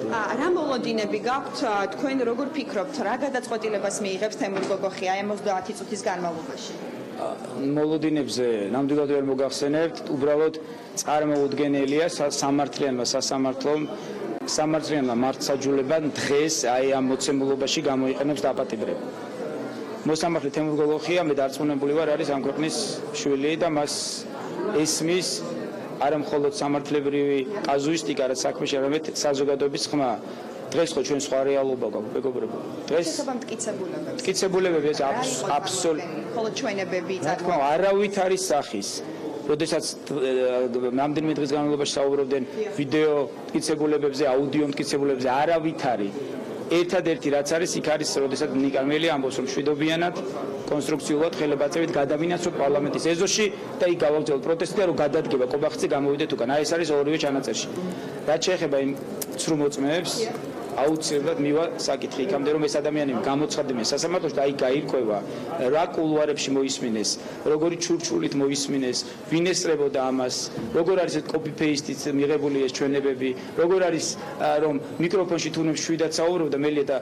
რა მოლოდინები გაქვთ თქვენ როგორ ფიქრობთ რა გადაწყვეტილებას მიიღებს თემურ გოგოხია 30 წუთის განმავლობაში მოლოდინებზე ნამდვილად ვერ მოგახსენებთ უბრალოდ წარმოუდგენელია სამართლიანმა მართსაჯულებამ დღეს აი ამ მოცემულობაში გამოიყენებს დაპატიმრება მოსამართლე თემურ გოგოხია მე დარწმუნებული ვარ არის ამ ქვეყნის შვილი და მას ესმის არა მხოლოდ სამართლებრივი კაზუისტიკა რაც საქმეში არამედ საზოგადოების ხმა დღეს ხო ჩვენ სხვა რეალობა გვაქვს მეგობრებო დღეს მტკიცებულებები ეს მხოლოდ ჩვენებები თქმა არავით არის სახის როდესაც რამდენიმე დღის განმავლობაში საუბრობდნენ ვიდეო მტკიცებულებებზე აუდიო მტკიცებულებებზე არავით არის ერთადერთი რაც არის იქ არის როდესაც ნიკა მელი ამბობს რომ შვიდობიანად კონსტრუქციულად ხელებაწევით გადავინაცვლოთ პარლამენტის ეზოში და იქ გავაგრძელოთ პროტესტი და რომ გადადგება კობახცი გამოვიდეთ უკან აი ეს არის ორივე ჩანაწერში რაც შეეხება იმ ცრუ მოწმეებს აუცილებლად მივა საკითხი იქამდე რომ ეს ადამიანები გამოცხადდნენ სასამართლოში და აი გაირკვევა რა კულუარებში მოისმინეს როგორი ჩურჩულით მოისმინეს ვინ ესწრებოდა ამას როგორ არის ეს კოპი პეისტით მიღებული ეს ჩვენებები როგორ არის რომ მიკროფონში თუნე შვიდად საუბრობდა მელია და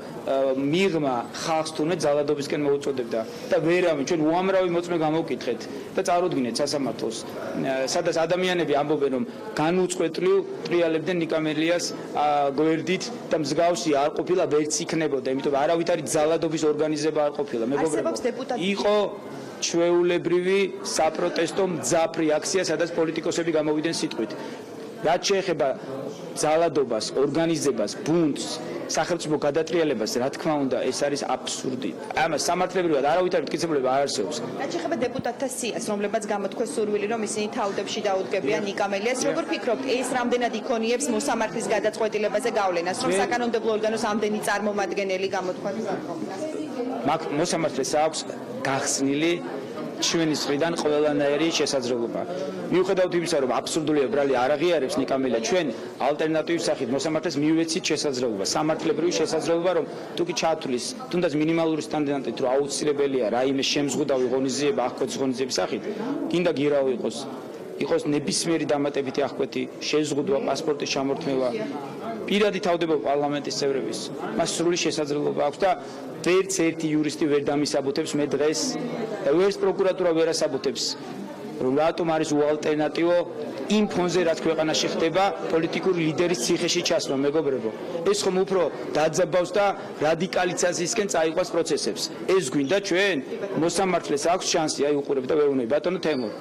მიღმა ხალხს თუნე ძალადობისკენ მოუწოდებდა და ვერავინ ჩვენ უამრავი მოწმე გამოვკითხეთ და წარუდგინეთ სასამართლოს სადაც ადამიანები ამბობენ რომ განუწყვეტლივ ტრიალებდნენ ნიკა მელიას გვერდით და მსგავსი არ ყოფილა ვერც იქნებოდა იმიტომ არავით არის ძალადობის ორგანიზება არ ყოფილა მეგობრებო იყო ჩვეულებრივი საპროტესტო მძაფრი აქცია სადაც პოლიტიკოსები გამოვიდნენ სიტყვით რაც შეეხება ძალადობას ორგანიზებას ბუნდს სახელმწიფო გადატრიალებას რა თქმა უნდა ეს არის აბსურდი ამას სამართლებრივად არავით არ მტკიცებულება არ არსებობს რაც შეეხება დეპუტატთა სიას რომლებაც გამოთქვეს სურვილი რომ ისინი თავდებში დაუდგებიან ნიკა მელიას როგორ ფიქრობთ ეს რამდენად იქონიებს მოსამართლის გადაწყვეტილებაზე გავლენას რომ საკანონმდებლო ორგანოს ამდენი წარმომადგენელი გამოთქვას მოსამართლეს აქვს გახსნილი ჩვენი მხრიდან ყველანაირი შესაძლებლობა. მიუხედავად იმისა, რომ აბსურდულია ბრალი არ აღიარებს ნიკა მელია, ჩვენ ალტერნატივის სახით მოსამართლეს მივეცით შესაძლებლობა, სამართლებრივი შესაძლებლობა, რომ თუკი ჩათვლის, თუნდაც მინიმალური სტანდარტით, რომ აუცილებელია რაიმე შემზღუდავი ღონისძიება აღკვეთის ღონისძიების სახით, გინდა გირავ იყოს ნებისმიერი დამატებითი აღკვეთი, შეზღუდვა, პასპორტის ჩამორთმევა, პირადი თავდება პარლამენტის წევრების, მას სრული შესაძლებლობა აქვს და ვერც ერთი იურისტი ვერ დამისაბუთებს მე დღეს ვერც პროკურატურა ვერ ასაბუთებს რომ რატომ არის უალტერნატივო იმ ფონზე რაც ქვეყანაში ხდება პოლიტიკური ლიდერის ციხეში ჩასვლა მეგობრებო ეს ხომ უფრო დაძაბავს და რადიკალიზაციისკენ წაიყვანს პროცესებს ეს გვინდა ჩვენ მოსამართლეს აქვს შანსი აი უყურებ და ვეუბნები ბატონო თემურ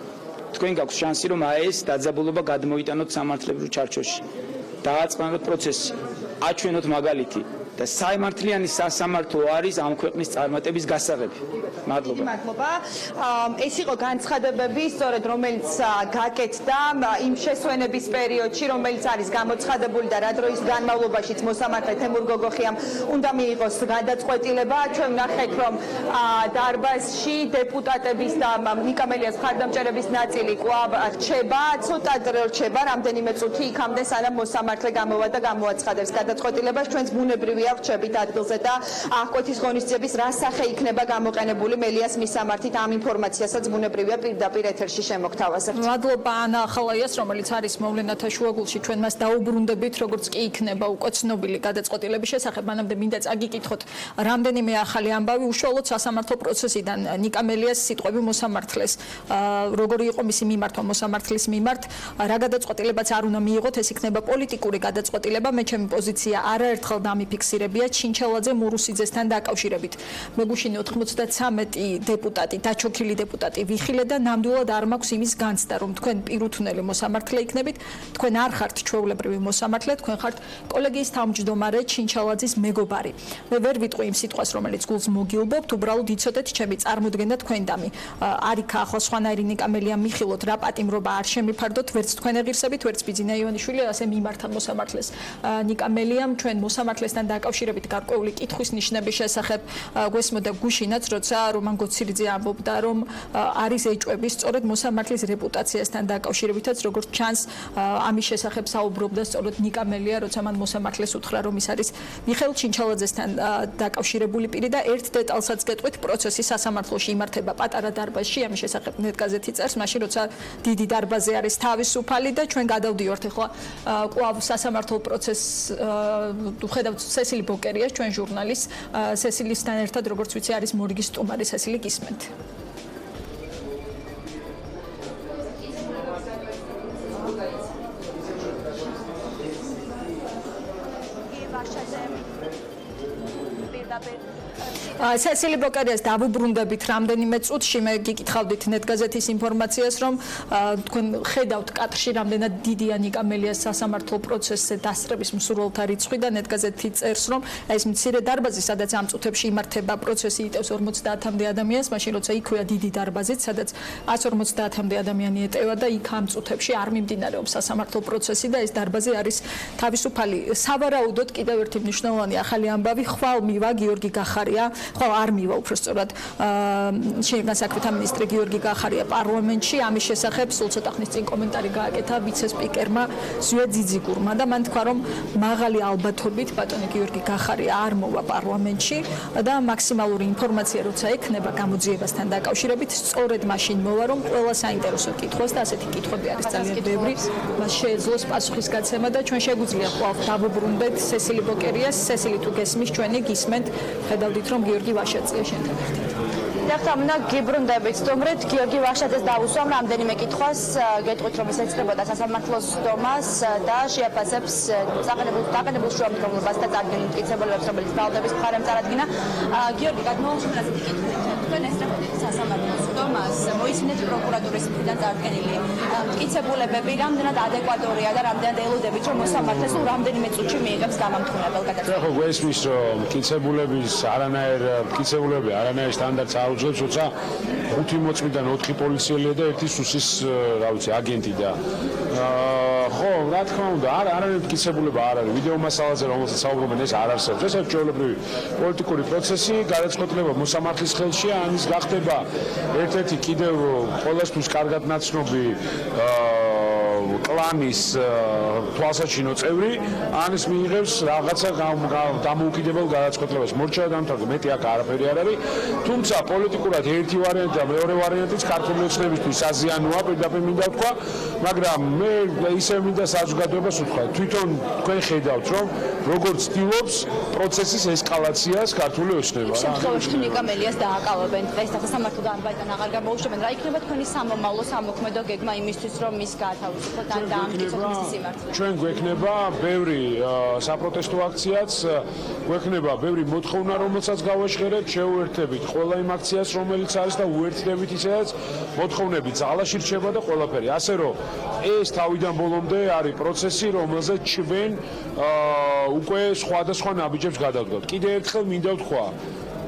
თქვენ გაქვს შანსი რომ აი ეს დაძაბულობა გადმოიტანოთ სამართლებრივ ჩარჩოში დააწყნაროთ პროცესი აჩვენოთ მაგალითი და საიმართლიანი სასამართლო არის ამ ქვეყნის წარმატების გასაღები. მადლობა. მადლობა. ეს იყო განცხადებები, სწორედ რომელიც გაკეთდა იმ შესვენების პერიოდში, რომელიც არის გამოცხადებული და რა დროის განმავლობაშიც მოსამართლე თემურ გოგოხიამ უნდა მიიღოს გადაწყვეტილება. ჩვენ ვნახეთ, რომ დარბაზში დეპუტატების და ნიკა მელიას მხარდამჭერების ნაწილი კვლავ რჩება, ცოტა დრო რჩება, რამდენიმე წუთი იქამდე, სანამ მოსამართლე გამოვა და გამოაცხადებს გადაწყვეტილებას. ჩვენს ბუნებრივი მიღებულია რჩებით ადგილზე და აღკვეთის ღონისძიების რა სახე იქნება გამოყენებული მელიას მისამართით ამ ინფორმაციასაც ბუნებრივია პირდაპირ ეთერში შემოგთავაზებთ. მადლობა ანა ახალაიას, რომელიც არის მოვლენათა შუაგულში, ჩვენ მას დაუბრუნდებით, როგორც კი იქნება უკვე ცნობილი გადაწყვეტილების შესახებ. მანამდე მინდა წაგიკითხოთ რამდენიმე ახალი ამბავი უშუალოდ სასამართლო პროცესიდან ნიკა მელიას სიტყვები მოსამართლეს. Როგორი იყო მისი მიმართვა მოსამართლის მიმართ, რა გადაწყვეტილებაც არ უნდა მიიღოთ, ეს იქნება პოლიტიკური გადაწყვეტილება. მე ჩემი პოზიცია არაერთხელ დამიფიქსირებია ჩინჩელაძე მურუსიძესთან დაკავშირებით. მეგუშინი 93 დეპუტატი, დაჩოქილი დეპუტატი ვიხილე და ნამდვილად არ მაქვს იმის განცდა, რომ თქვენ პირუთვნელი მოსამართლე იქნებით, თქვენ არ ხართ ჩვეულებრივი მოსამართლე, თქვენ ხართ კოლეგიის თავმჯდომარე ჩინჩელაძის მეგობარი. მე ვერ ვიტყვი იმ სიტყვას, რომელიც გულს მოგილბობთ, უბრალოდ იცოდეთ ჩემი წარმოდგენა თქვენდამი. არ იქა ახლა სხვანაირი ნიკა მელია მიხილოთ, რა პატიმრობა არ შემიფარდოთ, ვერც თქვენ ეღირსებით, ვერც ბიძინა ივანიშვილი ასე მიმართა მოსამართლეს. ნიკა მელიამ ჩვენ მოსამართლესთან დაკავშირებით გარკვეული კითხვის ნიშნების შესახებ გვესმოდა გუშინაც, როცა რომან გოცირიძე ამბობდა, რომ არის ეჭვები სწორედ მოსამართლის რეპუტაციასთან დაკავშირებითაც, როგორც ჩანს, ამის შესახებ საუბრობდა სწორედ ნიკა მელია, როცა მან მოსამართლეს უთხრა, რომ ის არის მიხეილ ჩინჩელაძესთან დაკავშირებული პირი და ერთ დეტალსაც გეტყვით, პროცესი სასამართლოში იმართება პატარა დარბაზში, ამის შესახებ ნეტგაზეთი წერს, მაშინ როცა დიდი დარბაზი არის თავისუფალი და ჩვენ გადავდივართ ახლა კვლავ სასამართლო პროცესს ვხედავთ სესილი ბოკერიას, ჩვენ ჟურნალის სესილისთან ერთად, როგორც ვიცი, არის მორიგის სტუმარი სესილი გისმენთ. სესილი ბოკერიას დავუბრუნდებით რამდენიმე წუთში, მე გიკითხავდით ნეტგაზეთის ინფორმაციას, რომ თქვენ ხედავთ კადრში რამდენად დიდია ნიკა მელიას სასამართლო პროცესზე დასწრების მსურველთა რიცხვი და ნეტგაზეთი წერს, რომ ეს მცირე დარბაზი, სადაც ამ წუთებში იმართება პროცესი, იტევს 50-მდე ადამიანს, მაშინ როცა იქვეა დიდი დარბაზით, სადაც 150-მდე ადამიანი ეტევა და იქ ამ წუთებში არ მიმდინარეობს სასამართლო პროცესი და ეს დარბაზი არის თავისუფალი. სავარაუდოდ კიდევ ერთი მნიშვნელოვანი ახალი ამბავი ხვალ მივა გიორგი გახარია, ხვალ არ მივა უბრალოდ შინაგან საქმეთა მინისტრი გიორგი გახარია პარლამენტში, ამის შესახებ სულ ცოტა ხნის წინ კომენტარი გააკეთა ვიცე-სპიკერმა ზვია ძიძიგურმა და მან თქვა, რომ მაღალი ალბათობით ბატონი გიორგი გახარია არ მოვა პარლამენტში და მაქსიმალური ინფორმაცია როცა ექნება გამოძიებასთან დაკავშირებით, სწორედ მაშინ მოვა, რომ ყველა საინტერესო კითხვას და ასეთი კითხვები არის ძალიან ბევრი, მას შეეძლოს პასუხის გაცემა და ჩვენ შეგვიძლია კვლავ დავუბრუნდეთ სესილი ბოკერიას, სესილი თუ გესმის ჩვენი გისმენთ, ხედავდით რომ გიორგი ვაშაძეა შენთან ერთად. ახლა გიბრუნდებით სტუმრით, გიორგი ვაშაძეს დავუსვამ რამდენიმე კითხვას, გეტყვით რომ ის ეცდებოდა სასამართლოს დომას და შეაფასებს დაყენებულ შუამდგომლობას და წარდგენილ მტკიცებულებებს, რომელიც ბრალდების მხარემ წარადგინა. გიორგი, გადმოვაშორეთ ასეთი კითხვით. თქვენ ესწრებოდით სასამართლოს დომას, მოისმინეთ პროკურატურის მხრიდან წარდგენილი მტკიცებულებები, რამდენად ადეკვატორია და რამდენად ელოდებით, რომ მოსამართლე სულ რამდენიმე წუთში მიიღებს გამამტყუნებელ გადაწყვეტილებას. ხო, გვესმის, რომ მტკიცებულების მტკიცებულები არანაირ სტანდარტს არ უძლებს, როცა 5 მოწმიდან 4 პოლიციელია და 1 სუსის, რა ვიცი, აგენტი და ხო, რა თქმა უნდა, არანაირ მტკიცებულება არ არის. ვიდეო მასალაზე, რომელსაც საუბრობენ, ეს არ არსებობს. ეს არის ჩვეულებრივი პოლიტიკური პროცესი, გადაწყვეტილება მოსამართლის ხელშია, ამის გახდება ერთ-ერთი კიდევ ყოველთვის კარგად ნაცნობი კლანის თვალსაჩინო წევრი, ანის მიიღებს რაღაცა დამოუკიდებელ გადაწყვეტილებას. მორჩა დამთავრდა, მეტი აქ არაფერი არ არის. თუმცა პოლიტიკურად ერთი ვარიანტი და მეორე ვარიანტიც ქართული ოცნებისთვის საზიანოა, პირდაპირ მინდა ვთქვა, მაგრამ მე ისევ მინდა საზოგადოებას ვთქვა, თვითონ თქვენ ხედავთ, რომ როგორც ცდილობს პროცესის ესკალაციას ქართული ოცნება. იმ შემთხვევაში ნიკა მელიას დააკავებენ დღეს და სასამართლოდან ამბავიდან აღარ გამოუშვებენ, რა იქნება თქვენი სამომავლო სამოქმედო გეგმა იმისთვის, რომ ის გაათავისუფლოთ ან დაამტკიცოთ მისი სიმართლე? ჩვენ გვექნება ბევრი საპროტესტო აქციაც, გვექნება ბევრი მოთხოვნა, რომელსაც გავაჟღერებთ, შევუერთდებით ყველა იმ აქციას, რომელიც არის და უერთდებით ისედაც მოთხოვნები ძალაში რჩება და ყველაფერი. ასე რომ ეს თავიდან ბოლომდე არის პროცესი, რომელზეც ჩვენ უკვე სხვადასხვა ნაბიჯებს გადავდგავთ. კიდევ ერთხელ მინდა ვთქვა,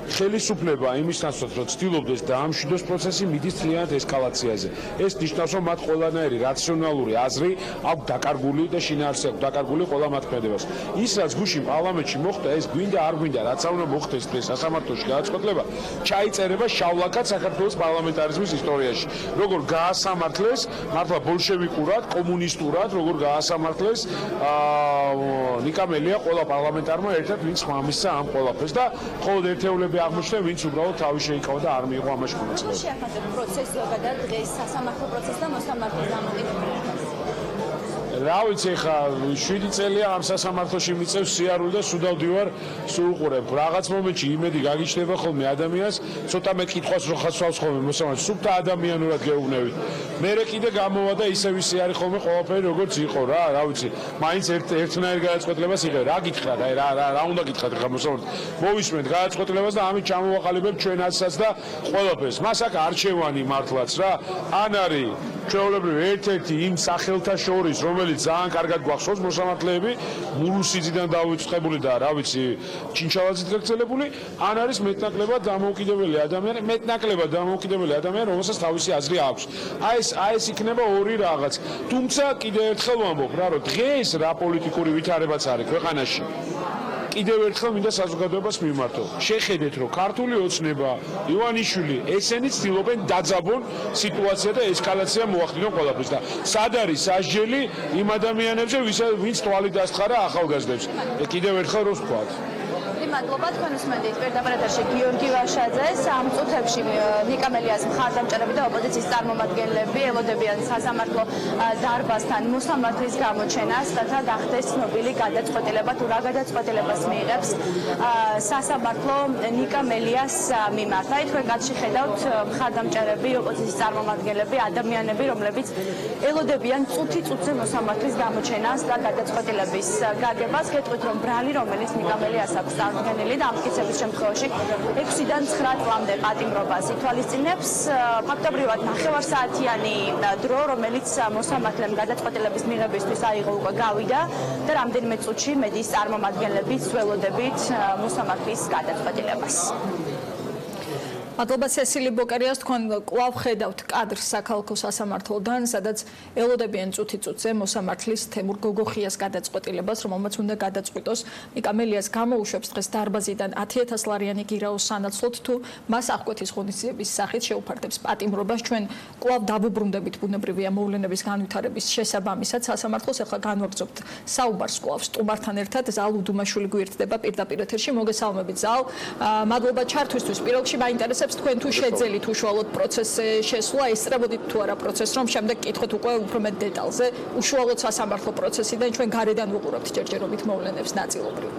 ხელისუფლება იმისთანაც რომ ცდილობდეს დაამშვიდოს პროცესი მიდის ძალიანად ესკალაციაზე. ეს ნიშნავს რომ მათ ყველანაირი რაციონალური აზრი აქვს დაკარგული და შინაარსი აქვს დაკარგული ყველა მათ ქმედებას. ის რაც გუშინ პარლამენტში მოხდა, ეს გვინდა არ გვინდა, რაც არ უნდა მოხდეს დღეს სასამართლოში გადაწყვეტილება, ჩაიწერება შავლაკად საქართველოს პარლამენტარიზმის ისტორიაში. როგორ გაასამართლეს მართლა ბოლშევიკურად, კომუნისტურად, როგორ გაასამართლეს ნიკამელია ყველა პარლამენტარმა ერთად ვინც ხმამისცა ამ ყველაფერს და მხოლოდ ერთეულები აღმოჩნდა ვინც უბრალოდ თავი შეიკავა და არ მიიღო ამაში მონაწილეობა. შეახატებ პროცესს ზოგადად დღეს სასამართლო პროცესს და მოსამართლის დამოკიდებულებას. რა ვიცი ხა 7 წელია ამ სასამართლოში მიწევს სიარული და სულ დავდივარ სულ უყურებ რაღაც მომენტში იმედი გაგიჩნდება ხოლმე ადამიანს ცოტა მე კითხვას რო ხასვავს ხოლმე მოსამართლე სუფთა ადამიანურად გეუბნებით მერე კიდე გამოვა და ისე ვისი არის ხოლმე ყველაფერი როგორც იყო რა ვიცი მაინც ერთნაირ გადაწყვეტილებას იღებ რა გითხრა რა უნდა გითხრათ ხა მოსამართლე მოვისმენთ გადაწყვეტილებას და ამით ჩამოვაყალიბებთ ჩვენ ასსაც და ყველაფერს მას აქ არჩევანი მართლაც რა ან არის ჩვეულებრივ ერთ-ერთი იმ სახელთა შორის რომელიც ძალიან კარგად გვახსოვს მოსამართლეები მურუსიძიდან დავიწყებული და რა ვიცი ჩინჩალაძით გაგრძელებული ან არის მეტნაკლებად დამოუკიდებელი ადამიანი რომელსაც თავისი აზრი აქვს აი ეს იქნება ორი რაღაც თუმცა კიდევ ერთხელ ვამბობ რა რომ დღეს რა პოლიტიკური ვითარებაც არის ქვეყანაში კიდევ ერთხელ მინდა საზოგადოებას მიმართო. შეხედეთ რომ ქართული ოცნება, ივანიშვილი, ესენი ცდილობენ დაძაბონ სიტუაცია და ესკალაცია მოახდინონ ყველაფერს და სად არის სასჯელი იმ ადამიანებზე, ვინც თვალი დასთხარა ახალგაზრდებს. კიდევ ერთხელ რომ ვთქვათ. მადლობა თქვენ უსმენთ პირდაპირ გიორგი ვაშაძეს ამ წუთებში ნიკამელიას მხარდამჭერები და ოპოზიციის წარმომადგენლები ელოდებიან სასამართლო დარბაზთან მოსამართლის გამოჩენას რათა გახდეს ცნობილი გადაწყვეტილება თუ რა გადაწყვეტილებას მიიღებს სასამართლო ნიკამელიას მიმართ. აი თქვენ გადშეხედავთ მხარდამჭერები ოპოზიციის წარმომადგენლები ადამიანები რომლებიც ელოდებიან წუთი-წუთზე მოსამართლის გამოჩენას და გადაწყვეტილების გაგებას. გეტყვით რომ ბრალი რომელიც ნიკამელიას აქვს გენელი და ამტკიცების შემთხვევაში 6-დან 9 წლამდე პატიმრობას ითვალისწინებს. ფაქტობრივად 9 საათიანი დრო, რომელიც მოსამართლემ გადაწყვეტილების მიღებისთვის აიღო უკვე გავიდა და რამდენიმე წუთში მედიის წარმომადგენლები ველოდებით მოსამართლის გადაწყვეტილებას. მადლობა სესილი ბოკერიას თქვენ კვლავ ხედავთ კადრს საქალაქო სასამართლოდან, სადაც ელოდებიან წუთი-წუთზე მოსამართლის თემურ გოგოხიას გადაწყვეტილებას, რომელმაც უნდა გადაწყვიტოს ნიკამელიას გამოუშვებს დღეს დარბაზიდან 10,000 ლარიანი გირაოს სანაცვლოდ თუ მას აღკვეთის ღონისძიების სახით შეუფარდებს პატიმრობას. ჩვენ კვლავ დაბუბრუნდებით ბუნებრივია მოვლენების განვითარების შესაბამისად სასამართლოს ახლა განვაგრძობთ საუბარს კვლავ სტუმართან ერთად ზალ უდუმაშვილი გვერდდება პირდაპირ ეთერში. მოგესალმებით ზალ. მადლობა ჩართვისთვის. პირველში მაინტერესებს თქვენ თუ შეძელით უშუალოდ პროცესზე შესვლა, ესწრებოდით თუ არა პროცესს, რომ შემდეგ კითხოთ უკვე უფრო მეტ დეტალზე უშუალოდ სასამართლო პროცესიდან ჩვენ გარედან ვუყურებთ ჯერჯერობით მოვლენებს ნაწილობრივ.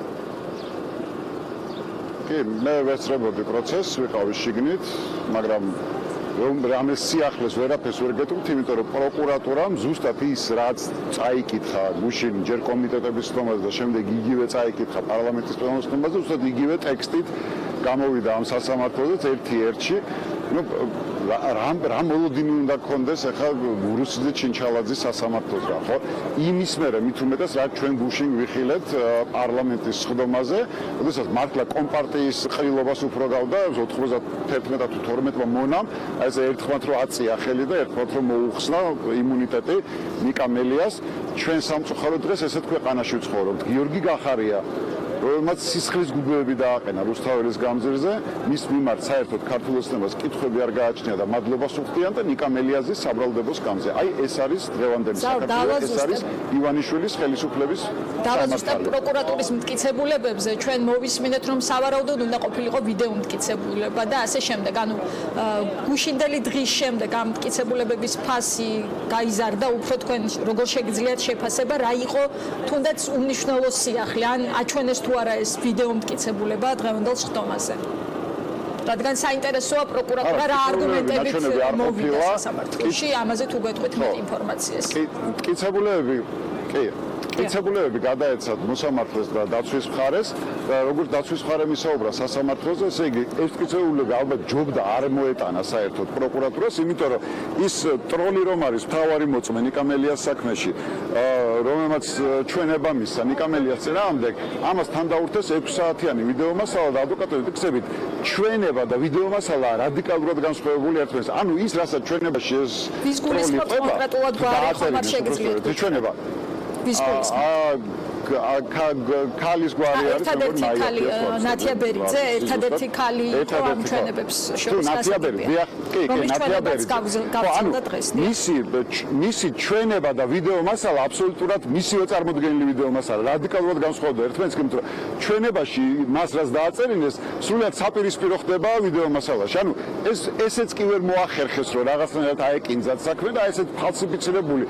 კი, მე ვესწრებოდი პროცესს, ვიყავი შიგნით, მაგრამ რამე სიახლეს ვერაფერს ვერ გეტყვით, იმიტომ რომ პროკურატურამ ზუსტად ის რაც წაიკითხა გუშინ ჯერ კომიტეტების სტომაზე და შემდეგ იგივე წაიკითხა პარლამენტის პლენუმის სტომაზე, ზუსტად იგივე ტექსტით გამოვიდა ამ სასამართლოდან ერთ-ერთში. რა მოლოდინი უნდა გქონდეს ახლა მურუსიძე ჩინჩალაძის სასამართლოს რა ხო? იმის მერე მით უმეტეს რაც ჩვენ გუშინ ვიხილეთ პარლამენტის სხდომაზე, როდესაც მართლა კომპარტიის ყრილობას უფრო გავდა 91 თუ 12-მა მონამ, აი ეს ერთხმად რომ აწია ხელი და ერთხმად რომ მოუხსნა იმუნიტეტი ნიკამელიას, ჩვენ სამწუხაროდ დღეს ესეთ ქვეყანაში ვცხოვრობთ. გიორგი გახარია რომელმაც სისხლის გუგლები დააყენა რუსთაველის გამზირზე, მის მიმართ საერთოდ ქართულ ოცნებას კითხვები არ გააჩნია და მადლობას უხდიან და ნიკამელიაზის საბრალდებოს გამზე. აი ეს არის დღევანდელი საქართველო, ეს არის ივანიშვილის ხელისუფლების დავაზუსტებ პროკურატურის მტკიცებულებებზე, ჩვენ მოვისმინეთ რომ სავარაუდოდ უნდა ყოფილიყო ვიდეო მტკიცებულება და ასე შემდეგ. ანუ გუშინდელი დღის შემდეგ ამ მტკიცებულებების ფასი გაიზარდა, უფრო თქვენ როგორ შეგიძლიათ შეფასება, რა იყო თუნდაც უმნიშვნელო სიახლე, ან აჩვენეს თუ არა ეს ვიდეო მტკიცებულება დღევანდელ სხდომაზე. რადგან საინტერესოა პროკურატურა რა არგუმენტებით მოვიდა სასამართლოში, ამაზე თუ გეტყვით მეტ ინფორმაციას. მტკიცებულებები, კი, მტკიცებულებები გადაეცათ მოსამართლეს და დაცვის მხარეს და როგორც დაცვის მხარე მისაუბრა სასამართლოზე, ესე იგი ეს მტკიცებულებები ალბათ ჯობდა არ მოეტანა საერთოდ პროკურატურას, იმიტომ რომ ის ტროლი რომ არის მთავარი მოწმე ნიკამელიას საქმეში, რომელმაც ჩვენება მისცა ნიკამელიას წინააღმდეგ, ამას თან დაურთეს 6 საათიანი ვიდეო მასალა და ადვოკატები ფიქსებით ჩვენება და ვიდეო მასალა რადიკალურად განსხვავებული ერთმანეთს. ანუ ის რასაც ჩვენებაში ეს ვის გულისხმობთ კონკრეტულად გვარი ხომ არ შეგიძლიათ ჩვენება ქალის გვარი არის ერთადერთი ქალი ნათია ბერიძე ერთადერთი ქალი იყო ამ ჩვენებებს შორის ნათიაბერი კი ნათიაბერი გავცელდა დღეს მისი ჩვენება და ვიდეო მასალა აბსოლუტურად მისივე წარმოდგენილი ვიდეო მასალა რადიკალურად განსხვავდება ერთმანეთს იმიტომ რომ ჩვენებაში მას რაც დააწერინეს სრულად საპირისპირო ხდება ვიდეო მასალაში ანუ ესეც კი ვერ მოახერხეს რომ რაღაცნაირად აეკინძათ საქმე და ესეთ ფალსიფიცირებული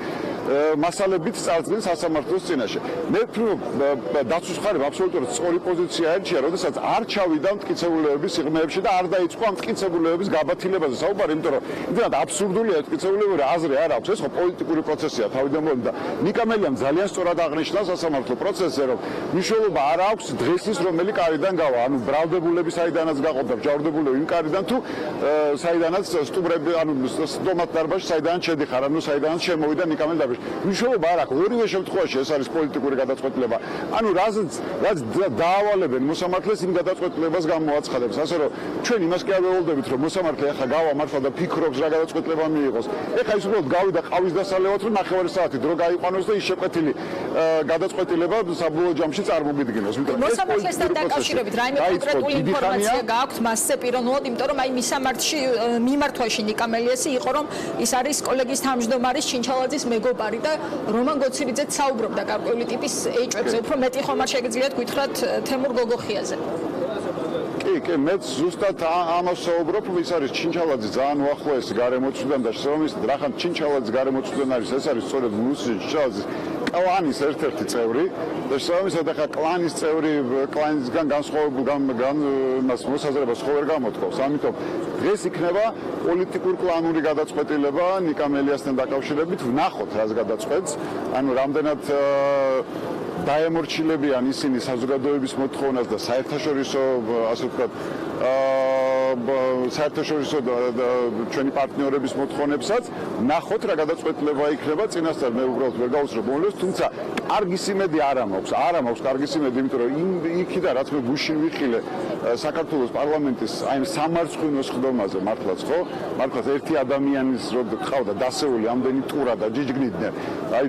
მასალებით წარდგენ სასამართლოს წინაშე. მე ვფიქრობ დაცვის მხარემ აბსოლუტურად სწორი პოზიცია ერჩია, როდესაც არ ჩავიდა მტკიცებულებების სიღრმეებში და არ დაიწყო ამ მტკიცებულებების გაბათილებაზე საუბარი, იმიტომ რომ იმდენად აბსურდულია მტკიცებულებები, აზრი არ აქვს, ეს ხო პოლიტიკური პროცესია თავიდან მოდი და ნიკამელიამ ძალიან სწორად აღნიშნა სასამართლო პროცესზე, რომ მნიშვნელობა არ აქვს დღესის რომელი კარიდან გავა, ანუ ბრალდებულები საიდანაც გაყოფდა, ჯავრდებულები იმ კარიდან თუ საიდანაც სტუმრები, ანუ სტომატ დარბაზში საიდანაც შედიხარ, ანუ საიდანაც შემოვიდა ნიკამელი დარბაზში. მნიშვნელობა არ აქვს ორივე შემთხვევაში ეს არის პოლიტიკური გადაწყვეტილება. ანუ რაც დაავალებენ მოსამართლეს იმ გადაწყვეტილებას გამოაცხადებს. ასე რომ ჩვენ იმას კი არ ვეულდებით რომ მოსამართლე ახლა გავა მართლა და ფიქრობს რა გადაწყვეტილება მიიღოს. ეხლა ის უბრალოდ გავიდა ყავის დასალევად რომ 9 საათი დრო გაიყვანოს და ის შეკვეთილი გადაწყვეტილება საბოლოო ჯამში წარმოგიდგინოს. მოსამართლესთან დაკავშირებით რაიმე კონკრეტული ინფორმაცია გააქვთ მასზე პიროვნულად, იმიტომ რომ აი მიმართვაში ნიკამელიასი იყო რომ ის არის კოლეგის თავმჯდომარის ჩინჩალაძის მეგობარი და რომან გოცირიძეც საუბრობდა გარკვეული ტიპის ეჭვებზე. უფრო მეტი ხომ არ შეგიძლიათ გითხრათ თემურ გოგოხიაზე. კი, მეც ზუსტად ამას საუბრობ, ის არის ჩინჩალაძის ძალიან უახლოესი გარემოცვლიდან და შესაბამისად რახან ჩინჩალაძის გარემოცვლიდან არის, ეს არის სწორედ ჩინჩალაძის კლანის ერთ-ერთი წევრი და შესაბამისად ახლა კლანის წევრი კლანისგან განსხვავებულ მოსაზრებას ხო ვერ გამოთქვავს. ამიტომ დღეს იქნება პოლიტიკურ კლანური გადაწყვეტილება ნიკამელიასთან დაკავშირებით, ვნახოთ რას გადაწყვეტს, ანუ რამდენად დაემორჩილებიან ისინი საზოგადოების მოთხოვნას და საერთაშორისო, ასე ვთქვათ, საერთაშორისო ჩვენი პარტნიორების მოთხოვნებსაც, ნახოთ რა გადაწყვეტილება იქნება, წინასწარ მე უბრალოდ ვერ გავუსწრებ მომლოს, თუმცა კარგი სიმედი არ მაქვს კარგი სიმედი, იმიტომ რომ იქიდან რაც მე გუშინ ვიხილე საქართველოს პარლამენტის აი სამარცხვინო სხდომაზე მართლაც ხო? მართლაც ერთი ადამიანის რო ყავდა დასეული ამდენი ტურა და ჯიჯგნიდნენ. აი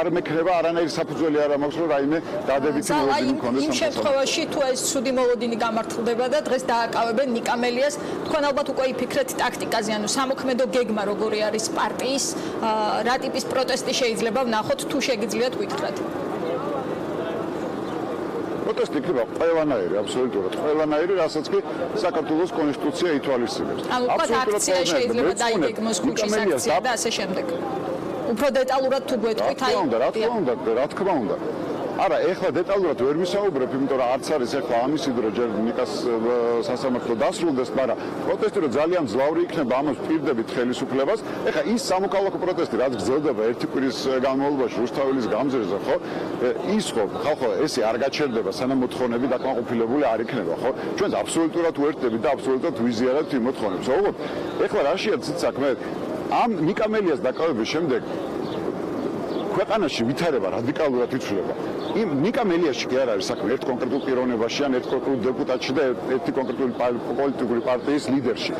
არ მექნება არანაირი საფუძველი არ მაქვს რომ რაიმე დადებითი მოლოდინი მქონდეს იმ შემთხვევაში თუ ეს ცუდი მოლოდინი გამართლდება და დღეს დააკავებენ ნიკამელიას, თქვენ ალბათ უკვე იფიქრეთ ტაქტიკაზე, ანუ სამოქმედო გეგმა როგორი არის პარტიის, რა ტიპის პროტესტი შეიძლება ვნახოთ თუ შეგიძლიათ გითხრათ. პროტესტი იქნება ყველანაირი, აბსოლუტურად ყველანაირი, რასაც კი საქართველოს კონსტიტუცია ითვალისწინებს. ანუ აქცია შეიძლება დაიგეგმოს ქუჩის აქცია და ასე შემდეგ. უფრო დეტალურად თუ გვეტყვით, აი რა თქმა უნდა. არა, ეხლა დეტალურად ვერ ვისაუბრებ, იმიტომ რომ არც არის ეხლა ამისი დრო ჯერ ნიკას სასამართლო დასრულდეს, მაგრამ პროტესტი რომ ძალიან ძლავრი იქნება, ამას ვპირდებით ხელისუფლებას. ეხლა ის სამოქალაქო პროტესტი, რაც გრძელდება ერთი კვირის განმავლობაში რუსთაველის გამზირზე, ხო? ის ხო, ესე არ გაჩერდება, სანამ მოთხოვნები დაკმაყოფილებული არ იქნება, ხო? ჩვენ აბსოლუტურად ვერთდებით და აბსოლუტურად ვიზიარებთ იმ მოთხოვნებს. ოღონდ ეხლა რაშია საქმე? ამ ნიკამელიას დაკავების შემდეგ ქვეყანაში ვითარება რადიკალურად იცვლება. იმ ნიკამელიაში კი არ არის საქმე ერთ კონკრეტულ პიროვნებაში ან ერთ კონკრეტულ დეპუტატში და ერთი კონკრეტული პოლიტიკური პარტიის ლიდერში.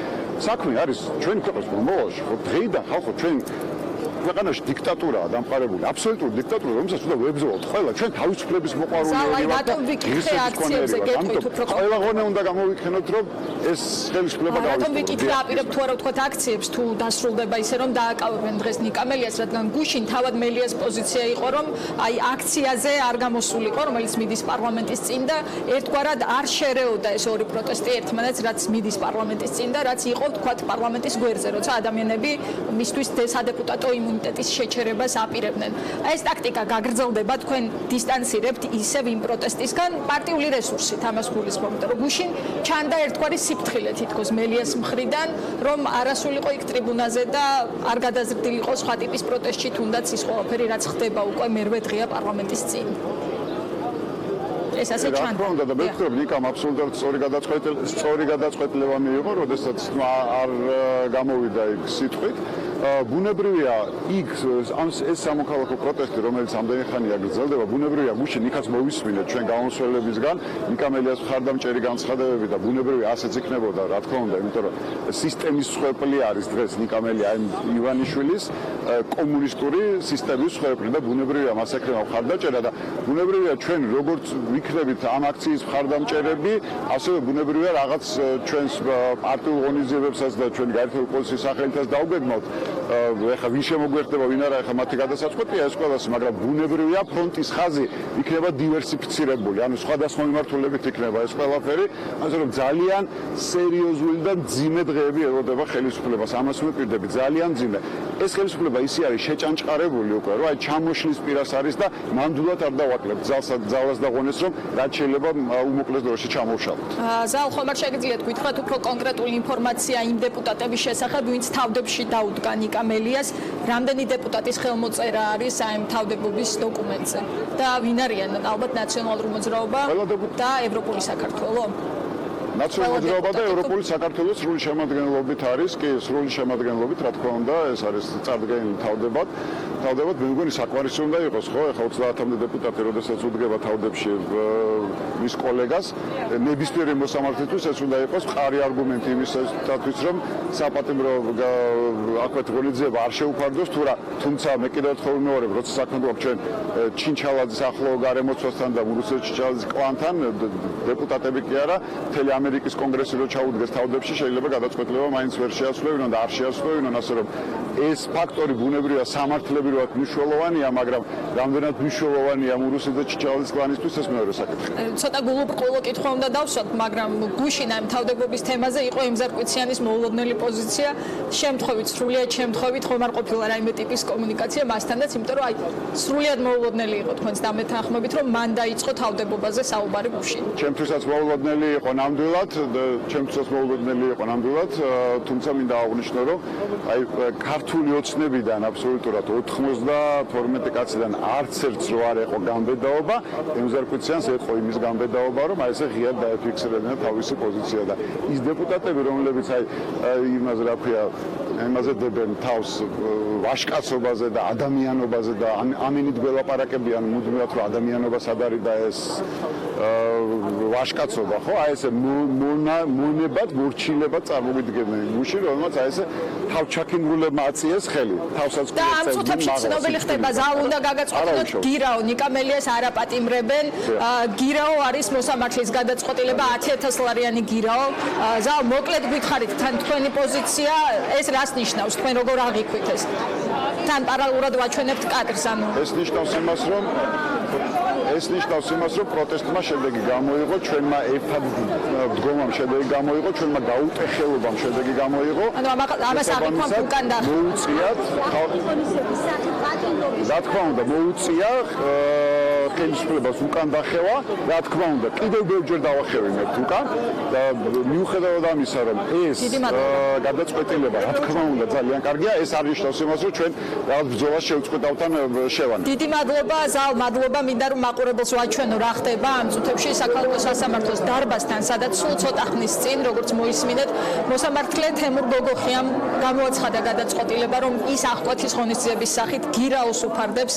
საქმე არის ჩვენი ქვეყნის მომავალში, ხო დღეიდან ხალხო ჩვენ ქვეყანაში დიქტატურაა დამყარებული, აბსოლუტური დიქტატურა, რომელსაც უნდა ვებრძოლოთ ყველა, ჩვენ თავისუფლების მოყვარული ვართ და ყველა ღონე უნდა გამოვიქნოთ, რომ ეს ხელისუფლება გავიწყოთ. რატომ ვიკითხე აპირებ თუ არა ვთქვათ აქციებს თუ დასრულდება ისე რომ დააკავებენ დღეს ნიკამელიას, რადგან გუშინ თავად მელიას პოზიცია იყო, რომ აი აქციაზე არ გამოსულიყო, რომელიც მიდის პარლამენტის წინ და ერთგვარად არ შერეოდა ეს ორი პროტესტი ერთმანეთს, რაც მიდის პარლამენტის წინ და რაც იყო ვთქვათ პარლამენტის გვერდზე, როცა ადამიანები მისთვის სადეპუტატო იმუნიტეტის შეჩერებას აპირებდნენ. ეს ტაქტიკა გაგრძელდება, თქვენ დისტანცირებთ ისევ იმ პროტესტისგან პარტიული რესურსით, ამას გულისხმობ, რომ გუშინ ჩანდა ერთგვარი სიფრთხილე თითქოს მელიას მხრიდან, რომ არასულიყო იქ ტრიბუნაზე და არ გადაზრდილიყო სხვა ტიპის პროტესტში, თუნდაც ის ყველაფერი, რაც ხდება უკვე მერვე დღეა პარლამენტის წინ. ეს ასე ჩანდა. რა თქმა უნდა, და მე ვფიქრობ, ნიკამ აბსოლუტურად სწორი გადაწყვეტილება მიიღო, როდესაც არ გამოვიდა იქ სიტყვით. ბუნებრივია იქ ეს სამოქალაქო პროტესტი, რომელიც ამდენი ხანია გრძელდება, ბუნებრივია გუშინ იქაც მოვისმინეთ ჩვენ გამოსვლებისგან, ნიკამელიას მხარდამჭერი განცხადებები და ბუნებრივია ასეც იქნებოდა, რა თქმა უნდა, იმიტომ რომ სისტემის მსხვერპლი არის დღეს ნიკამელია ივანიშვილის კომუნისტური სისტემის მსხვერპლი და ბუნებრივია მას ეკრება მხარდაჭერა და ბუნებრივია ჩვენ როგორც ვიქნებით ამ აქციის მხარდამჭერები, ასევე ბუნებრივია რაღაც ჩვენს პარტიულ ღონისძიებებსაც და ჩვენ გაერთიანებული პოზიციის სახელითაც დავგეგმავთ. ეხლა ვინ შემოგვერდება, ვინ არა, ეხლა მათი გადასაწყვეტია ეს ყველას, მაგრამ ბუნებრივია ფრონტის ხაზი იქნება დივერსიფიცირებული, ანუ სხვადასხვა მიმართულებით იქნება ეს ყველაფერი, ასე რომ ძალიან სერიოზული და მძიმე დღეები ელოდება ხელისუფლებას, ამას ვაპირდები, ძალიან მძიმე. ეს ხელისუფლება ისე არის შეჭანჭყარებული უკვე, რომ აი ჩამოშლის პირას არის და ნამდვილად არ დავაკლებთ ძალას და ღონეს, რომ რაც შეიძლება უმოკლეს დროში ჩამოვშალოთ. ზალ ხომ არ შეგიძლიათ გითხრათ უფრო კონკრეტული ინფორმაცია იმ დეპუტატების შესახებ, ვინც თავდებში დაუდგა ნიკამელიას, რამდენი დეპუტატის ხელმოწერა არის ამ თავდებობის დოკუმენტზე და ვინ არიან ალბათ ნაციონალური მოძრაობა და ევროპული საქართველო? ნაციონალური მოძრაობა და ევროპული საქართველოს სრული შემადგენლობით არის, კი, სრული შემადგენლობით, რა თქმა უნდა, ეს არის წარდგენილი თავდებად, მე მგონი საკმარისი უნდა იყოს, ხო, ეხლა 30-მდე დეპუტატი, როდესაც უდგება თავდებში მის კოლეგას, ნებისმიერი მოსამართლისთვის ეს უნდა იყოს მყარი არგუმენტი იმისათვის, რომ საპატიმრო აქვეთ ღონისძიება არ შეუფარდოს თუ რა, თუმცა მე კიდევ ერთხელ ვიმეორებ, როცა საქმე გვაქვს ჩვენ ჩინჩალაძის ახლო გარემოცვასთან და მურთაზ ჩინჩალაძის კლანთან, დეპუტატები კი არა, მთელი ამერიკის კონგრესი რო ჩაუდგეს თავდებში, შეიძლება გადაწყვეტილება მაინც ვერ შეასრულებინონ და არ შეასრულებინონ, ასე რომ ეს ფაქტორი ბუნებრივია სამართლებრივად მნიშვნელოვანია, მაგრამ რამდენად მნიშვნელოვანია მურთაზ და ჩინჩალაძის კლანისთვის ეს მეორე საკითხი. ცოტა გულუბრყვილო კითხვა უნდა დავსვათ, მაგრამ გუშინ ამ თავდებობის თემაზე იყო ემზარკვიციანის მოულოდნელი პოზიცია, შემთხვევით, სრულიად შემთხვევით ხომ არ ყოფილა რაიმე ტიპის კომუნიკაცია მასთანაც, იმიტომ რომ აი სრულიად მოულოდნელი იყო თქვენს დამეთანხმებით, რომ მან დაიწყო თავდებობაზე საუბარი გუშინ. ჩემთვისაც მოულოდნელი იყო ნამდვილად, თუმცა მინდა აღვნიშნო, რომ აი ქართული ოცნებიდან აბსოლუტურად 92 კაციდან არც ერთს რო არ იყო გამბედაობა, ემზარკვიციანს ეყო იმის გამბედაობა, რომ აი ესე ღიად დაეფიქსირებინა თავისი პოზიცია და ის დეპუტატები, რომლებიც აი იმაზე რა ქვია, იმაზე დებენ თავს ვაშკაცობაზე და ადამიანობაზე და ამინით გველაპარაკებიან მუდმივად, რომ ადამიანობა სად არის და ეს ვაშკაცობა, ხო? აი ესე მონებად, მორჩილებად წარმოვიდგებენ გუშინ, რომელმაც აი ესე თავჩაქინგრულებმა აწიეს ხელი, თავსაც და ამ წუთებში ცნობილი ხდება, ზალ უნდა გაგაწყვეტინოთ, გირაო ნიკამელიას არ აპატიმრებენ, გირაო არის მოსამართლის გადაწყვეტილება 10000 ლარიანი გირაო. ზალ მოკლედ გითხარით, თან თქვენი პოზიცია ეს რას ნიშნავს, თქვენ როგორ აღიქვით ეს? თან პარალელურად ვაჩვენებთ კადრს, ანუ ეს ნიშნავს იმას, რომ პროტესტმა შედეგი გამოიღო, ჩვენმა ერთად დგომამ შედეგი გამოიღო, ჩვენმა გაუტეხელობამ შედეგი გამოიღო. ანუ ამას აღიქვამ უკან და მოუწიათ რა თქმა უნდა, მოუწია ხელისუფლებას უკან დახევა, რა თქმა უნდა, კიდევ ბევრჯერ დავახევინებთ უკან და მიუხედავად ამისა, რომ ეს გადაწყვეტილება, რა თქმა უნდა, ძალიან კარგია, ეს არ ნიშნავს იმას, რომ ჩვენ რაღაც ბრძოლას შევწყვეტავთან შევანით. დიდი მადლობა, ზალ, მადლობა, მინდა რომ მაყურებელს ვაჩვენო რა ხდება ამ წუთებში საქალაქო სასამართლოს დარბაზთან, სადაც სულ ცოტა ხნის წინ, როგორც მოისმინეთ, მოსამართლე თემურ გოგოხიამ გამოაცხადა გადაწყვეტილება, რომ ის აღკვეთის ღონისძიების სახით გირაოს უფარდებს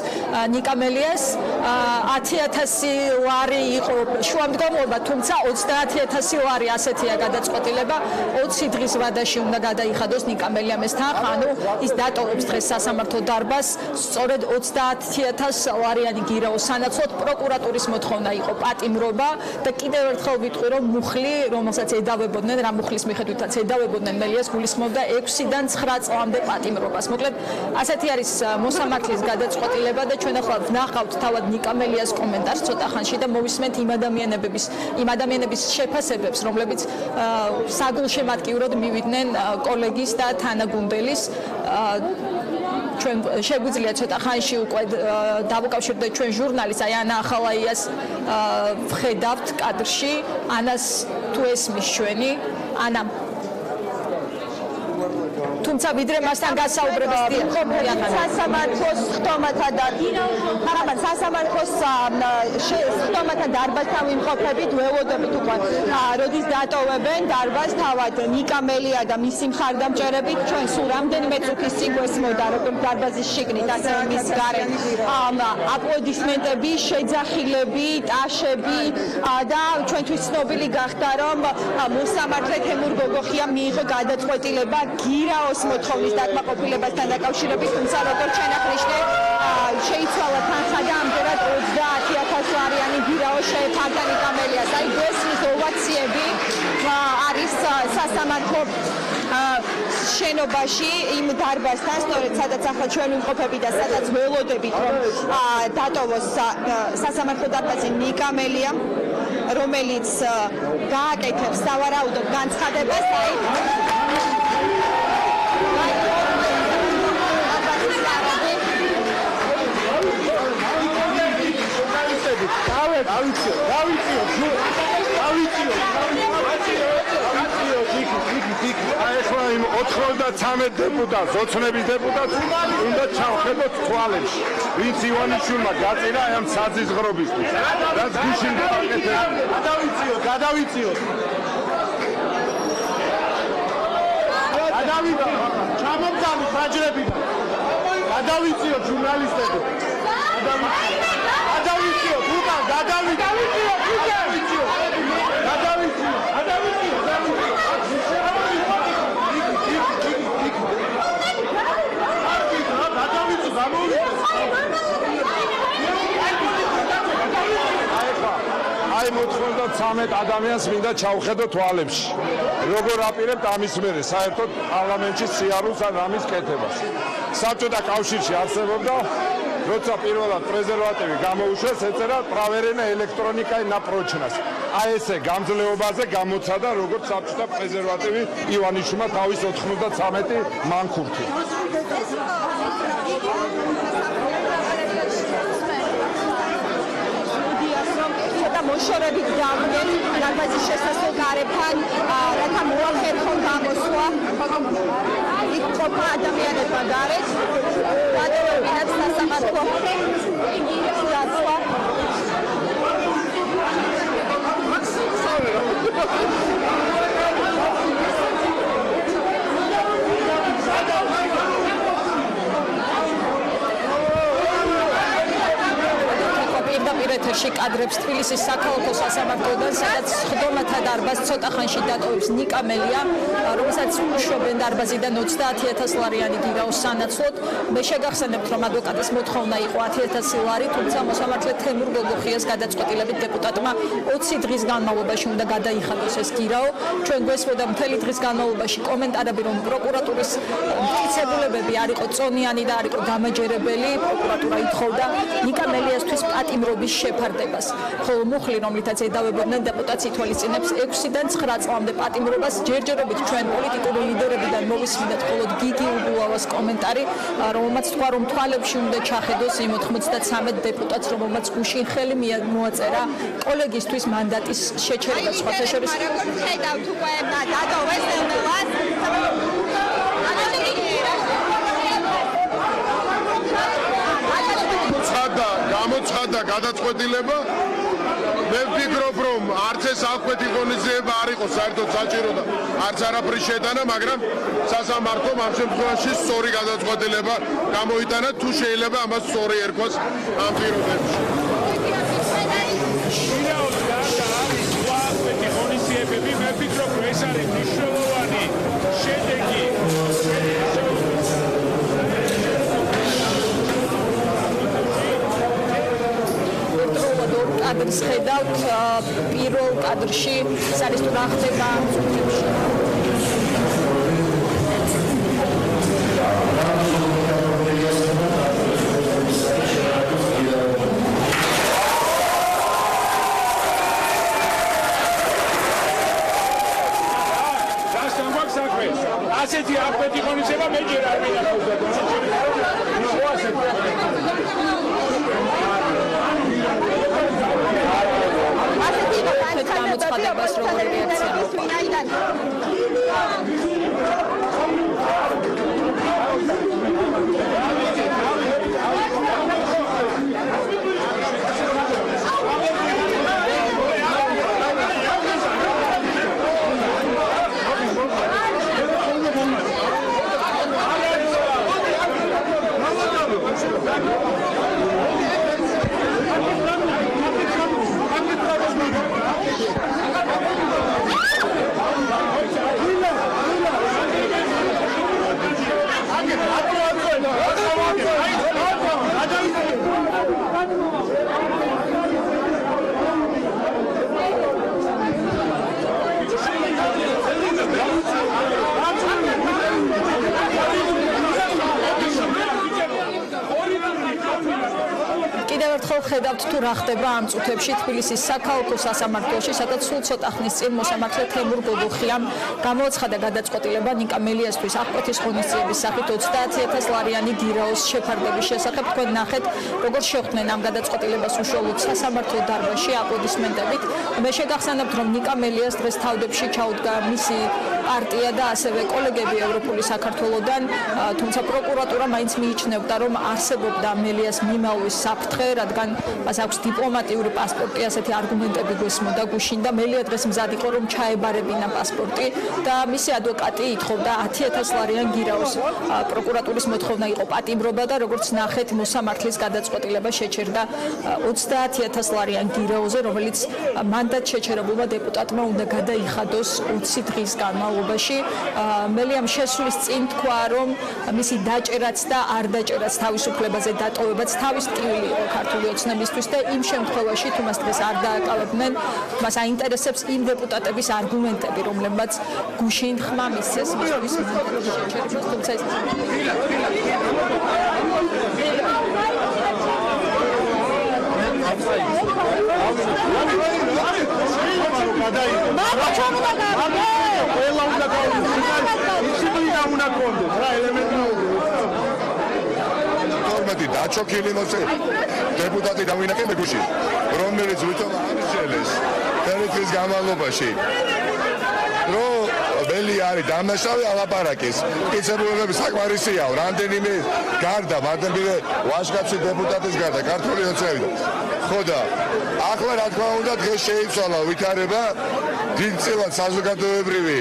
ნიკამელიას. 10000 ლარი იყო შუამდგომლობა, თუმცა 30000 ლარი ასეთია გადაწყვეტილება, 20 დღის ვადაში უნდა გადაიხადოს ნიკამელიამ ეს თანხა, ანუ ის დატოვებს დღეს სასამართლო დარბაზს სწორედ 30000 ლარიანი გირაოს სანაცვლოდ. პროკურატურის მოთხოვნა იყო პატიმრობა და კიდევ ერთხელ ვიტყვი, რომ მუხლი, რომელსაც ედავებოდნენ, რა მუხლის მიხედვითაც ედავებოდნენ მელიას, გულისხმობდა 6-დან 9 წლამდე პატიმრობას. მოკლედ, ასეთი არის მოსამართლის გადაწყვეტილება და ჩვენ ახლა ვნახავთ თავად ნიკამელიას კომენტარს ცოტა ხანში და მოვისმენთ იმ ადამიანების შეფასებებს, რომლებიც საგულშემატკივროდ მივიდნენ კოლეგის და თანაგუნდელის. ჩვენ შეგვიძლია ცოტა ხანში უკვე დავუკავშირდეთ ჩვენ ჟურნალის, აი ანა ახალაიას ვხედავთ კადრში, ანას თუ ესმის ჩვენი, ანა თუმცა ვიდრე მასთან გასაუბრების სასამართლოს ხტომათა და მაგრამ სასამართლოს ხტომათა დარბაზთან ვიმყოფებით, ველოდებით უკვე როდის დატოვებენ დარბაზს თავად ნიკამელია და მისი მხარდამჭერებით ჩვენ სულ რამდენიმე წუთის წინ გვესმოდა როგორც დარბაზის შიგნით ასევე მის გარეთ აპლოდისმენტები, შეძახილები, ტაშები და ჩვენთვის ცნობილი გახდა რომ მოსამართლე თემურ გოგოხიამ მიიღო გადაწყვეტილება გირაოს მოთხოვნის დაკმაყოფილებასთან დაკავშირებით, თუმცა როგორც შენახნიშნე შეიცვალა თანხა და ამჯერად 30,000 ლარიანი გირაო შეეფარდა ნიკამელიას. აი დღესის ოვაციები არის სასამართლო შენობაში იმ დარბაზთან, სწორედ სადაც ახლა ჩვენ ვიმყოფებით და სადაც ველოდებით რომ დატოვოს სასამართლო დარბაზი ნიკამელია, რომელიც გააკეთებს სავარაუდოდ განცხადებას, ახლა იმ 93 დეპუტატს, ოცნების დეპუტატს უნდა ჩავხედოთ თვალებში, ვინც ივანიშვილმა გაწირა ამ საზიზღრობისთვის. რაც გუშინ გააკეთეს. გადავიწიოთ. ჩამომწამით რაჯრებიდან. გადავიწიოთ ჟურნალისტები. გადავიწიოთ, უკან გადავიწიოთ. აი 93 ადამიანს მინდა ჩავხედო თვალებში. როგორ აპირებთ ამის მერე საერთოდ პარლამენტში სიარულს ან ამის კეთებას. საბჭოთა კავშირში არსებობდა როცა პირველად პრეზერვატივი გამოუშვეს, ეწერა პრავერენა ელექტრონიკაი ნაპროჩნას. აი ესე გამძლეობაზე გამოცადა როგორც საბჭოთა პრეზერვატივი ივანიშვილმა თავის 93 მანქურთი. მოშორებით დავდნენ დარბაზის შესასვლელ გარებთან, რათა მოახერხონ გამოსვლა იქ ყოფა ადამიანებმა გარეთ, დატოვებინათ სასამართლო დაცვა. ეთერში კადრებს თბილისის საქალაქო სასამართლოდან, სადაც ხდომათა დარბაზს ცოტა ხანში დატოვებს ნიკამელია, რომელსაც უშვებენ დარბაზიდან 30,000 ლარიანი გირაოს სანაცვლოდ. მე შეგახსენებთ, რომ ადვოკატის მოთხოვნა იყო 10,000 ლარი, თუმცა მოსამართლე თემურ გოგოხიას გადაწყვეტილებით დეპუტატმა 20 დღის განმავლობაში უნდა გადაიხადოს ეს გირაო. ჩვენ გვესმოდა მთელი დღის განმავლობაში კომენტარები, რომ პროკურატურის მტკიცებულებები არ იყო წონიანი და არ იყო დამაჯერებელი. პროკურატურა ითხოვდა ნიკამელიასთვის პატიმრობის შეფარდებას, ხოლო მუხლი, რომლითაც ედავებოდნენ დეპუტატს ითვალისწინებს 6-დან 9 წლამდე პატიმრობას. ჯერჯერობით ჩვენ პოლიტიკური ლიდერებიდან მოვისმინეთ მხოლოდ გიგი უბულავას კომენტარი, რომელმაც თქვა, რომ თვალებში უნდა ჩახედოს იმ 93 დეპუტატს, რომელმაც გუშინ ხელი მოაწერა კოლეგისთვის მანდატის შეჩერებას. სხვათა შორის ხედავთ უკვე დატოვეს ელმელას გამოცხადა გადაწყვეტილება. მე ვფიქრობ, რომ არც ეს აღკვეთი ღონისძიება არ იყო საერთოდ საჭირო და არც არაფრის შეტანა, მაგრამ სასამართლომ ამ შემთხვევაში სწორი გადაწყვეტილება გამოიტანა, თუ შეიძლება ამას სწორი ერქვას ამ პირობებში. მე ვფიქრობ, რომ ეს არის მნიშვნელოვანი შედეგი. კადრს ხედავთ, პირველ კადრში ეს არის თუ რა ხდება ამ წუთებში. ასეთი აღკვეთი ღონისება მე ჯერ არ მინახავდა. გამოცხადებას როგორი რეაქცია მოყვა? ხედავთ თუ რა ხდება ამ წუთებში თბილისის საქალაქო სასამართლოში, სადაც სულ ცოტა ხნის წინ მოსამართლე თემურ გოგოხიამ გამოაცხადა გადაწყვეტილება ნიკა მელიასთვის აღკვეთის ღონისძიების სახით 30,000 ლარიანი გირაოს შეფარდების შესახებ. თქვენ ნახეთ, როგორ შეხვდნენ ამ გადაწყვეტილებას უშუალოდ სასამართლო დარბაზში აპლოდისმენტებით. მე შეგახსენებთ, რომ ნიკა მელიას დღეს თავდებში ჩაუდგა მისი პარტია და ასევე კოლეგები ევროპული საქართველოდან, თუმცა პროკურატურა მაინც მიიჩნევდა, რომ არსებობდა მელიას მიმალვის საფრთხე, რადგან მას აქვს დიპლომატიური პასპორტი, ასეთი არგუმენტები გვესმოდა გუშინ და მელია დღეს მზად იყო, რომ ჩაებარებინა პასპორტი და მისი ადვოკატი ითხოვდა 10,000 ლარიან გირაოს. პროკურატურის მოთხოვნა იყო პატიმრობა და როგორც ნახეთ, მოსამართლის გადაწყვეტილება შეჩერდა 30,000 ლარიან გირაოზე, რომელიც მანდატ შეჩერებულმა დეპუტატმა უნდა გადაიხადოს 20 დღის განმავლობაში. მელიამ შესვლის წინ თქვა, რომ მისი დაჭერაც და არ დაჭერაც თავისუფლებაზე დატოვებაც თავის ტკივილი იყო ქართული ოცნებისთვის და იმ შემთხვევაში, თუ მას დღეს არ დააკავებდნენ, მას აინტერესებს იმ დეპუტატების არგუმენტები, რომლებმაც გუშინ ხმა მისცეს მისთვის მანდატის შეჩერებას, თუმცა ეს დაჩოქილი მოსე დეპუტატი დავინახე მეგუში, რომელიც ვითომ აღნიშნეს თერეთის განმავლობაში, რომ ველი არის დამნაშავე ალაპარაკის. მტკიცებულებები საკმარისია, რამდენიმე გარდა, მარტივე ვაჟკაცი დეპუტატის გარდა, ქართული ოცნებიდან. ხო და ახლა რა თქმა უნდა დღეს შეიცვალა ვითარება დიდწილად საზოგადოებრივი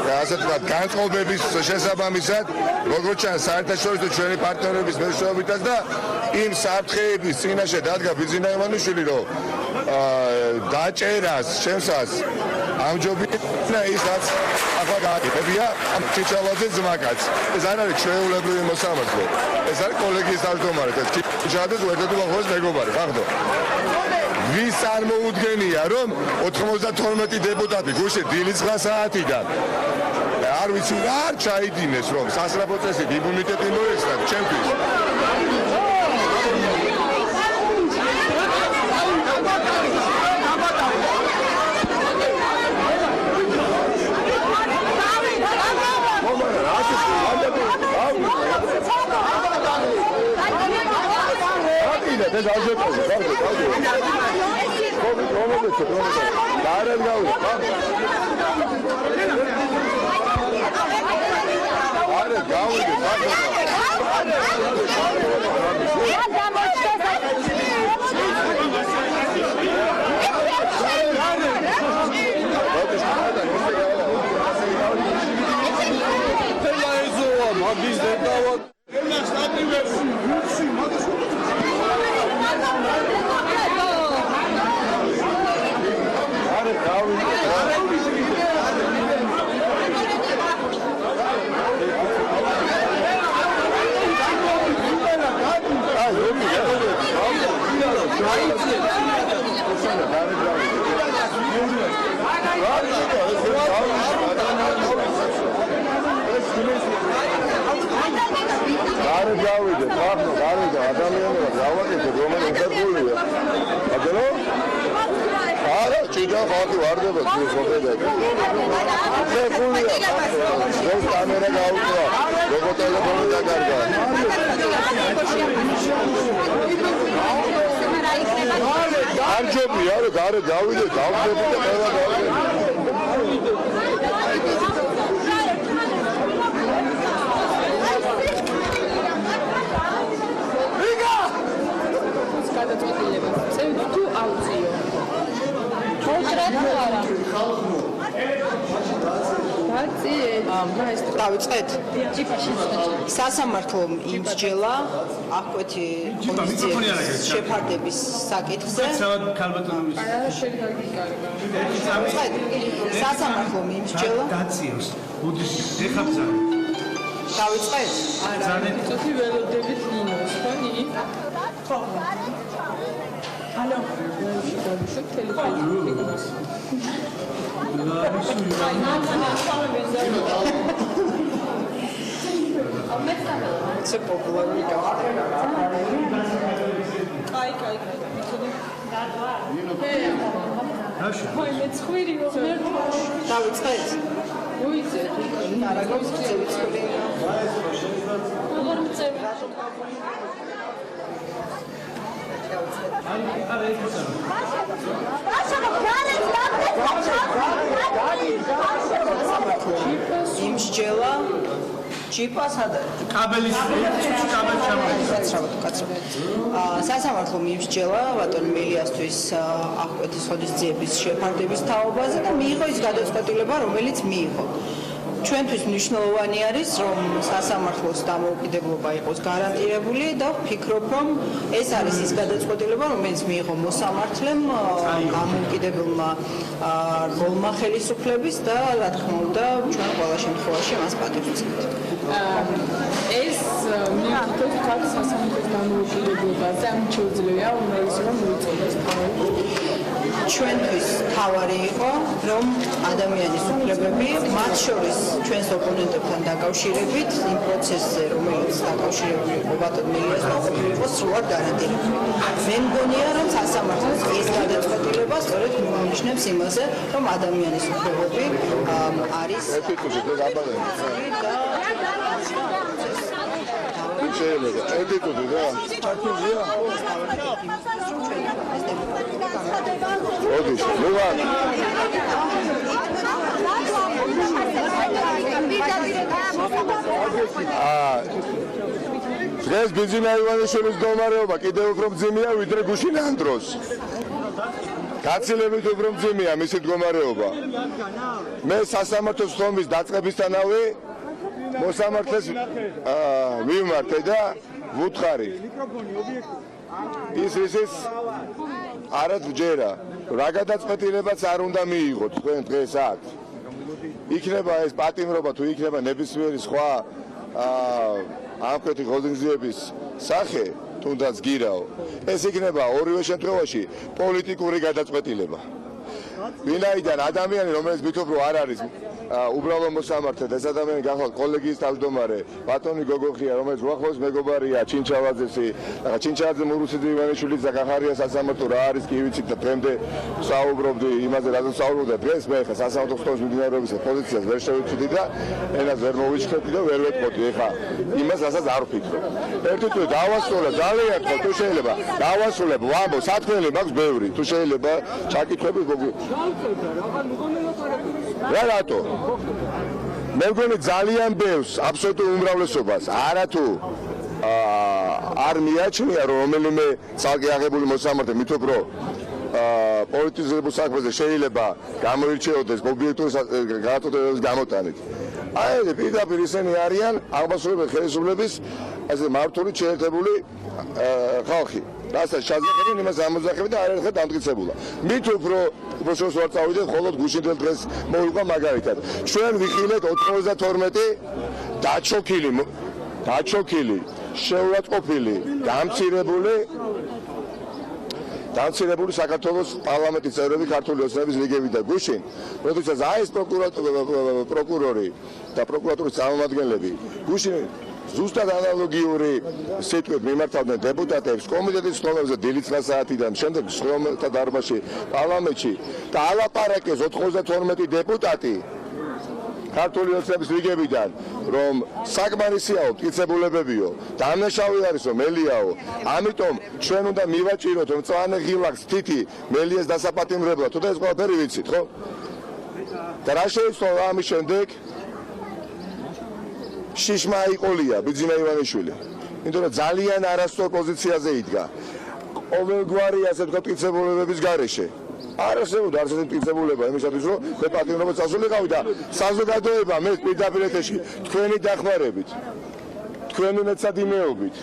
ასე ვთქვათ, განწყობების შესაბამისად, როგორც ჩანს საერთაშორისო ჩვენი პარტნიორების მეშვეობითაც და იმ საფრთხეების წინაშე დადგა ბიძინა ივანიშვილი, რომ დაჭერას შემსას ამჯობინა ის რაც ახლა გააკეთებია ჩიხლაძის ძმაკაც. ეს არ არის ჩვეულებრივი მოსამართლე, ეს არის კოლეგიის თავმჯდომარე, ეს ჩიხლაძის ერთადერთი უახლოესი მეგობარი, ხახდო. ვის არ მოუდგენია, რომ 92 დეპუტატი გუშინ დილის 9 საათიდან არ ვიცი რა არ ჩაიდინეს, რომ სასწრაფო წესით იმუნიტეტი მოეცათ ჩემთვის. ეს აჟეტოზე, დავიწყეთ. სასამართლომ იმსჯელა აღკვეთი ღონისძიების შეფარდების საკითხზე. სასამართლომ იმსჯელა დაციოს. ბუდის ეხაბზა. დავიწყეთ? არა. წუთი ველოდებით ნინოს, ხო ნინი? ხო. ალო. შევშიქ ტელეფონს. Це популярний кафе. Кай. Ой, მეცხვირი ვიღებ. დავიწყეთ? უიძეთ. არა, გავიწყეთ. როგორ მწევი? იმსჯელა ჯიპასადა კაბელის სასამართლო მიმსჯელა ბატონ მელიასთვის აღკვეთის ხოდისძიების შეფარდების თაობაზე და მიიღო ის გადაწყვეტილება, რომელიც მიიღო. ჩვენთვის მნიშვნელოვანი არის, რომ სასამართლოს დამოუკიდებლობა იყოს გარანტირებული და ვფიქრობ, რომ ეს არის ის გადაწყვეტილება, რომელიც მიიღო მოსამართლემ დამოუკიდებელმა რგოლმა ხელისუფლების და რა თქმა უნდა, ჩვენ ყველა შემთხვევაში მას პატივს ვცემთ. ეს მიიღოთ თქვა სასამართლოს დამოუკიდებლობაზე, ამ შეუძლია უმრავლესობა რომ მოიწყოს თავი. ჩვენთვის თავარი იყო, რომ ადამიანის უფლებები, მათ შორის ჩვენს ოპონენტებთან დაკავშირებით, იმ პროცესზე, რომელიც დაკავშირებული იყო ბატონ მელიასთან, იყო სრულად გარანტირებული. მე მგონია, რომ სასამართლოს ეს გადაწყვეტილება სწორედ მინიშნებს იმაზე, რომ ადამიანის უფლებები არის შეიძლება ეტიკოდი რა ჩართულია ოდის ლევან დღეს ბიზინა ივანიშვილის მდგომარეობა კიდევ უფრო მძიმეა ვიდრე გუშინიან დროს გაცილებით უფრო მძიმეა მისი მდგომარეობა მე სასამართლოს ხომის დაწყებისთანავე მოსამართლეს მივმართე და ვუთხარი ის არა ვჯერა რა გადაწყვეტილებაც არ უნდა მიიღოთ თქვენ დღეს აქ იქნება ეს პატიმრობა თუ იქნება ნებისმიერი სხვა ამკვეთი ღონისძიების სახე თუნდაც გირაო ეს იქნება ორივე შემთხვევაში პოლიტიკური გადაწყვეტილება ვინაიდან ადამიანი რომელიც მითხრობ რომ არ არის უბრალო მოსამართლე და ეს ადამიანი გახლავთ კოლეგიის თავმჯდომარე ბატონი გოგოხია რომელიც უახლოეს მეგობარია ჩინჩალაძესი და ჩინჩალაძე მურუსიძე ივანიშვილის და კახარია სასამართლო რა არის კი ვიცით და დღემდე საუბრობდი იმაზე რაზეც საუბრობდა დღეს მე ხა სასამართლოს ხომის მიმდინარეობის პოზიციას ვერ შევიცვიდი და ენას ვერ მოვიჩქრებდი და ვერ ვეთყოდი ეხა იმას რასაც არ ვფიქრობ ერთი თუ დავასრულებ ძალიან ხო თუ შეიძლება დავასრულებ ვამბო სათქმელი მაქვს ბევრი თუ შეიძლება ჩაკითხები რა რატო მე მგონი ძალიან ბევრს აბსოლუტურ უმრავლესობას არათუ არ მიაჩნია რომ რომელიმე ცალკე აღებული მოსამართლე მითხრობ რომ პოლიტიზებულ საქმეზე შეიძლება გამოირჩეოდეს ობიექტური გადაწყვეტილებების გამოტანით აი პირდაპირ ისინი არიან აღმასრულებელი ხელისუფლების ასე მართული შეერთებული ხალხი რასაც შეზღუდენ იმას ამოძახები და არერთხელ დამტკიცებულა მით უფრო უბრალოდ ვარ წავიდეთ მხოლოდ გუშინდელ დღეს მოვიყვა მაგალითად ჩვენ ვიხილეთ 92 დაჩოქილი შეურაცხყოფილი დამცირებული საქართველოს პარლამენტის წევრები ქართული ოცნების ლიგები და გუშინ როდესაც ეს პროკურორი და პროკურატურის წარმომადგენლები გუშინ ზუსტად ანალოგიური სიტყვით მიმართავდნენ დეპუტატებს კომიტეტის ხმობებზე დილით 9 საათიდან შემდეგ შრომთა დარბაზში პარლამენტში და ალაპარაკეს 92 დეპუტატი ქართული ოცნების ლიგებიდან რომ საკმარისიაო მტკიცებულებებიო დამნაშავე არის რომ მელიაო ამიტომ ჩვენ უნდა მივაჭიროთ რომ მწვანე ღილაკს თითი მელიას დასაპატიმრებლად თუ და ეს ყველაფერი ვიცით ხო და რა შეიცვალა ამის შემდეგ შიშმა აიყოლია ბიძინა ივანიშვილი იმიტომ რომ ძალიან არასწორ პოზიციაზე იდგა ყოველგვარი ასე ვთქვათ მტკიცებულებების გარეშე არ არსებობდა არც ერთი მტკიცებულება იმისათვის რომ მე პატიმრობას წასულიყავი და საზოგადოება მე პირდაპირ ეთერში თქვენი დახმარებით თქვენი მეცადინეობით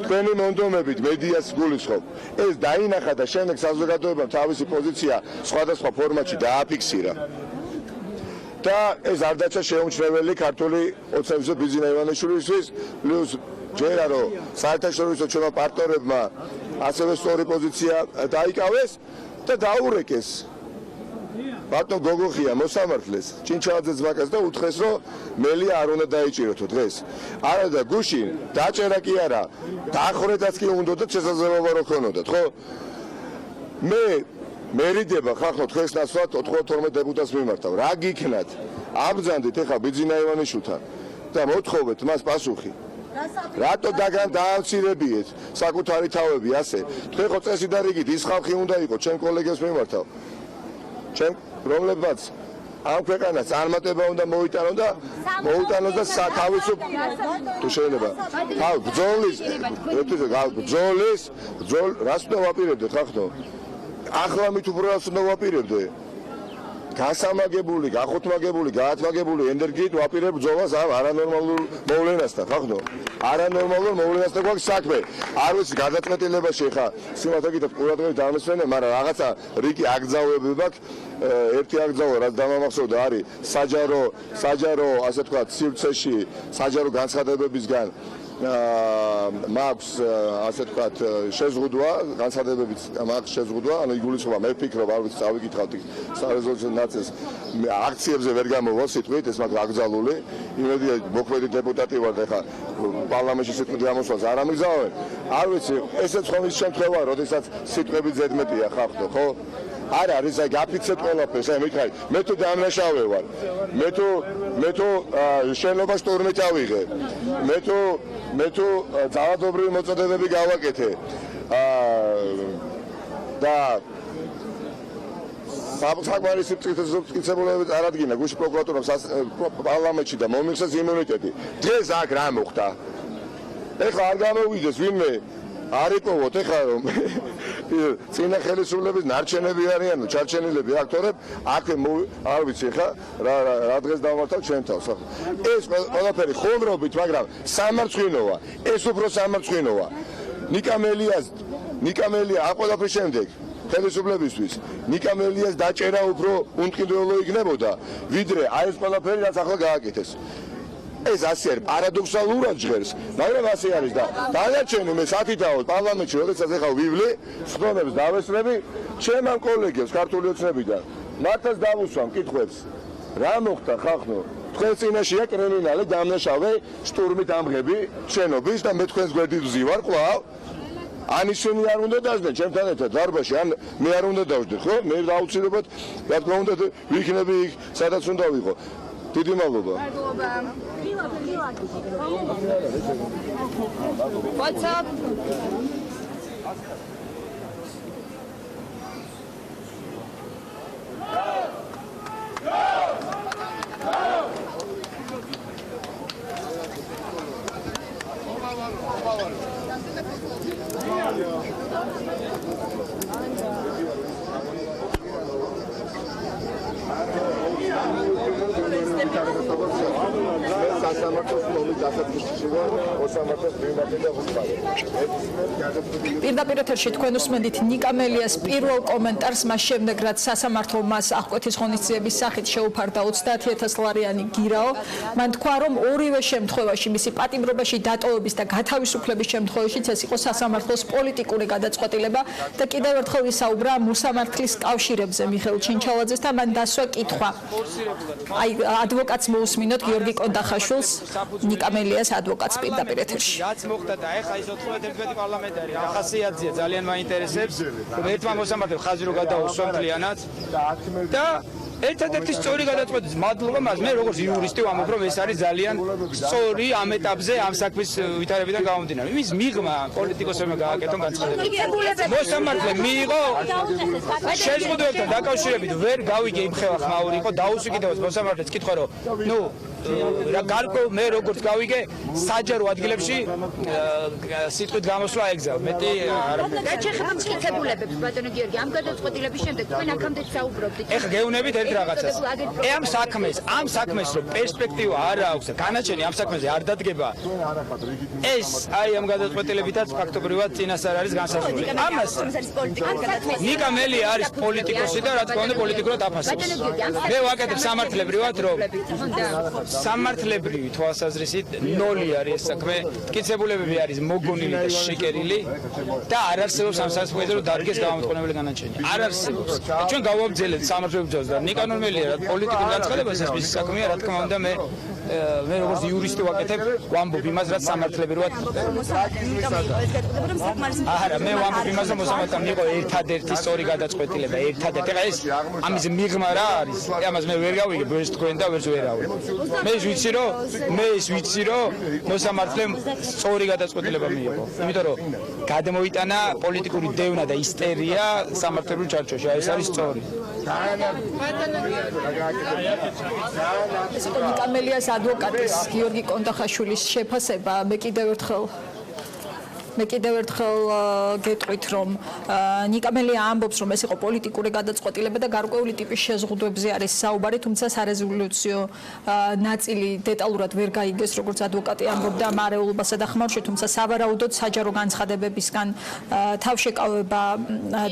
თქვენი მონდომებით მედიას გულისხმობ ეს დაინახა და შემდეგ საზოგადოებამ თავისი პოზიცია სხვადასხვა ფორმატში დააფიქსირა და ეს არ დაჩა შეუმჩნეველი ქართული ოცნების ბიძინა ივანიშვილისთვის პლუს ჯერა რომ საერთაშორისო ჩვენმა პარტნიორებმა ასევე სწორი პოზიცია დაიკავეს და დაურეკეს ბატონ გოგოხია მოსამართლეს ჩინჩალაძეს ძმაკას და უთხრეს რომ მელია არ უნდა დაიჭიროთო დღეს არა და გუშინ დაჭერა კი არა დახრედაც კი უნდათ შესაძლებლობა რო ქონოდათ ხო მე მერიდება ხახო თქვენს ნაცვლად 92 დეპუტატს მიმართავ. რა გიქნათ? აბრძანდით ეხა ბიძინა ივანიშვილთან და მოთხოვეთ მას პასუხი. რატო დაამცირებიეთ საკუთარი თავები ასე? თქვენ ხო წესი და რიგით ის ხალხი უნდა იყოს ჩემ კოლეგებს მიმართავ. ჩემ რომლებმაც ამ ქვეყანას წარმატება უნდა მოიტანონ და მოუტანოს და თავისუფ თუ შეიძლება ბრძოლის რას უნდა ვაპირებდეთ ხახო? ახლა მით უფრო რას უნდა ვაპირებდე? გასამაგებული, გახუთმაგებული, გაათმაგებული ენერგიით ვაპირებ ბრძოლას ამ არანორმალურ მოვლენასთან, ხახო? არანორმალურ მოვლენასთან გვაქვს საქმე. არ ვიცი გადაწყვეტილებაში ხა სიმართლე გითხრათ ყურადღებით დამესვენე, მაგრამ რაღაცა რიგი აკრძალვები მაქვს. ერთი აკრძალვა რაც დამამახსოვრდა არის საჯარო, ასე ვთქვათ, სივრცეში საჯარო განცხადებებისგან მაქვს ასე ვთქვათ შეზღუდვა, განცხადებებით მაქვს შეზღუდვა, ანუ იგულისხმება, მე ვფიქრობ, არ ვიცი, წავიკითხავთ სარეზოლუციო ნაწილს, აქციებზე ვერ გამოვალ სიტყვით, ეს მაქვს აკრძალული, იმედია მოქმედი დეპუტატი ვარ და ეხა პარლამენტში სიტყვით გამოსვლას არ ამიგზავნენ. არ ვიცი, ესეც ხომ ის შემთხვევაა, როდესაც სიტყვები ზედმეტია ხახო, ხო? არ არის აი გაფიცეთ ყველაფერს, აი მითხარი, მე თუ დამნაშავე ვარ, მე თუ შენობა შტურმით ავიღე, მე თუ ძალადობრივი მოწოდებები გავაკეთე და საკმარისი მტკიცებულებები წარადგინა გუშინ პროკურატურამ პარლამენტში და მომიხსენეს იმუნიტეტი. დღეს აქ რა მოხდა? ეხლა არ გამოვიდეს ვინმე არ იპოვოთ ეხლა რომ წინა ხელისუფლების ნარჩენები არიან, ჩარჩენილები აქტორებ, აქ არ ვიცი ეხლა რა დღეს დავმართავ ჩვენ თავს. ეს ყველაფერი ხომრობით, მაგრამ სამარცხვინოა, ეს უფრო სამარცხვინოა. ნიკამელია ამ ყველაფრის შემდეგ ხელისუფლებისთვის ნიკამელიას დაჭერა უფრო უმტკივნეულო იქნებოდა, ვიდრე აი ეს ყველაფერი რაც ახლა გააკეთეს. ეს ასე არის, პარადოქსალურად ჟღერს, მაგრამ ასე არის და დანარჩენი მე საკითხავთ პარლამენტში, როდესაც ეხლა ვივლი, სხდომებს დავესწრები, ჩემ ამ კოლეგებს ქართული ოცნებიდან მართლაც დავუსვამ კითხვებს. რა მოხდა ხახო? თქვენ წინაშეა კრიმინალი დამნაშავე შტურმით ამღები შენობის და მე თქვენს გვერდით ვზივარ კვლავ. ან ისინი არ უნდა დაждდნენ ჩემთან ერთად დარბაზში, ან მე არ უნდა დავждდეთ, ხო? მე დაუცილებლად რა თქმა უნდა ვიქნები იქ, სადაც უნდა ვიყო. დიდი მადლობა. What's up? პირდაპირ ეთერში თქვენ უსმენთ ნიკამელიას პირველ კომენტარს მას შემდეგ რაც სასამართლო მას აღკვეთის ღონისძიების სახით შეუფარდა 30000 ლარიანი გირაო. მან თქვა რომ ორივე შემთხვევაში მისი პატიმრობაში დატოვების და გათავისუფლების შემთხვევაშიც ეს იყო სასამართლოს პოლიტიკური გადაწყვეტილება და კიდევ ერთხელ ისაუბრა მოსამართლის კავშირებზე მიხეილ ჩინჩალაძესთან. მან დასვა კითხვა. აი ადვოკატს მოусმინოთ გიორგი კონდახაშვილს, ნიკამელიას ადვოკატს პირდაპირ ეთერში. რაც მოხდა და ეხა ის 91 პარლამენტარი ახასიათზეა, ძალიან მაინტერესებს. ერთმა მოსამართლემ ხაზი რო გადაუსვა მთლიანად და ერთადერთი სწორი გადაწყვეტის მადლობა მას მე როგორც იურისტი ვამბობ რომ ეს არის ძალიან სწორი ამ ეტაპზე ამ საქმის ვითარებიდან გამომდინარე. იმის მიღმა პოლიტიკოსებმა გააკეთონ განცხადებები. მოსამართლემ მიიღო შეზღუდვებთან დაკავშირებით ვერ გავიგე იმ ხევა ხმაური იყო დაუსიკიდოს მოსამართლეს კითხვა რომ ნუ რა გარკვეულ მე როგორც გავიგე საჯარო ადგილებში სიტყვით გამოსვლა ეგზავ მეტი არ და ჩეხება მტკიცებულებებს ბატონო გიორგი ამ გადაწყვეტილების შემდეგ თქვენ აქამდე საუბრობდით ეხლა გეუბნებით ერთ რაღაცას ამ საქმეს რომ პერსპექტივა არ აქვს და განაჩენი ამ საქმეზე არ დადგება ეს აი ამ გადაწყვეტილებითაც ფაქტობრივად წინასწარ არის განსაზღვრული ამას ნიკამელი არის პოლიტიკოსი და რა თქმა უნდა პოლიტიკურად აფასებს მე ვაკეთებ სამართლებრივად რომ სამართლებრივი თვალსაზრისით ნოლი არის ეს საქმე, მტკიცებულებები არის მოგონილი და შეკერილი და არ არსებობს ამ საზღვარგარეთ რომ დადგეს გამომტყუნებელი განაჩენი. არ არსებობს. ჩვენ გავაბრძელეთ სამართლებრივ ბრძოლას და ნიკანორმელია პოლიტიკურ დაწყებასაც მის საქმეა რა თქმა უნდა მე როგორც იურისტი ვაკეთებ ვამბობ იმას რაც სამართლები როა არა მე ვამბობ იმას რომ მოსამართლემ მიიღო ერთადერთი სწორი გადაწყვეტილება ერთადერთი ეხლა ეს ამის მიღმა რა არის ამას მე ვერ გავიგე ვერც თქვენ და ვერც ვერავი მე ვიცი რომ მოსამართლემ სწორი გადაწყვეტილება მიიღო იმიტომ რომ გადმოიტანა პოლიტიკური დევნა და ისტერია სამართლებრივ ჩარჩოში ეს არის სწორი ეს იყო ნიკამელიას ადვოკატის გიორგი კონდახაშვილის შეფასება მე კიდევ ერთხელ გეტყვით რომ ნიკამელია ამბობს რომ ეს იყო პოლიტიკური გადაწყვეტილება და გარკვეული ტიპის შეზღუდვებზე არის საუბარი თუმცა სარეზოლუციო ნაწილი დეტალურად ვერ გაიგეს როგორც ადვოკატი ამბობდა მარეულობასა და ხმაურში თუმცა სავარაუდოდ საჯარო განცხადებებისგან თავშეკავება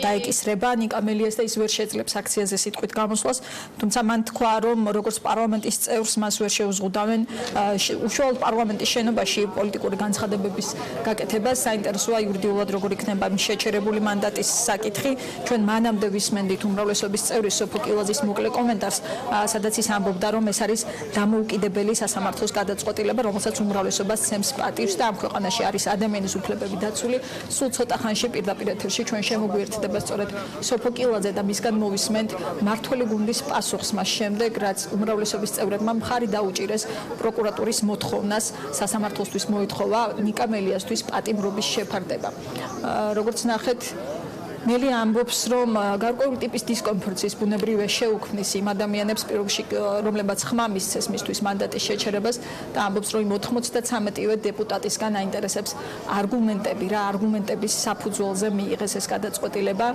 დაეკისრება ნიკამელიას და ის ვერ შეძლებს აქციაზე სიტყვით გამოსვლას თუმცა მან თქვა რომ როგორც პარლამენტის წევრს მას ვერ შეუზღუდავენ უშუალოდ პარლამენტის შენობაში პოლიტიკური განცხადებების გაკეთებას საინტერესოა იურიდიულად როგორ იქნება შეჩერებული მანდატის საკითხი ჩვენ მანამდე ვისმენდით უმრავლესობის წევრის სოფო კილაძის მოკლე კომენტარს სადაც ის ამბობდა რომ ეს არის დამოუკიდებელი სასამართლოს გადაწყვეტილება რომელსაც უმრავლესობას ცემს პატივს და ამ ქვეყანაში არის ადამიანის უფლებები დაცული სულ ცოტა ხანში პირდაპირ ეთერში ჩვენ შემოგვიერთდება სწორედ სოფო კილაძე და მისგან მოვისმენთ მართველი გუნდის პასუხს მას შემდეგ რაც უმრავლესობის წევრებმა მხარი დაუჭირეს პროკურატურის მოთხოვნას სასამართლოსთვის მოითხოვა ნიკამელიასთვის პატიმრობის შეფარდება. როგორც ნახეთ, მელი ამბობს, რომ გარკვეული ტიპის დისკომფორტის ბუნებრივია შეუქმნის იმ ადამიანებს, რომლებაც ხმა მისცეს მისთვის მანდატის შეჩერებას და ამბობს, რომ 93-ვე დეპუტატისგან აინტერესებს არგუმენტები, რა არგუმენტების საფუძველზე მიიღეს ეს გადაწყვეტილება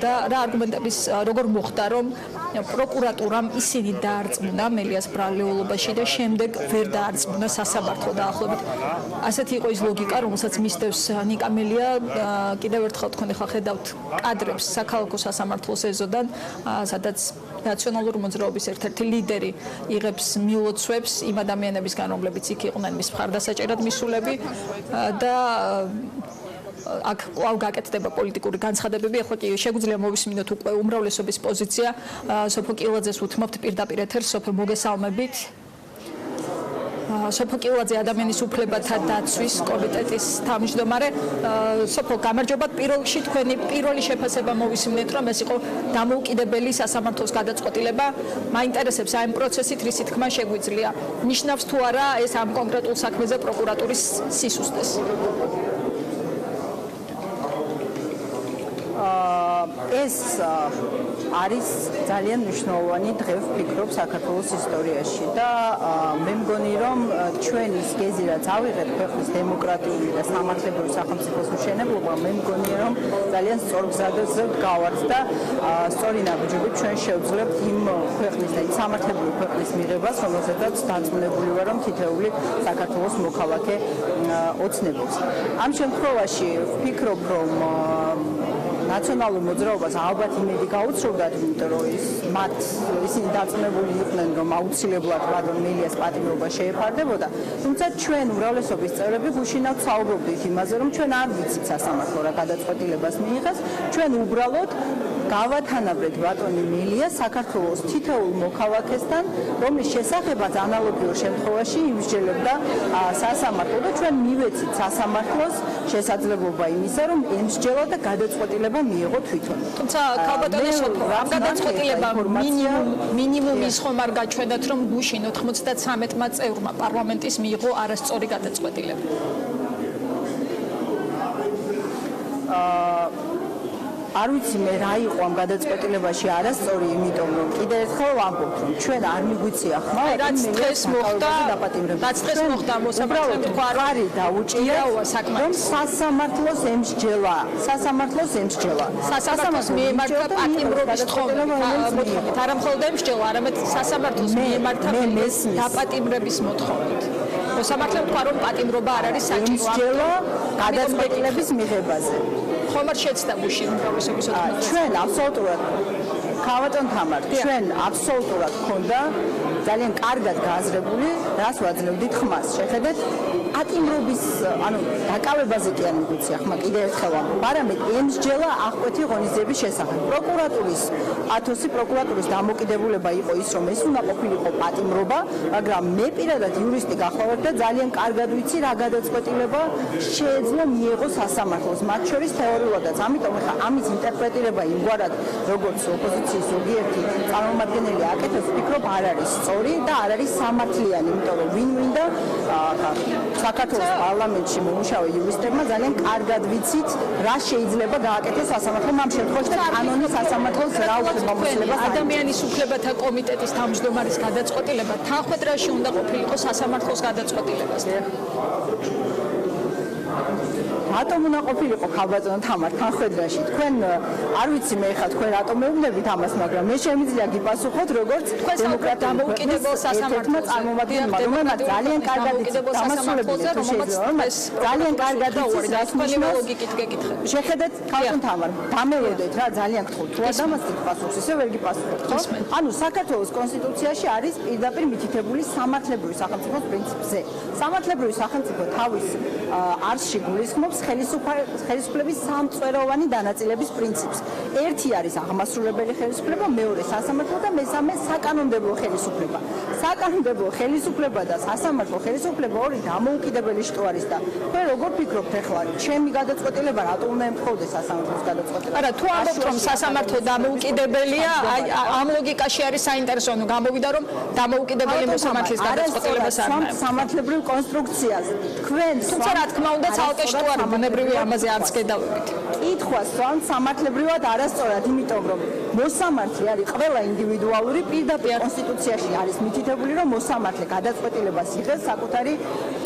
და რა არგუმენტების როგორ მოხდა, რომ პროკურატურამ ისინი დაარწმუნა მელიას ბრალეულობაში და შემდეგ ვერ დაარწმუნა სასამართლო დაახლოებით. ასეთი იყო ის ლოგიკა, რომელსაც მისდევს ნიკამელია, კიდევ ერთხელ თქვენ ახლა ხედავთ კადრებს საქალაქო სასამართლოს ეზოდან, სადაც ნაციონალური მოძრაობის ერთ-ერთი ლიდერი იღებს მილოცვებს იმ ადამიანებისგან, რომლებიც იქ იყვნენ მის მხარდასაჭერად მისულები და აქ კვლავ გაკეთდება პოლიტიკური განცხადებები. ახლა კი შეგვიძლია მოვისმინოთ უკვე უმრავლესობის პოზიცია. სოფო კილაძეს უთმობთ პირდაპირ ეთერს. სოფო მოგესალმებით. სოფო კილაძე ადამიანის უფლებათა დაცვის კომიტეტის თავმჯდომარე. სოფო, გამარჯობა. პირველში თქვენი პირველი შეფასება მოვისმინეთ, რომ ეს იყო დამოუკიდებელი სასამართლოს გადაწყვეტილება. მაინტერესებს აი ამ პროცესით რისი თქმა შეგვიძლია. ნიშნავს თუ არა ეს ამ კონკრეტულ საქმეზე პროკურატურის სისუსტეს? ეს არის ძალიან მნიშვნელოვანი დღე ვფიქრობ საქართველოს ისტორიაში და მე მგონი რომ ჩვენ ის გეზი რაც ავიღეთ ქვეყნის დემოკრატიული და სამართლებრივი სახელმწიფოს მშენებლობა მე მგონი რომ ძალიან სწორ გზაზე გავართ და სწორი ნაბიჯობით ჩვენ შევძლებთ იმ ქვეყნის და იმ სამართლებრივი ქვეყნის მიღებას რომელზედაც დარწმუნებული ვარ რომ თითოეული საქართველოს მოქალაქე ოცნებობს. ამ შემთხვევაში ვფიქრობ რომ ნაციონალურ მოძრაობას ალბათ იმედი გაუცრობდათ, იმიტომ რომ ისინი დარწმუნებული იყვნენ, რომ აუცილებლად მელიას პატიმრობა შეეფარდებოდა. თუმცა ჩვენ უმრავლესობის წევრები გუშინავ საუბრობდით იმაზე, რომ ჩვენ არ ვიცით სასამართლო რა გადაწყვეტილებას მიიღეს, ჩვენ უბრალოდ გავათანაბრეთ ბატონი მელიას საქართველოს თითოეულ მოქალაქესთან, რომლის შესახებაც ანალოგიურ შემთხვევაში იმსჯელებდა სასამართლო და ჩვენ მივეცით სასამართლოს შესაძლებლობა იმისა, რომ ემსჯელა და გადაწყვეტილება მიიღო თვითონ. თუმცა ქალბატონო სოფო, ამ გადაწყვეტილება მინიმუმის ხომ არ გაჩვენათ, რომ გუშინ 93-მა წევრმა პარლამენტის მიიღო არასწორი გადაწყვეტილება? არ ვიცი მე რა იყო ამ გადაწყვეტილებაში არასწორი, იმიტომ რომ კიდევ ერთხელ ვამბობ, რომ ჩვენ არ მიგვიწია ხმა, რაც დღეს მოხდა, მოსამართლემ თქვა არის დაუჭირა რომ სასამართლოს ემსჯელა. სასამართლოს მიემართა პატიმრობის მოთხოვნით. არა მხოლოდ ემსჯელა, არამედ სასამართლოს მიემართა დაპატიმრების მოთხოვნით. მოსამართლემ თქვა რომ პატიმრობა არ არის საჭირო. ემსჯელა გადაწყვეტილების მიღებაზე. ხომ არ შეცდა გუშინ უმრავლესობის ჩვენ აბსოლუტურად ქალბატონ თამარ, ჩვენ აბსოლუტურად გქონდა ძალიან კარგად გააზრებული, რას ვაძლევდით ხმას. შეხედეთ, პატიმრობის, ანუ დაკავებაზე კი არ მიგუცია ხმა კიდე ერთხელ ვამბობ, არამედ ემსჯელა აღკვეთი ღონისძიების შესახებ. პროკურატურის ათოსი პროკურატურის დამოკიდებულება იყო ის, რომ ეს უნდა ყოფილიყო პატიმრობა, მაგრამ მე პირადად იურისტი გახლავართ და ძალიან კარგად ვიცი რა გადაწყვეტილება შეეძლო მიეღო სასამართლოს, მათ შორის თეორიულადაც. ამიტომ ხა ამის ინტერპრეტირება იმგვარად, როგორც ოპოზიციის ზოგიერთი წარმომადგენელი აკეთებს, ვფიქრობ, არ არის სწორი და არ არის სამართლიანი, იმიტომ რომ ვინ მინდა საქართველოს პარლამენტში მომუშავე იურისტებმა ძალიან კარგად ვიცით, რა შეიძლება გააკეთოს სასამართლომ ამ შემთხვევაში და კანონი სასამართლოს რა უფლებამოსილებას ადამიანის უფლებათა კომიტეტის თავმჯდომარის გადაწყვეტილება თანხმედრაში უნდა ყოფილიყო სასამართლოს გადაწყვეტილებასთან. რატომ უნდა ყოფილიყო ხალბატონო თამარ თანხმედრაში? თქვენ არ ვიცი მე ხა თქვენ რატომ მეუბნებით ამას, მაგრამ მე შემიძლია გიპასუხოთ, როგორც დემოკრატიულ დამოუკიდებელ სასამართლოს წარმომადგენელმა, რომელმაც ძალიან კარგად იცის დამასრულებელი ძალიან კარგად იცის რას ნიშნავს. შეხედეთ ხალბატონ თამარ, დამელოდეთ რა ძალიან გთხოვთ. თუ არ დამასწრით პასუხს, ისე ვერ გიპასუხებთ, ხო? ანუ საქართველოს კონსტიტუციაში არის პირდაპირ მითითებული სამართლებრივი სახელმწიფოს პრინციპზე. სამართლებრივი სახელმწიფო თავის არსში გულისხმობს ხელისუფლების სამწვეროვანი დანაწილების პრინციპს. ერთი არის აღმასრულებელი ხელისუფლება, მეორე სასამართლო და მესამე საკანონმდებლო ხელისუფლება. საკანონმდებლო ხელისუფლება და სასამართლო ხელისუფლება ორი დამოუკიდებელი შტო არის და თქვენ როგორ ფიქრობთ ახლა, ჩემი გადაწყვეტილება რატომ უნდა ემთხოვდეს სასამართლოს გადაწყვეტილება? არა, თუ ამბობთ რომ სასამართლო დამოუკიდებელია, ამ ლოგიკაში არის საინტერესო, ანუ გამოვიდა რომ დამოუკიდებელი მოსამართლის გადაწყვეტილებას არ უნდა. სამართლებრივ კონსტრუქციაზე თქვენ თუმცა რა თქმა უნდა ცალკე შტო არის, ბუნებრივი ამაზე არც გადავებით. კითხვა სვამ სამართლებრივად არასწორად, იმიტომ რომ მოსამართლე არის ყველა ინდივიდუალური, პირდაპირ კონსტიტუციაში არის მითითებული, რომ მოსამართლე გადაწყვეტილებას იღებს საკუთარი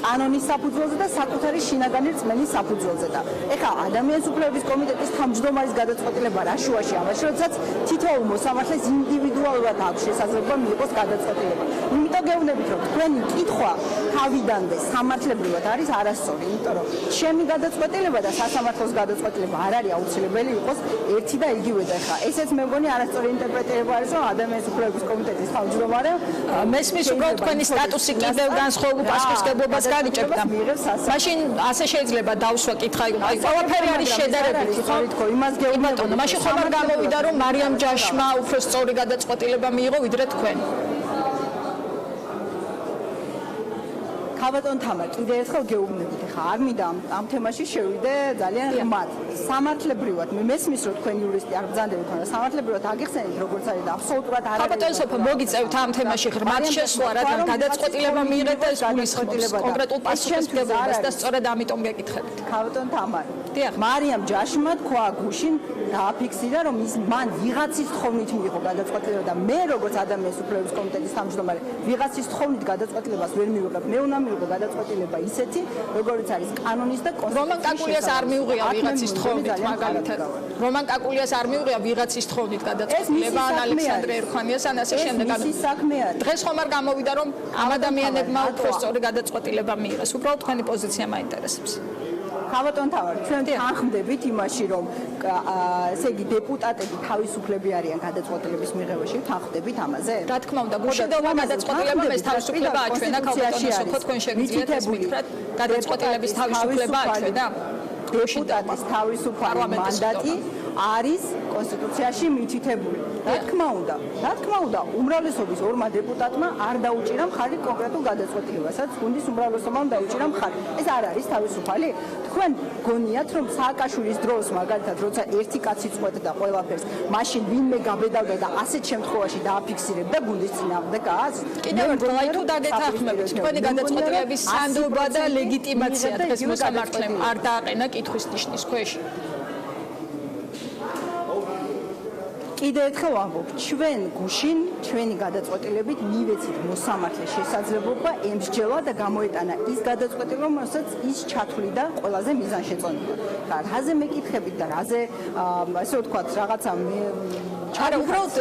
კანონის საფუძველზე და საკუთარი შინაგანი რწმენის საფუძველზე და ეხლა ადამიანის უფლებების კომიტეტის თავმჯდომარის გადაწყვეტილება რა შუაში ამაში, როდესაც თითოეულ მოსამართლეს ინდივიდუალურად აქვს შესაძლებლობა მიიღოს გადაწყვეტილება. იმიტომ გეუბნებით, რომ თქვენი კითხვა თავიდანვე სამართლებრივად არის არასწორი, იმიტომ რომ ჩემი გადაწყვეტილება და სასამართლოს გადაწყვეტილება არ არის აუცილებელი იყოს ერთი და იგივე და ხა ესეც მე მგონი არასწორი ინტერპრეტირება არის, რომ ადამიანის უფლებების კომიტეტის თავმჯდომარე მესმის უბრალოდ თქვენი სტატუსი კიდევ განსხვავებულ პასუხისმგებლობას განიჭერთ. მაშინ ასე შეიძლება დავსვა კითხვა, აი ყველაფერი არის შედარებით, ხო? იმას გეუბნებით. მაშინ ხომ არ გამოვიდა რომ მარიამ ჯაშმა უფრო სწორი გადაწყვეტილება მიიღო ვიდრე თქვენ? ხალბატონ თამარ, კიდე ერთხელ გეუბნებით, ხა არ მინდა ამ თემაში შევიდე ძალიან ღმად. სამართლებრივად მე მესმის რომ თქვენ იურისტი არ ბრძანდებით, მაგრამ სამართლებრივად აგიხსენეთ როგორც არის და აბსოლუტურად არ არის. ხალბატონ სოფო, მოგიწევთ ამ თემაში ღმად შესვლა, რადგან გადაწყვეტილება მიიღეთ და ეს გულისხმობს კონკრეტულ პასუხისმგებლობას და სწორედ ამიტომ გეკითხებით. ხალბატონ თამარ, მარიამ ჯაშმა თქვა გუშინ დააფიქსირა, რომ ის მან ვიღაცის თხოვნით მიიღო გადაწყვეტილება და მე როგორც ადამიანის უფლებების კომიტეტის თავმჯდომარე ვიღაცის თხოვნით გადაწყვეტილებას ვერ მივიღებ. მე უნდა მივიღო გადაწყვეტილება ისეთი, როგორც არის კანონის და კონსტიტუციის. რომან კაკულიას არ მიუღია ვიღაცის თხოვნით მაგალითად. რომან კაკულიას არ მიუღია ვიღაცის თხოვნით გადაწყვეტილება ან ალექსანდრე ერქვანიას ან ასე შემდეგ. დღეს ხომ არ გამოვიდა რომ ამ ადამიანებმა უფრო სწორი გადაწყვეტილება მიიღეს. უბრალოდ თქვენი პოზიცია მაინტერესებს. ხალბატონ თამარ, ჩვენ თანხმდებით იმაში, რომ ესე იგი დეპუტატები თავისუფლები არიან გადაწყვეტილების მიღებაში, თანხმდებით ამაზე? რა თქმა უნდა, გუშინდელმა გადაწყვეტილებამ ეს თავისუფლება აჩვენა, ხალბატონო სოფო, თქვენ შეგიძლიათ ეს მითხრათ, გადაწყვეტილების თავისუფლება აჩვენა. დეპუტატის თავისუფალი მანდატი არის კონსტიტუციაში მითითებული. რა თქმა უნდა, უმრავლესობის ორმა დეპუტატმა არ დაუჭირა მხარი კონკრეტულ გადაწყვეტილებასაც, გუნდის უმრავლესობამ დაუჭირა მხარი. ეს არ არის თავისუფალი? თქვენ გონიათ, რომ სააკაშვილის დროს მაგალითად, როცა ერთი კაცი წყვეტდა ყველაფერს, მაშინ ვინმე გაბედავდა და ასეთ შემთხვევაში დააფიქსირებდა გუნდის წინააღმდეგას? კიდევ ერთხელ, თუ დაგეთანხმებით, თქვენი გადაწყვეტილების სანდობა და ლეგიტიმაცია დღეს მოსამართლემ არ დააყენა კითხვის ნიშნის ქვეშ. კიდე ერთხელ ვამბობ, ჩვენ გუშინ ჩვენი გადაწყვეტილებით მივეცით მოსამართლეს შესაძლებლობა ემსჯელა და გამოეტანა ის გადაწყვეტილება, რომელსაც ის ჩათვლიდა ყველაზე მიზანშეწონილად. და რაზე მეკითხებით და რაზე ასე ვთქვათ, რაღაცა არა, უბრალოდ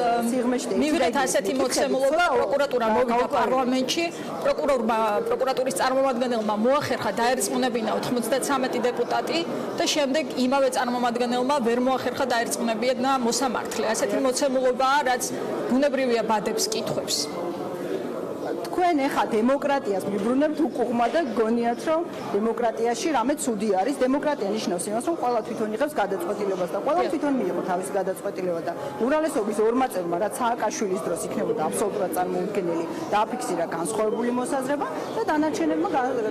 მივიღეთ ასეთი მოცემულობა, პროკურატურა მოვიდა პარლამენტში, პროკურატურის წარმომადგენელმა მოახერხა დაერწმუნებინა 93 დეპუტატი და შემდეგ იმავე წარმომადგენელმა ვერ მოახერხა დაერწმუნებინა მოსამართლე. ასეთი მოცემულობაა, რაც ბუნებრივია ბადებს კითხვებს. ჩვენ ეხა დემოკრატიას მიბრუნებთ უკუღმა და გონიათ რომ დემოკრატიაში რამე ცუდი არის. დემოკრატია ნიშნავს იმას, რომ ყველა თვითონ იღებს გადაწყვეტილებას და ყველა თვითონ მიიღო თავის გადაწყვეტილება და უმრავლესობის ორმა წევრმა, რაც სააკაშვილის დროს იქნებოდა აბსოლუტურად წარმოუდგენელი, დააფიქსირა განსხვავებული მოსაზრება და დანარჩენებმა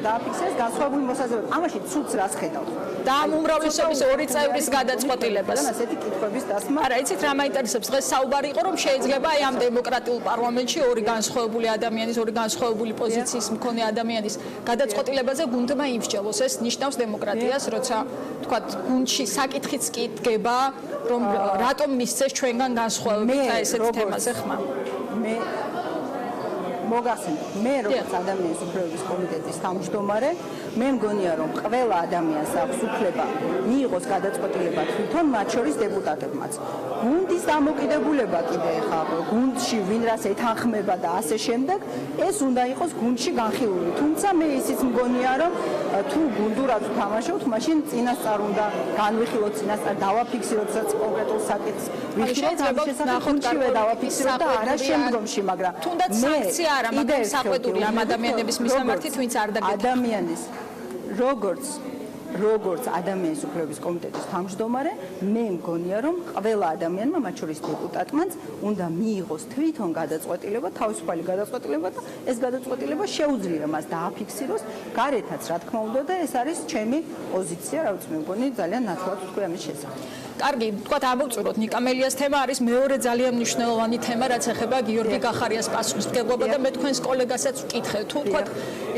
დააფიქსირეს განსხვავებული მოსაზრება. ამაში ცუდს რას ხედავთ? და ამ უმრავლესობის ორი წევრის გადაწყვეტილებას. ასეთი კითხვების დასმა. არა, იცით რა მაინტერესებს? დღეს საუბარი იყო, რომ შეიძლება აი ამ დემოკრატიულ პარლამენტში ორი განსხვავებული ადამიანის, ორი განსხვავებული პოზიციის მქონე ადამიანის გადაწყვეტილებაზე გუნდმა იმსჯელოს. ეს ნიშნავს დემოკრატიას, როცა თქვათ, გუნდში საკითხიც კი დგება, რომ რატომ მისცეს ჩვენგან განსხვავებით აი ესეთ თემაზე ხმა. მე მოგახსენებთ, მე როგორც ადამიანის უფლებების კომიტეტის თავმჯდომარე, მე მგონია რომ ყველა ადამიანს აქვს უფლება მიიღოს გადაწყვეტილება თვითონ, მათ შორის დეპუტატებმაც. გუნდის დამოკიდებულება კიდე ხა გუნდში ვინ რას ეთანხმება და ასე შემდეგ, ეს უნდა იყოს გუნდში განხილული. თუმცა მე ისიც მგონია რომ თუ გუნდურად ვთამაშობთ, მაშინ წინასწარ უნდა განვიხილოთ, წინასწარ დავაფიქსიროთ კონკრეტულ საკითხს. ვიხილოთ ამ შესახებ გუნდშივე დავაფიქსიროთ და არა შემდგომში, მაგრამ თუნდაც სანქცია არა, მაგრამ საყვედური ამ ადამიანების მისამართით, ვინც არ დაგეთანხმება. ადამიანის როგორც ადამიანის უფლებების კომიტეტის თავმჯდომარე, მე მგონია რომ ყველა ადამიანმა, მათ შორის დეპუტატმაც, უნდა მიიღოს თვითონ გადაწყვეტილება, თავისუფალი გადაწყვეტილება და ეს გადაწყვეტილება შეუძლია მას დააფიქსიროს, გარეთაც რა თქმა უნდა და ეს არის ჩემი პოზიცია, რაც მე მგონი ძალიან ნათლად თქვი ამის შესახებ. კარგი, თქვათ ამოვწუროთ, ნიკამელიას თემა არის მეორე ძალიან მნიშვნელოვანი თემა, რაც ეხება გიორგი გახარიას პასუხისმგებლობა და მე თქვენს კოლეგასაც ვკითხე, თუ თქვათ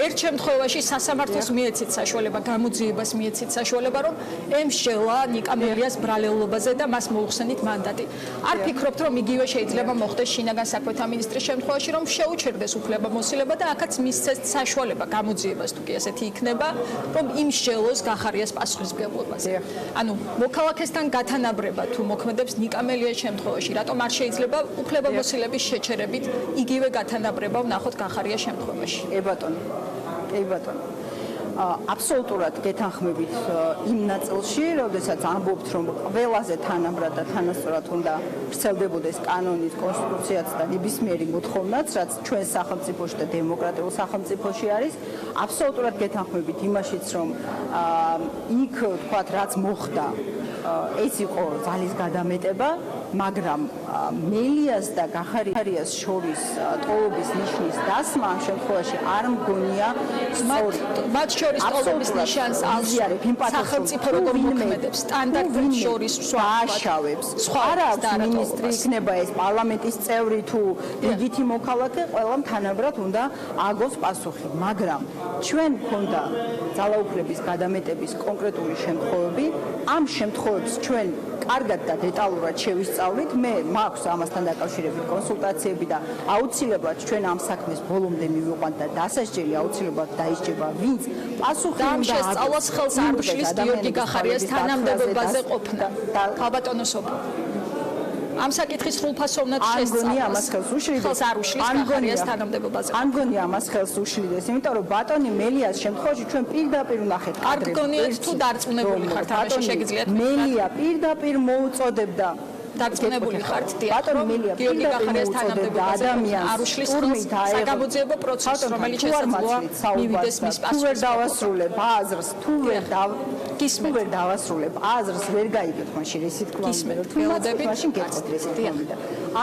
ერთ შემთხვევაში სასამართლოს მიეცით საშუალება, გამოძიებას მიეცით საშუალება, რომ ემსჯელა ნიკამელიას ბრალეულობაზე და მას მოუხსენით მანდატი. არ ფიქრობთ, რომ იგივე შეიძლება მოხდეს შინაგან საქმეთა მინისტრის შემთხვევაში, რომ შეუჩერდეს უფლებამოსილება და აქაც მისცეს საშუალება გამოძიებას, თუ კი ასეთი იქნება, რომ იმსჯელოს გახარიას პასუხისმგებლობაზე. ანუ მოქალაქესთან გათანაბრება თუ მოქმედებს ნიკამელიას შემთხვევაში, რატომ არ შეიძლება უფლებამოსილების შეჩერებით იგივე გათანაბრება ვნახოთ გახარიას შემთხვევაში? კი ბატონო. აბსოლუტურად გეთანხმებით იმ ნაწილში, როდესაც ამბობთ, რომ ყველაზე თანაბრად და თანასწორად უნდა ვრცელდებოდეს კანონით, კონსტიტუციაც და ნებისმიერი მოთხოვნაც, რაც ჩვენ სახელმწიფოში და დემოკრატიულ სახელმწიფოში არის. აბსოლუტურად გეთანხმებით იმაშიც, რომ იქ თქვათ, რაც მოხდა, ეს იყო ძალის გადამეტება, მაგრამ მელიას და გახარიას შორის ტოლობის ნიშნის დასმა ამ შემთხვევაში არ მგონია სწორი. მათ შორის ტოლობის ნიშანს აღიარებ იმ სახელმწიფო როგორ მოქმედებს, სტანდარტებს შორის ააშავებს. არა აქვს მინისტრი იქნება ეს პარლამენტის წევრი თუ რიგითი მოქალაქე, ყველამ თანაბრად უნდა აგოს პასუხი, მაგრამ ჩვენ მქონდა ძალაუფლების გადამეტების კონკრეტული შემთხვევები, ამ შემთხვევებს ჩვენ კარგად და დეტალურად შევისწავლით. მე მაქვს ამასთან დაკავშირებით კონსულტაციები და აუცილებლად ჩვენ ამ საქმეს ბოლომდე მივიყვანთ და დასასჯელი აუცილებლად დაისჯება, ვინც პასუხი უნდა ამ შესწავლას ხელს არ უშლის გიორგი გახარიას თანამდებობაზე ყოფნა. ქალბატონო სოფო. ამ საკითხის სრულფასოვნად შესწავლას ამას ხელს უშლიდეს. ხელს არ უშლის გახარიას თანამდებობაზე. არ მგონია ამას ხელს უშლიდეს, იმიტომ რომ ბატონი მელიას შემთხვევაში ჩვენ პირდაპირ ვნახეთ არ გგონიათ თუ დარწმუნებული ხართ ამაში შეგიძლიათ მელია პირდაპირ მოუწოდებდა დარწმუნებული ხართ დიახ რომ გიორგი გახარიას თანამდებობაზე არ უშლის ხელს საგამოძიებო პროცესს რომელიც შესაძლოა მივიდეს მის პასუხს. თუ ვერ დავასრულებ აზრს, თუ ვერ დავასრულებ აზრს, ვერ გაიგეთ მაშინ ეს თქმა უნდა თუ მაშინ გეტყვით ეს თქმა უნდა.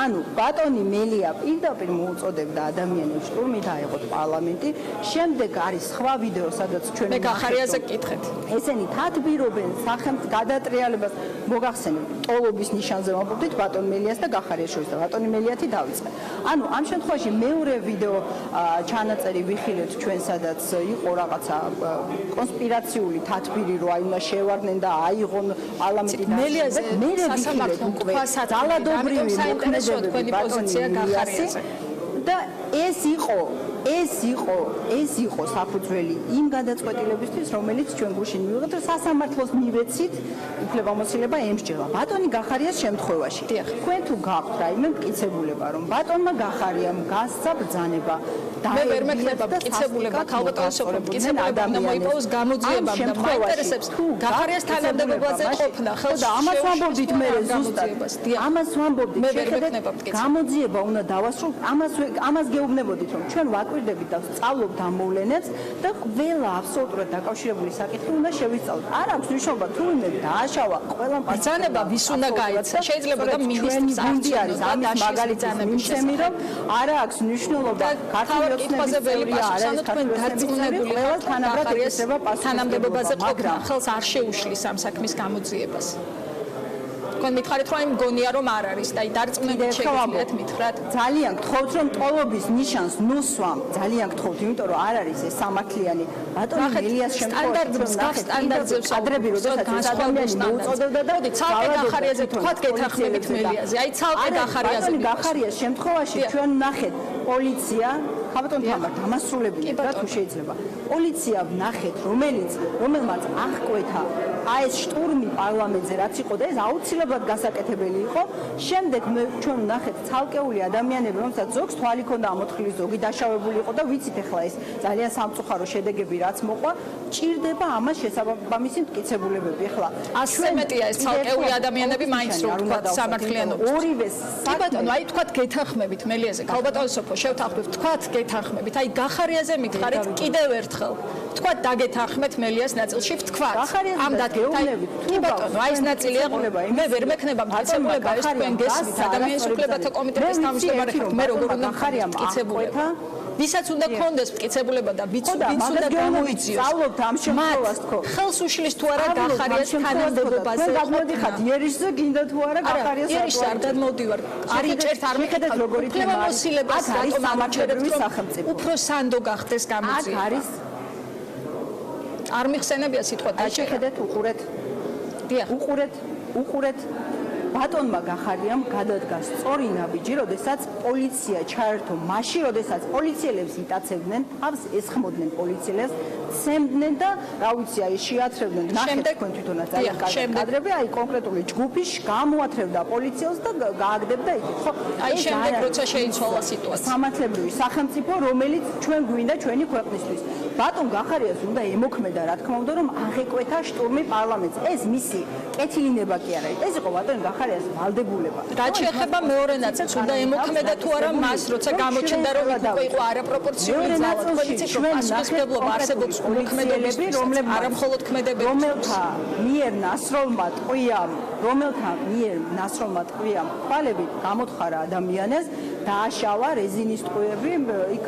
ანუ ბატონი მელია პირდაპირ მოუწოდებდა ადამიანებს შტურმი დაეღოთ პარლამენტი. შემდეგ არის სხვა ვიდეო, სადაც ჩვენ მე გახარიაზე გკითხეთ. ესენი თათბირობენ სახელმწიფო გადატრიალებას, მოგახსენებთ ტოლობის ნიშანზე ვამბობთ ბატონ მელიას და გახარიას შორის და ბატონი მელიათი დავიწყე. ანუ ამ შემთხვევაში მეორე ვიდეო ჩანაწერი ვიხილეთ ჩვენ, სადაც იყო რაღაცა კონსპირაციული თათბირი, რომ აი უნდა შევარდნენ და აიღონ პარლამენტი და მე ვიხილეთ უკვე ძალადობრივი მოქმედებები ბატონი მელიასი და ეს იყო საფუძველი იმ გადაწყვეტილებისთვის, რომელიც ჩვენ გუშინ მივიღეთ, რომ სასამართლოს მივეცით უფლებამოსილება ემსჯელა. ბატონი გახარიას შემთხვევაში. თქვენ თუ გაქვთ რაიმე მტკიცებულება, რომ ბატონმა გახარიამ გასცა ბრძანება და მე ვერ მექნება მტკიცებულება, ქალბატონო სოფო, მტკიცებულება უნდა მოიპოვოს გამოძიებამ და მაინტერესებს გახარიას თანამდებობაზე ყოფნა ხელს ამას ვამბობდით მე ზუსტად. ამას ვამბობდით, მე ვერ მექნება მტკიცებულება. გამოძიება უნდა დავასრულოთ, ამას გეუბნებოდით, რომ ჩვენ დავაკვირდებით და ვსწავლობთ ამ მოვლენებს და ყველა აბსოლუტურად დაკავშირებული საკითხი უნდა შევისწავლოთ. არ აქვს მნიშვნელობა თუ ვინმე დააშავა ყველა ბრძანება ვის უნდა გაიცა. შეიძლება და მინისტრს არც არის ამის მაგალითის მიმცემი რომ არ აქვს მნიშვნელობა ქართული ოცნების წევრია არ არის თქვენ დარწმუნებული ხართ თანამდებობაზე ყოფნა ხელს არ შეუშლის ამ საქმის გამოძიებას. თქვენ მითხარით რომ მგონია რომ არ არის და დარწმუნებით შეგიძლიათ მითხრათ. ძალიან გთხოვთ რომ ტოლობის ნიშანს ნუსვამ ძალიან გთხოვთ იმიტომ რომ არ არის ეს სამართლიანი ბატონი მელიას შემთხვევაში სტანდარტზე კადრები როდესაც ადამიანი მოუწოდებდა და ცალკე გახარიაზე თქვათ გეთანხმებით მელიაზე აი ცალკე გახარიაზე ბატონი გახარიას შემთხვევაში ჩვენ ვნახეთ პოლიცია ხაბატონ თამარ დამასრულებელი რა თუ შეიძლება პოლიცია ვნახეთ რომელმაც აღკვეთა აი ეს штурმი პარლამენტზე რაც იყო და ეს აუცილებლად გასაკეთებელი იყო შემდეგ ჩვენ ვნახეთ ცალკეული ადამიანები რომელსაც ზოგს თვალი ქონდა ამოთხილი ზოგი დაშავებული იყო და ვიცით ახლა ეს ძალიან სამწუხარო შედეგები რაც მოყვა ჭირდება ამას შესაბამისი მტკიცებულებები ახლა ასე მეტია ეს ცალკეული ადამიანები მაინც რო ვთქვათ სამართლიანობას ორივე კი ბატონო აი თქვათ გეთანხმებით მელიაზე ქალბატონო სოფო შევთანხმებით თქვათ გეთანხმებით აი გახარიაზე მითხარით კიდევ ერთხელ თქვათ დაგეთანხმეთ მელიას ნაწილში ვთქვათ ამ დაგეუბნებით კი ბატონო აი ეს ნაწილია მე ვერ მექნება მტკიცებულება ეს თქვენ გესმით ადამიანის უფლებათა კომიტეტის თავმჯდომარე ხართ მე როგორ უნდა მტკიცებულება ვისაც უნდა კონდეს მტკიცებულება და ვინც უნდა გამოიწვიოს სწავლობთ ამ შემთხვევას თქო ხელს უშლის თუ არა გახარიას თანამდებობაზე გადმოდიხარ იერიშზე გინდა თუ არა გახარიას იერიშზე არ გადმოდივარ არ იჭერთ არ მიხედავთ როგორი თემამოსილებას რატომ სამართლებრივი სახელმწიფო უფრო სანდო გახდეს გამოძიება აქ არის არ მიხსენებია სიტყვა დაჭერა შეხედეთ უყურეთ ბატონმა გახარიამ გადადგა სწორი ნაბიჯი, როდესაც პოლიცია ჩაერთო მაშინ, როდესაც პოლიციელებს იტაცებდნენ, თავს ესხმოდნენ პოლიციელებს, ცემდნენ და რა ვიცი, აი შეათრევდნენ, ნახეთ თქვენ თვითონაც ძალიან კარგი კადრები, აი კონკრეტული ჯგუფი გამოათრევდა პოლიციელს და გააგდებდა იქით, ხო? აი შემდეგ როცა შეიცვალა სიტუაცია. სამართლებრივი სახელმწიფო, რომელიც ჩვენ გვინდა ჩვენი ქვეყნისთვის. ბატონ გახარიას უნდა ემოქმედა, რა თქმა უნდა, რომ აღეკვეთა штурმი პარლამენტს. ეს მისი კეთილინება კი არა. ეს იყო ბატონ გახარიას ვალდებულება. რაც შეეხება მეორე ნაწილს, უნდა ემოქმედა თუ არა მას, როცა გამოჩნდა რომ უკვე იყო არაპროპორციული ძალა. პოლიციის პასუხისმგებლობა არსებობს მოქმედებები, რომლებიც არა მხოლოდ ქმედებები, რომელთა მიერ ნასროლმა ტყვიამ ხვალებით გამოთხარა ადამიანებს, დააშავა რეზინის ტყვიები, იქ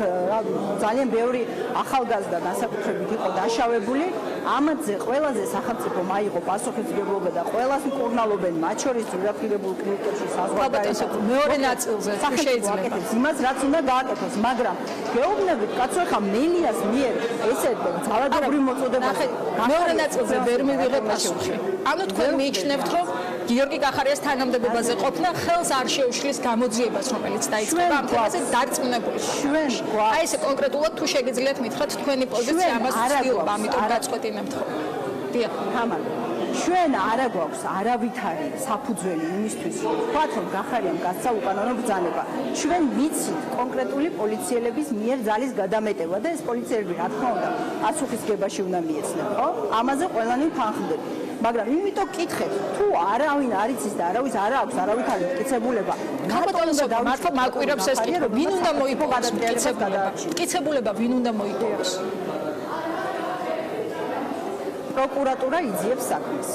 ძალიან ბევრი ახალგაზრდა განსაკუთრებით იყო დაშავებული. ამაზე ყველაზე სახელმწიფომ აიღო პასუხისმგებლობა და ყველას მკურნალობენ, მათ შორის ძვირადღირებულ კლინიკებში საზღვარგარეთ. მეორე ნაწილზე თუ შეიძლება იმას რაც უნდა გააკეთოს, მაგრამ გეუბნებით, კაცო, ხა მელიას მიერ ესე ძალადობრივ მოწოდებაზე მეორე ნაწილზე ვერ მივიღე პასუხი. ანუ თქვენ მიიჩნევთ, რომ გიორგი გახარიას თანამდებობაზე ყოფნა ხელს არ შეუშლის გამოძიებას, რომელიც დაიწყება ამ თემაზე დარწმუნებული. აი ესე კონკრეტულად თუ შეგიძლიათ მითხრათ თქვენი პოზიცია ამას ვცდილობ, ამიტომ გაწყვეტინებთ ხო? დიახ, თამარ. ჩვენ არა გვაქვს არავითარი საფუძველი იმისთვის, რომ ვთქვათ, რომ გახარიამ გასცა უკანონო ბრძანება. ჩვენ ვიცით კონკრეტული პოლიციელების მიერ ძალის გადამეტება და ეს პოლიციელები, რა თქმა უნდა, პასუხისგებაში უნდა მიეცნენ, ხო? ამაზე ყველანი ვთანხმდებით. მაგრამ იმიტომ კითხეთ, თუ არავინ არ იცის და არავის არ აქვს არავითარი მტკიცებულება, მართლა მაკვირებს ეს კითხვა, ვინ უნდა მოიპოვოს მტკიცებულება, ვინ უნდა მოიპოვოს? პროკურატურა იძიებს საქმეს.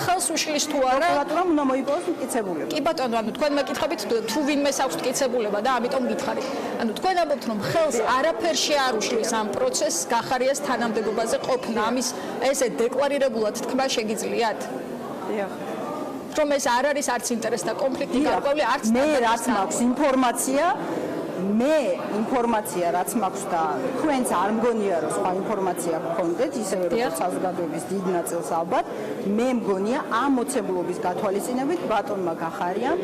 ხელს უშლის თუ არა პროკურატურამ უნდა მოიპოვოს მტკიცებულება. კი ბატონო, ანუ თქვენ მეკითხებით თუ ვინმეს აქვს მტკიცებულება და ამიტომ გითხარით. ანუ თქვენ ამბობთ, რომ ხელს არაფერში არ უშლის ამ პროცესს გახარიას თანამდებობაზე ყოფნა. ამის ესე დეკლარირებულად თქვა შეგიძლიათ? დიახ. რომ ეს არ არის არც ინტერესთა კონფლიქტი გარკვეული, არც მე რაც მაქვს ინფორმაცია რაც მაქვს და თქვენც არ მგონია რომ სხვა ინფორმაცია გქონდეთ ისევე როგორც საზოგადოების დიდ ნაწილს ალბათ მე მგონია ამ მოცემულობის გათვალისწინებით ბატონმა გახარიამ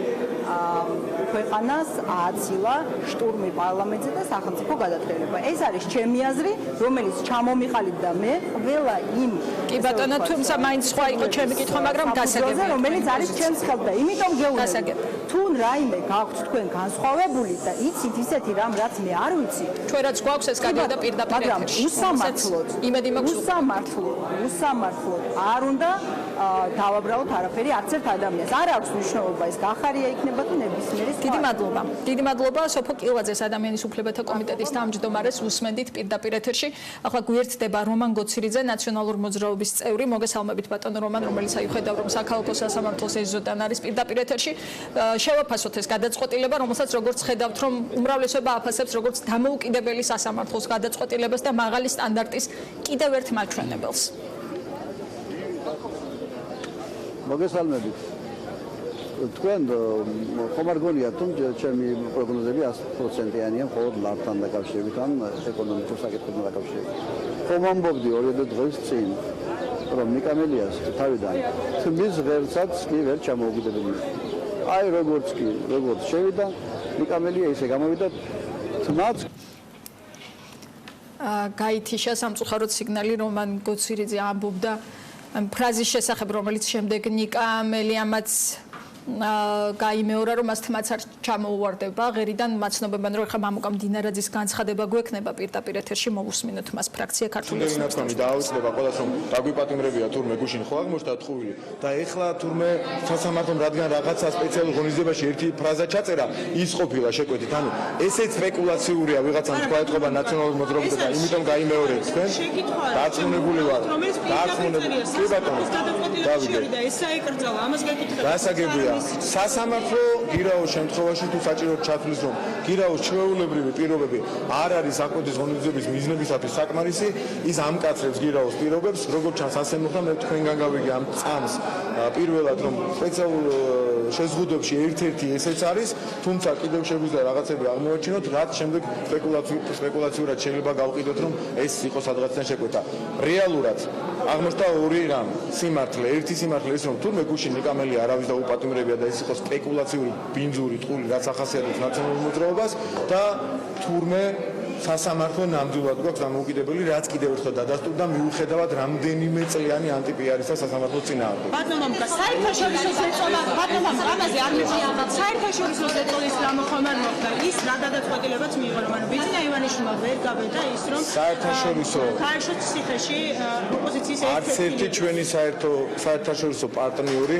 ქვეყანას ააცილა штурმი პარლამენტზე და სახელმწიფო გადატრიალება. ეს არის ჩემი აზრი, რომელიც ჩამომიყალიბდა მე ყველა იმ კი ბატონო, თუმცა მაინც სხვა იყო ჩემი კითხვა, მაგრამ გასაგებია, რომელიც არის ჩემს ხელს და იმიტომ გეუბნები. თუ რაიმე გაქვთ თქვენ განსხვავებული და იცით ისეთი რამ რაც მე არ ვიცი, ჩვენ რაც გვაქვს ეს გადავიდა პირდაპირ ეთერში. უსამართლოდ არ უნდა დავაბრალოთ არაფერი არც ერთ ადამიანს. არ აქვს მნიშვნელობა ეს გახარია იქნება თუ ნებისმიერი. დიდი მადლობა. დიდი მადლობა სოფო კილაძეს ადამიანის უფლებათა კომიტეტის თავმჯდომარეს უსმენდით პირდაპირ ეთერში. ახლა გვერდდება რომან გოცირიძე, ნაციონალური მოძრაობის წევრი. მოგესალმებით ბატონო რომან, რომელიც აიხედავ რომ საქალაქო სასამართლოს ეზოდან არის პირდაპირ ეთერში. შევაფასოთ ეს გადაწყვეტილება, რომელსაც როგორც ხედავთ რომ უმრავლესობა აფასებს როგორც დამოუკიდებელი სასამართლოს გადაწყვეტილებას და მაღალი სტანდარტის კიდევ ერთ მაჩვენებელს. მოგესალმებით. თქვენ ხომ არ გონიათ რომ ჩემი პროგნოზები 100%-იანია მხოლოდ ლართან დაკავშირებით ან ეკონომიკურ საკითხებთან დაკავშირებით. ხომ ამბობდი 2 დღის წინ რომ ნიკამელიას თავიდან თმის ღერცაც კი ვერ ჩამოუგდებელი. აი როგორც შევიდა ნიკამელია ისე გამოვიდა თმაც გაითიშა სამწუხაროდ სიგნალი რომან გოცირიძე ამბობდა ფრაზის შესახებ რომელიც შემდეგ ნიკამელიამაც გაიმეორა რომ მას თმაც არ ჩამოუვარდება ღერიდან მაცნობებენ რომ ხა მამუკამ დინარაძის განცხადება გვექნება პირდაპირ ეთერში მოვუსმინოთ მას ფრაქცია ქართული ოცნებები დაუწდება ყველას რომ დაგვიპატიმრებია თურმე გუშინ ხო აღმოჩნდა თხუვილი და ეხლა თურმე სასამართლომ რადგან რაღაცა სპეციალურ ღონისძიებაში ერთი ფრაზა ჩაწერა ის ყოფილა შეკვეთით ანუ ესეც სპეკულაციურია ვიღაცამ თქვა ეთყობა ნაციონალური მოძრაობა და იმიტომ გაიმეორებს თქვენ დაწუნებული ვარ კი ბატონო დავიდე და ეს საიკრძალა ამას გეკითხება გასაგებია სასამართლო გირაოს შემთხვევაში თუ საჭიროდ ჩათვლის რომ გირაოს ჩვეულებრივი პირობები არ არის აკვეთის ღონისძიების მიზნებისათვის საკმარისი ის ამკაცრებს გირაოს პირობებს როგორც ჩანს ასე მოხდა მე თქვენგან გავიგე ამ წამს პირველად რომ სპეციალურ შეზღუდვებში ერთ-ერთი ესეც არის თუმცა კიდევ შეგვიძლია რაღაცები აღმოაჩინოთ რაც შემდეგ სპეკულაციურად შეიძლება გავყიდოთ რომ ეს იყოს სადღაციდან შეკვეთა რეალურად აღმოჩნდა ორი რამ სიმართლე ერთი სიმართლე ის რომ თურმე გუშინ ნიკამელი არავის დაუპატიმრებია და ეს იყოს სპეკულაციური ბინძური ტყული რაც ახასიათებს ნაციონალურ მოძრაობას და თურმე სასამართლო ნამდვილად გვაქვს დამოუკიდებელი რაც კიდევ ერთხელ დადასტურდა მიუხედავად რამდენიმე წლიანი ანტიპიარისა სასამართლო წინააღმდეგ. ბატონო საერთაშორისო ზეწოლა ბატონო ამაზე არ მიწია საერთაშორისო ზეწოლის გამოხმარ მოხდა ის რა გადაწყვეტილებაც მიიღო რომ ანუ ბიძინა ივანიშვილმა ვერ გავედა ის რომ საერთაშორისო ქართლის ციხეში ოპოზიციის ერთ-ერთი ჩვენი საერთაშორისო პარტნიორი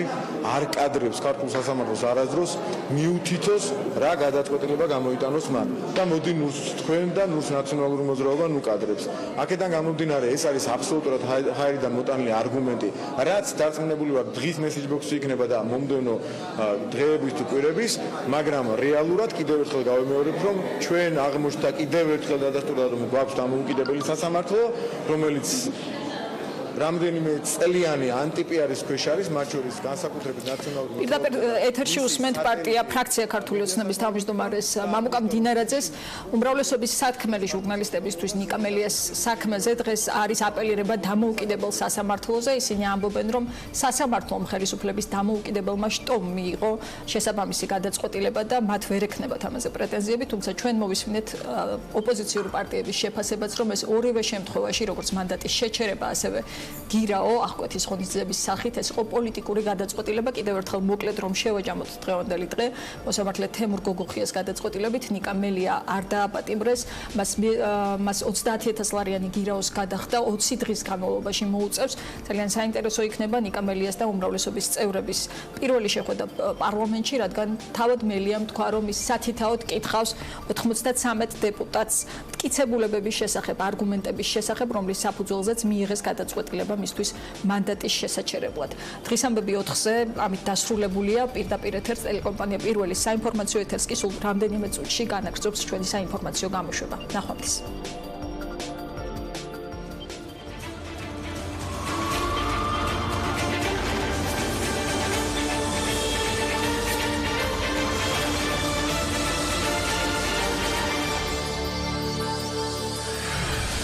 არ კადრებს ქართულ სასამართლოს არასდროს მიუთითოს რა გადაწყვეტილება გამოიტანოს მან და მოდი ნურს თქვენ და ნურს ნაციონალური მოძრაობა ნუ კადრებს. აქედან გამომდინარე ეს არის აბსოლუტურად ჰაერიდან მოტანილი არგუმენტი, რაც დარწმუნებული ვარ დღის მესეჯბოქსი იქნება და მომდევნო დღეების თუ კვირების, მაგრამ რეალურად კიდევ ერთხელ გავიმეორებ, რომ ჩვენ აღმოჩნდა კიდევ ერთხელ დადასტურდა რომ გვაქვს დამოუკიდებელი სასამართლო, რომელიც რამდენიმე წლიანი ანტიპიარის ქვეშ არის, მათ შორის განსაკუთრებით ნაციონალური პირდაპირ ეთერში უსმენთ პარტია ფრაქცია ქართული ოცნების თავმჯდომარეს მამუკამ დინარაძეს უმრავლესობის სათქმელი ჟურნალისტებისთვის ნიკამელიას საქმეზე დღეს არის აპელირება დამოუკიდებელ სასამართლოზე ისინი ამბობენ რომ სასამართლომ ხელისუფლების დამოუკიდებელმა შტომ მიიღო შესაბამისი გადაწყვეტილება და მათ ვერ ექნებათ ამაზე პრეტენზიები თუმცა ჩვენ მოვისმინეთ ოპოზიციური პარტიების შეფასებაც რომ ეს ორივე შემთხვევაში როგორც მანდატის შეჩერება ასევე გირაო აღკვეთის ღონისძიების სახით ეს იყო პოლიტიკური გადაწყვეტილება კიდევ ერთხელ მოკლედ რომ შევაჯამოთ დღევანდელი დღე მოსამართლე თემურ გოგოხიას გადაწყვეტილებით ნიკამელია არ დააპატიმრეს მას 30000 ლარიანი გირაოს გადახდა 20 დღის განმავლობაში მოუწევს ძალიან საინტერესო იქნება ნიკამელიას და უმრავლესობის წევრების პირველი შეხვედრა პარლამენტში რადგან თავად მელიამ თქვა რომ ის სათითაოდ კითხავს 93 დეპუტატს მტკიცებულებების შესახებ არგუმენტების შესახებ რომლის საფუძველზეც მიიღეს გადაწყვეტილება მისთვის მანდატის შესაჩერებლად. დღის ამბები 4-ზე ამით დასრულებულია პირდაპირ ეთერს ტელეკომპანია პირველის საინფორმაციო ეთერს კი სულ რამდენიმე წუთში განაგრძობს ჩვენი საინფორმაციო გამოშვება. ნახვამდის.